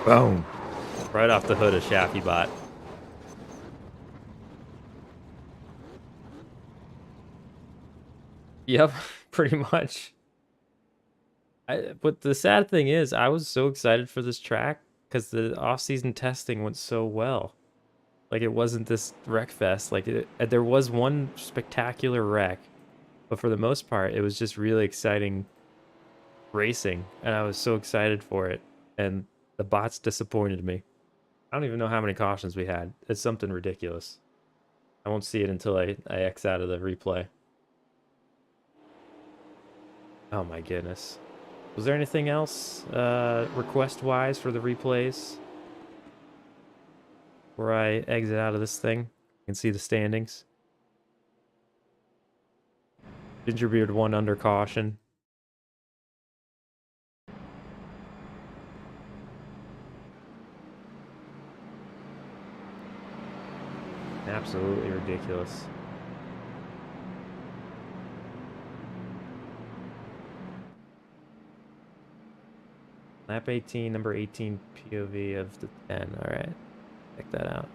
Boom. Right off the hood of Shaffy Bot. Yep, pretty much. But the sad thing is, I was so excited for this track because the off-season testing went so well. Like, it wasn't this wreck fest. Like, there was one spectacular wreck, but for the most part, it was just really exciting racing, and I was so excited for it. And the bots disappointed me. I don't even know how many cautions we had. It's something ridiculous. I won't see it until I X out of the replay. Oh my goodness. Was there anything else request-wise for the replays? Where I exit out of this thing? You can see the standings. Gingerbeard 1 under caution. Absolutely ridiculous. Lap 18, number 18 POV of the 10. All right, check that out.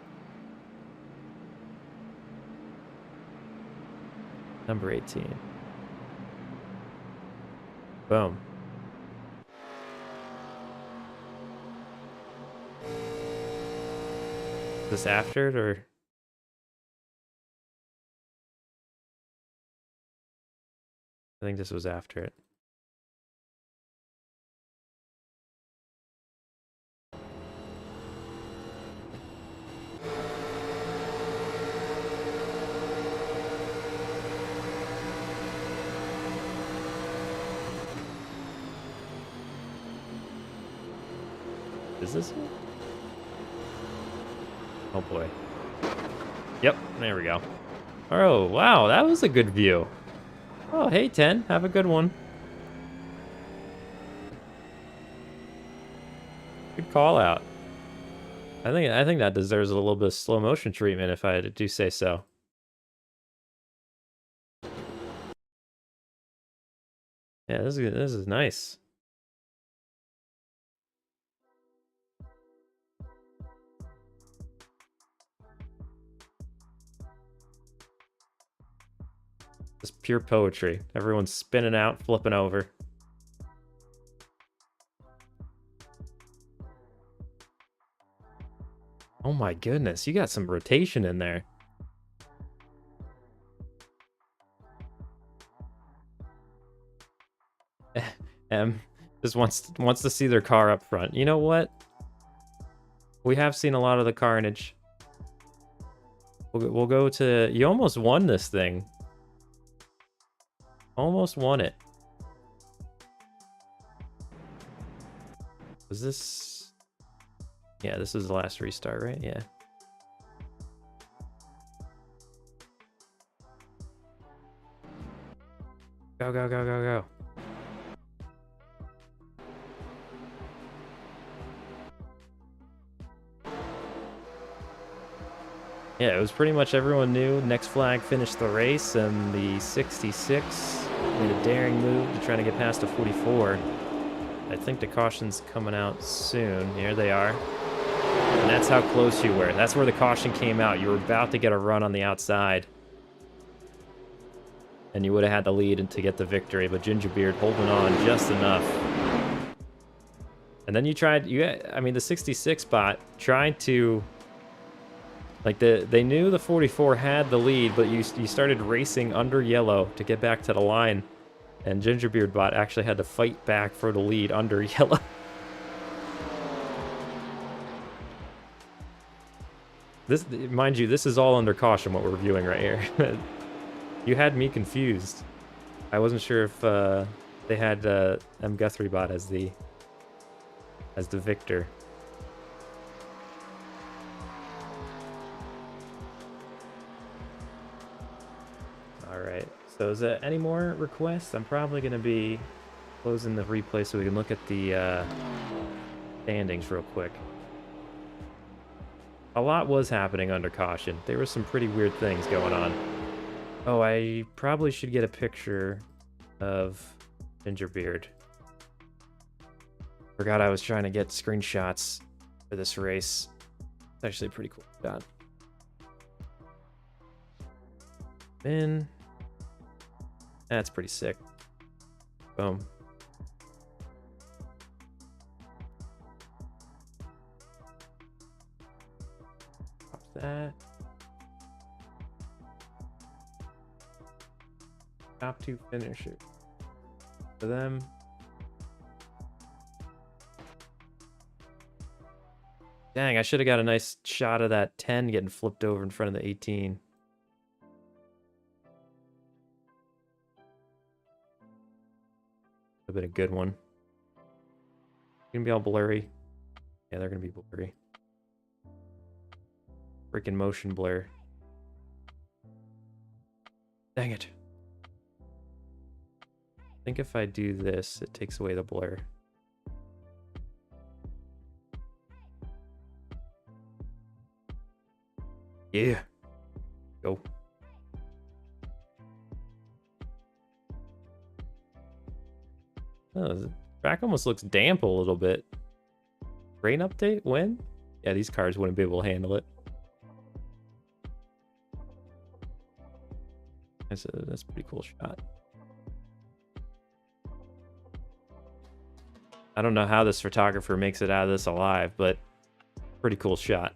Number 18. Boom. Is this after it, or? I think this was after it. Is this it? Oh boy. Yep, there we go. Oh, wow, that was a good view. Oh, hey, 10, have a good one. Good call out. I think that deserves a little bit of slow motion treatment, if I do say so. Yeah, this is nice. It's pure poetry. Everyone's spinning out, flipping over. Oh my goodness, you got some rotation in there. Just wants to see their car up front. You know what? We have seen a lot of the carnage. We'll go to... You almost won this thing. Almost won it. Was this... Yeah, this is the last restart, right? Yeah. Go, go, go, go, go. Yeah, it was pretty much everyone knew. Next Flag finished the race, and the 66 made a daring move to try to get past a 44. I think the caution's coming out soon. Here they are. And that's how close you were. That's where the caution came out. You were about to get a run on the outside. And you would have had the lead to get the victory, but Gingerbeard holding on just enough. And then you tried... I mean, the 66 bot tried to... Like, they knew the 44 had the lead, but you started racing under yellow to get back to the line. And Gingerbeard bot actually had to fight back for the lead under yellow. This, mind you, this is all under caution, what we're viewing right here. You had me confused. I wasn't sure if they had M. Guthrie bot as the victor. All Alright, so is there any more requests? I'm probably going to be closing the replay so we can look at the standings real quick. A lot was happening under caution. There were some pretty weird things going on. Oh, I probably should get a picture of Gingerbeard. Forgot I was trying to get screenshots for this race. It's actually a pretty cool shot. In. That's pretty sick. Boom. Pop that. Top 2 finishers. For them. Dang, I should have got a nice shot of that 10 getting flipped over in front of the 18. Would have been a good one. Gonna be all blurry. Yeah, they're gonna be blurry. Freaking motion blur. Dang it. I think if I do this, it takes away the blur. Yeah. Go. Oh, the track almost looks damp a little bit. Rain update? When? Yeah, these cars wouldn't be able to handle it. That's a pretty cool shot. I don't know how this photographer makes it out of this alive, but pretty cool shot.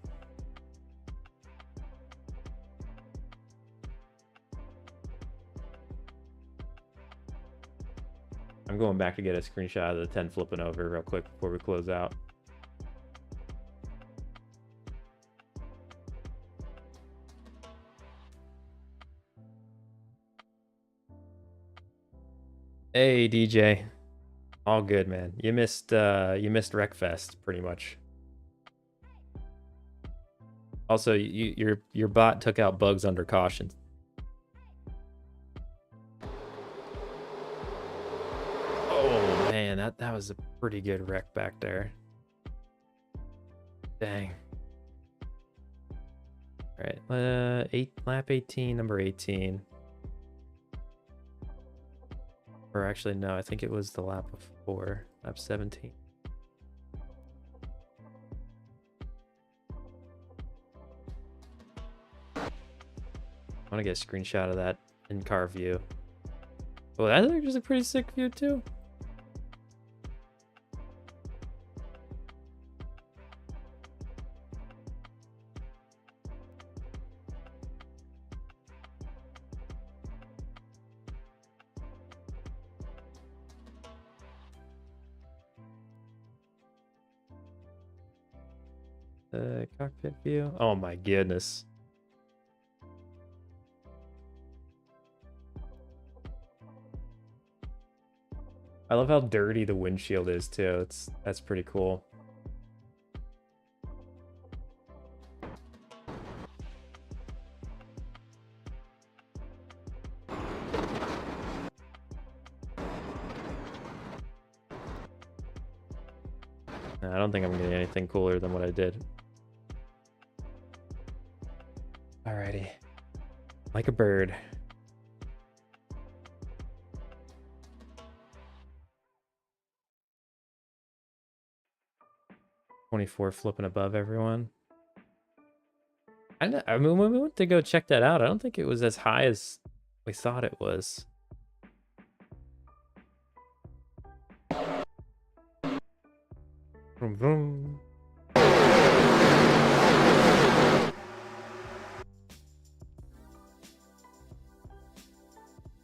I'm going back to get a screenshot of the 10 flipping over real quick before we close out. Hey DJ, all good, man. You missed Wreckfest pretty much. Also, your bot took out bugs under caution. Oh man, that was a pretty good wreck back there. Dang. All right, lap 18, number 18. Or actually, no, I think it was the lap before, lap 17. I want to get a screenshot of that in-car view. Oh, that's actually a pretty sick view, too. The cockpit view. Oh my goodness. I love how dirty the windshield is too. That's pretty cool. I don't think I'm getting anything cooler than what I did. Alrighty. Like a bird. .24 flipping above everyone. I mean, when we went to go check that out, I don't think it was as high as we thought it was. Vroom, vroom.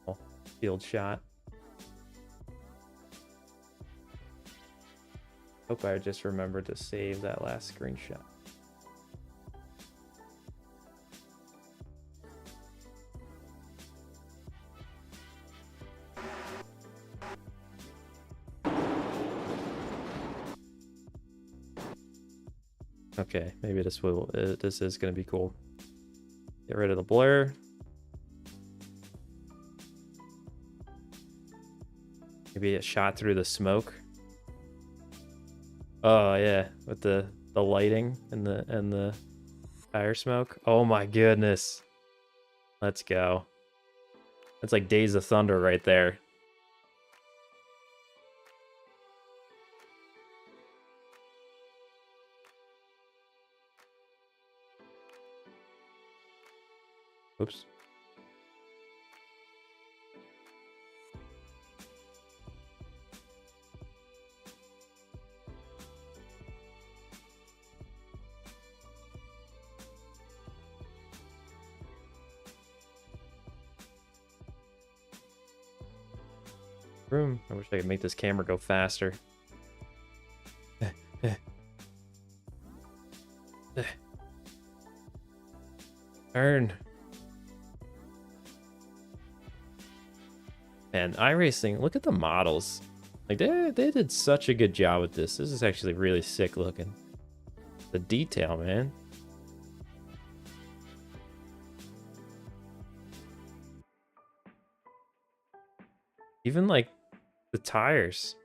Oh, field shot. Hope I just remembered to save that last screenshot. Okay, maybe this is going to be cool. Get rid of the blur. Maybe it shot through the smoke. Oh yeah, with the lighting and the tire smoke. Oh my goodness. Let's go. That's like Days of Thunder right there. Oops. Room. I wish I could make this camera go faster. Turn. And iRacing, look at the models. Like they did such a good job with this. This is actually really sick looking. The detail, man. Even like the tires.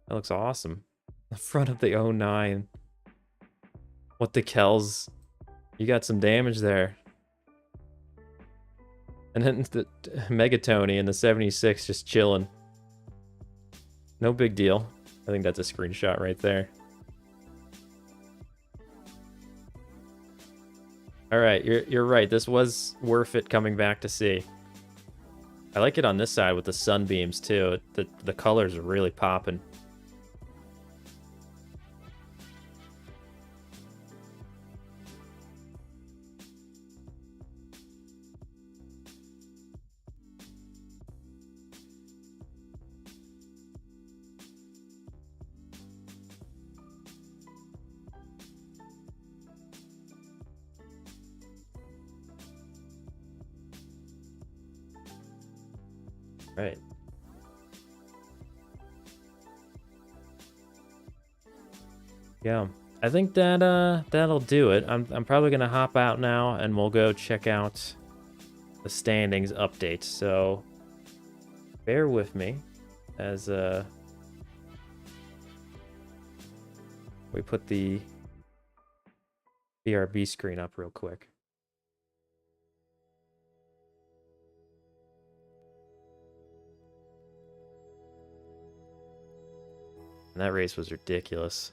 That looks awesome. The front of the 09. What the Kells? You got some damage there. And then the Megatony in the 76 just chilling. No big deal. I think that's a screenshot right there. All right, you're right. This was worth it coming back to see. I like it on this side with the sunbeams too. The colors are really popping. Right. Yeah, I think that that'll do it. I'm probably gonna hop out now, and we'll go check out the standings update. So bear with me as we put the BRB screen up real quick. And that race was ridiculous.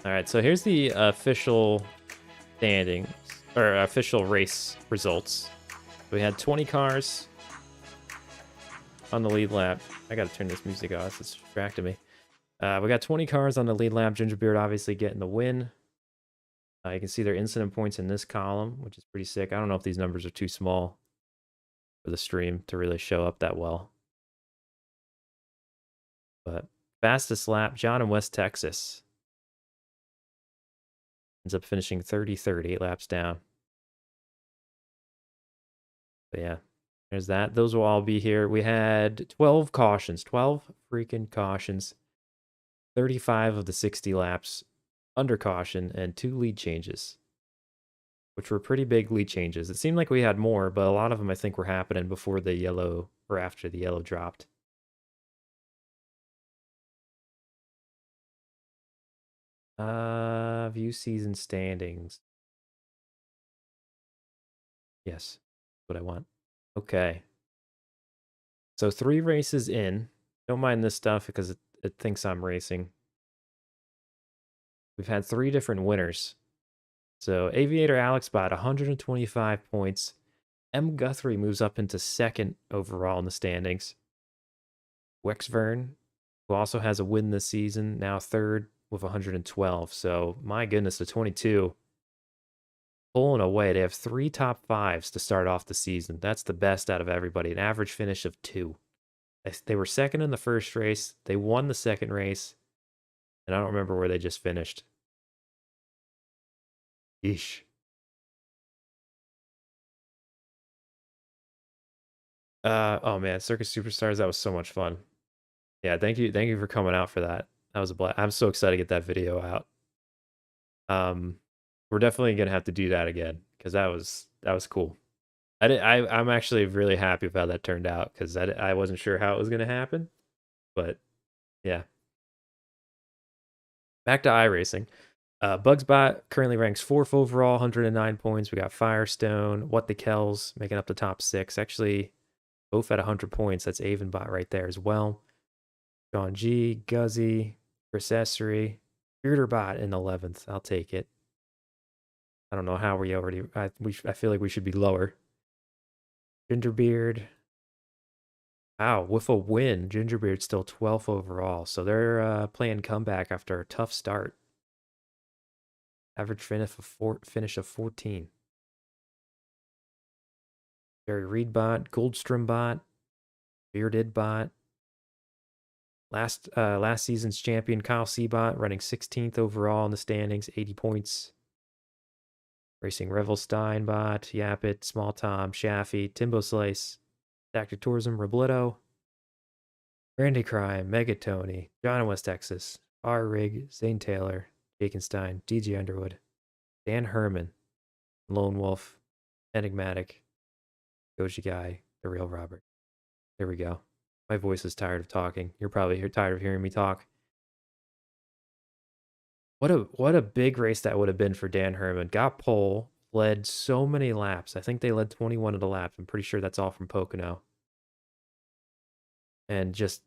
All right, so here's the official standings, or official race results. We had 20 cars on the lead lap. I gotta turn this music off, it's distracting me. We got 20 cars on the lead lap. Gingerbeard obviously getting the win. You can see their incident points in this column, which is pretty sick. I don't know if these numbers are too small for the stream to really show up that well. But fastest lap, John in West Texas. Ends up finishing 33rd, 8 laps down. But yeah, there's that. Those will all be here. We had 12 cautions, 12 freaking cautions. 35 of the 60 laps under caution and 2 lead changes, which were pretty big lead changes. It seemed like we had more, but a lot of them I think were happening before the yellow or after the yellow dropped. View season standings. Yes, what I want. Okay. So 3 races in. Don't mind this stuff because it thinks I'm racing. We've had 3 different winners. So Aviator Alex Bot, 125 points. M. Guthrie moves up into 2nd overall in the standings. Wexvern, who also has a win this season, now 3rd with 112. So my goodness, the 22 pulling away. They have 3 top 5s to start off the season. That's the best out of everybody. An average finish of 2. They were 2nd in the first race. They won the 2nd race. And I don't remember where they just finished. Yeesh. Oh man, Circus Superstars, that was so much fun. Yeah, thank you for coming out for that. That was a blast. I'm so excited to get that video out. Um, we're definitely gonna have to do that again because that was cool. I'm actually really happy with how that turned out because I wasn't sure how it was gonna happen, but yeah. Back to iRacing. Bugsbot currently ranks 4th overall, 109 points. We got Firestone, What the Kells making up the top 6. Actually, both at 100 points. That's Avonbot right there as well. John G, Guzzy, Processory, Bearderbot in 11th. I'll take it. I don't know how we already. I feel like we should be lower. Gingerbeard. Wow, with a win, Gingerbeard's still 12th overall. So they're playing comeback after a tough start. Average finish of 14. Jerry Reed bot, Goldstrom bot, Bearded bot. Last season's champion Kyle Seabot running 16th overall in the standings, 80 points. Racing Revelstein bot, Yapit, Small Tom, Shaffy, Timbo Slice, Tactic Tourism, Robledo, Randy Crime, Megatony, John in West Texas, R Rig, Zane Taylor, Jakenstein, DJ Underwood, Dan Herman, Lone Wolf, Enigmatic, Goji Guy, The Real Robert. There we go. My voice is tired of talking. You're probably tired of hearing me talk. What a big race that would have been for Dan Herman. Got pole, led so many laps. I think they led 21 of the laps. I'm pretty sure that's all from Pocono. And just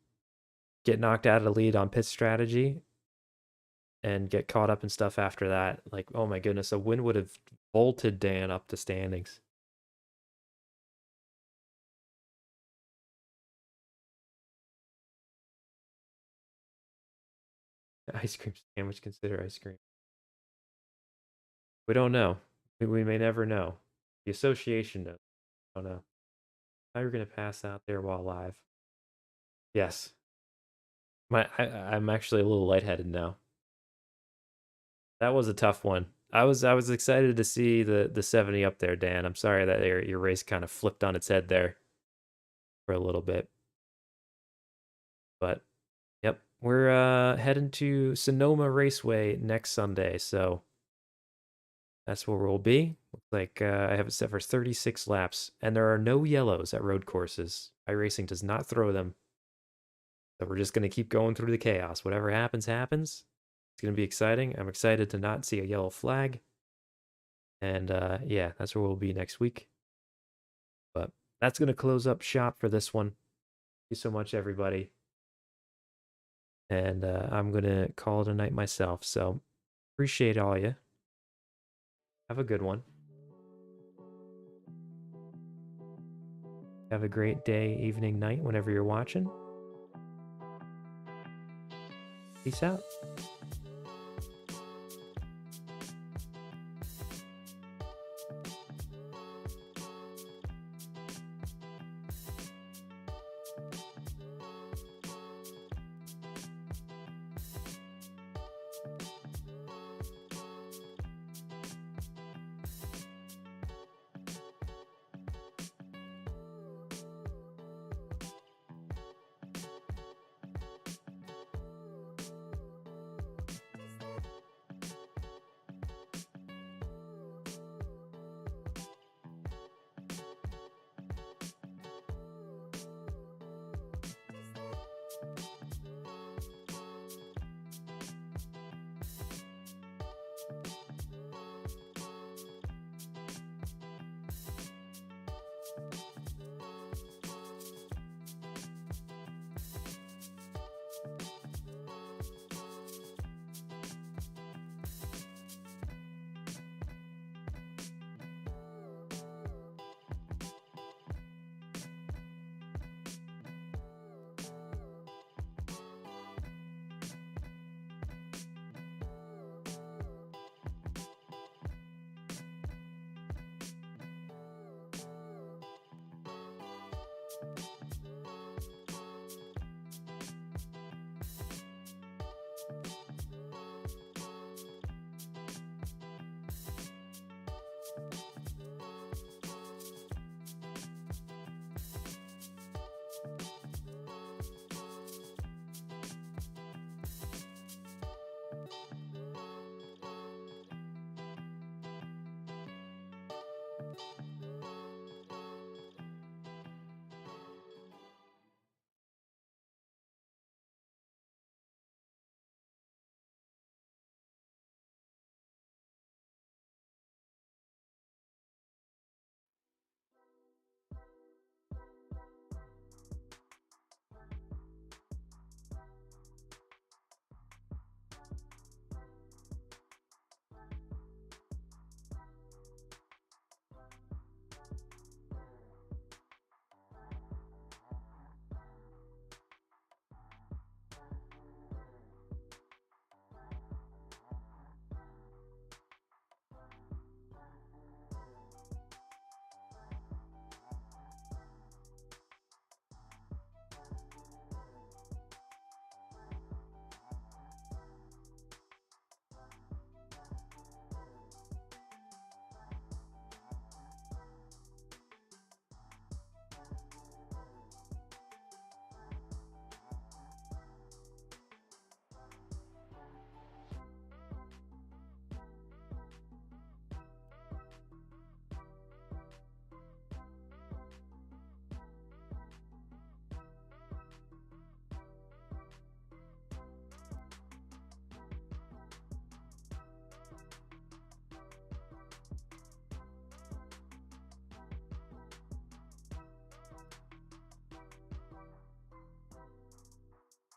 get knocked out of the lead on pit strategy and get caught up in stuff after that. Like, oh my goodness, a win would have vaulted Dan up the standings. Ice cream sandwich, consider ice cream. We don't know. We may never know. The association knows. I don't know. How you're gonna pass out there while live? Yes. I'm actually a little lightheaded now. That was a tough one. I was excited to see the 70 up there, Dan. I'm sorry that your race kind of flipped on its head there for a little bit. But yep, we're heading to Sonoma Raceway next Sunday, so that's where we'll be. Looks like I have it set for 36 laps, and there are no yellows at road courses. iRacing does not throw them. So we're just gonna keep going through the chaos. Whatever happens, happens. It's gonna be exciting. I'm excited to not see a yellow flag. And yeah, that's where we'll be next week. But that's gonna close up shop for this one. Thank you so much, everybody. And I'm gonna call it a night myself. So appreciate all you. Have a good one. Have a great day, evening, night, whenever you're watching. Peace out.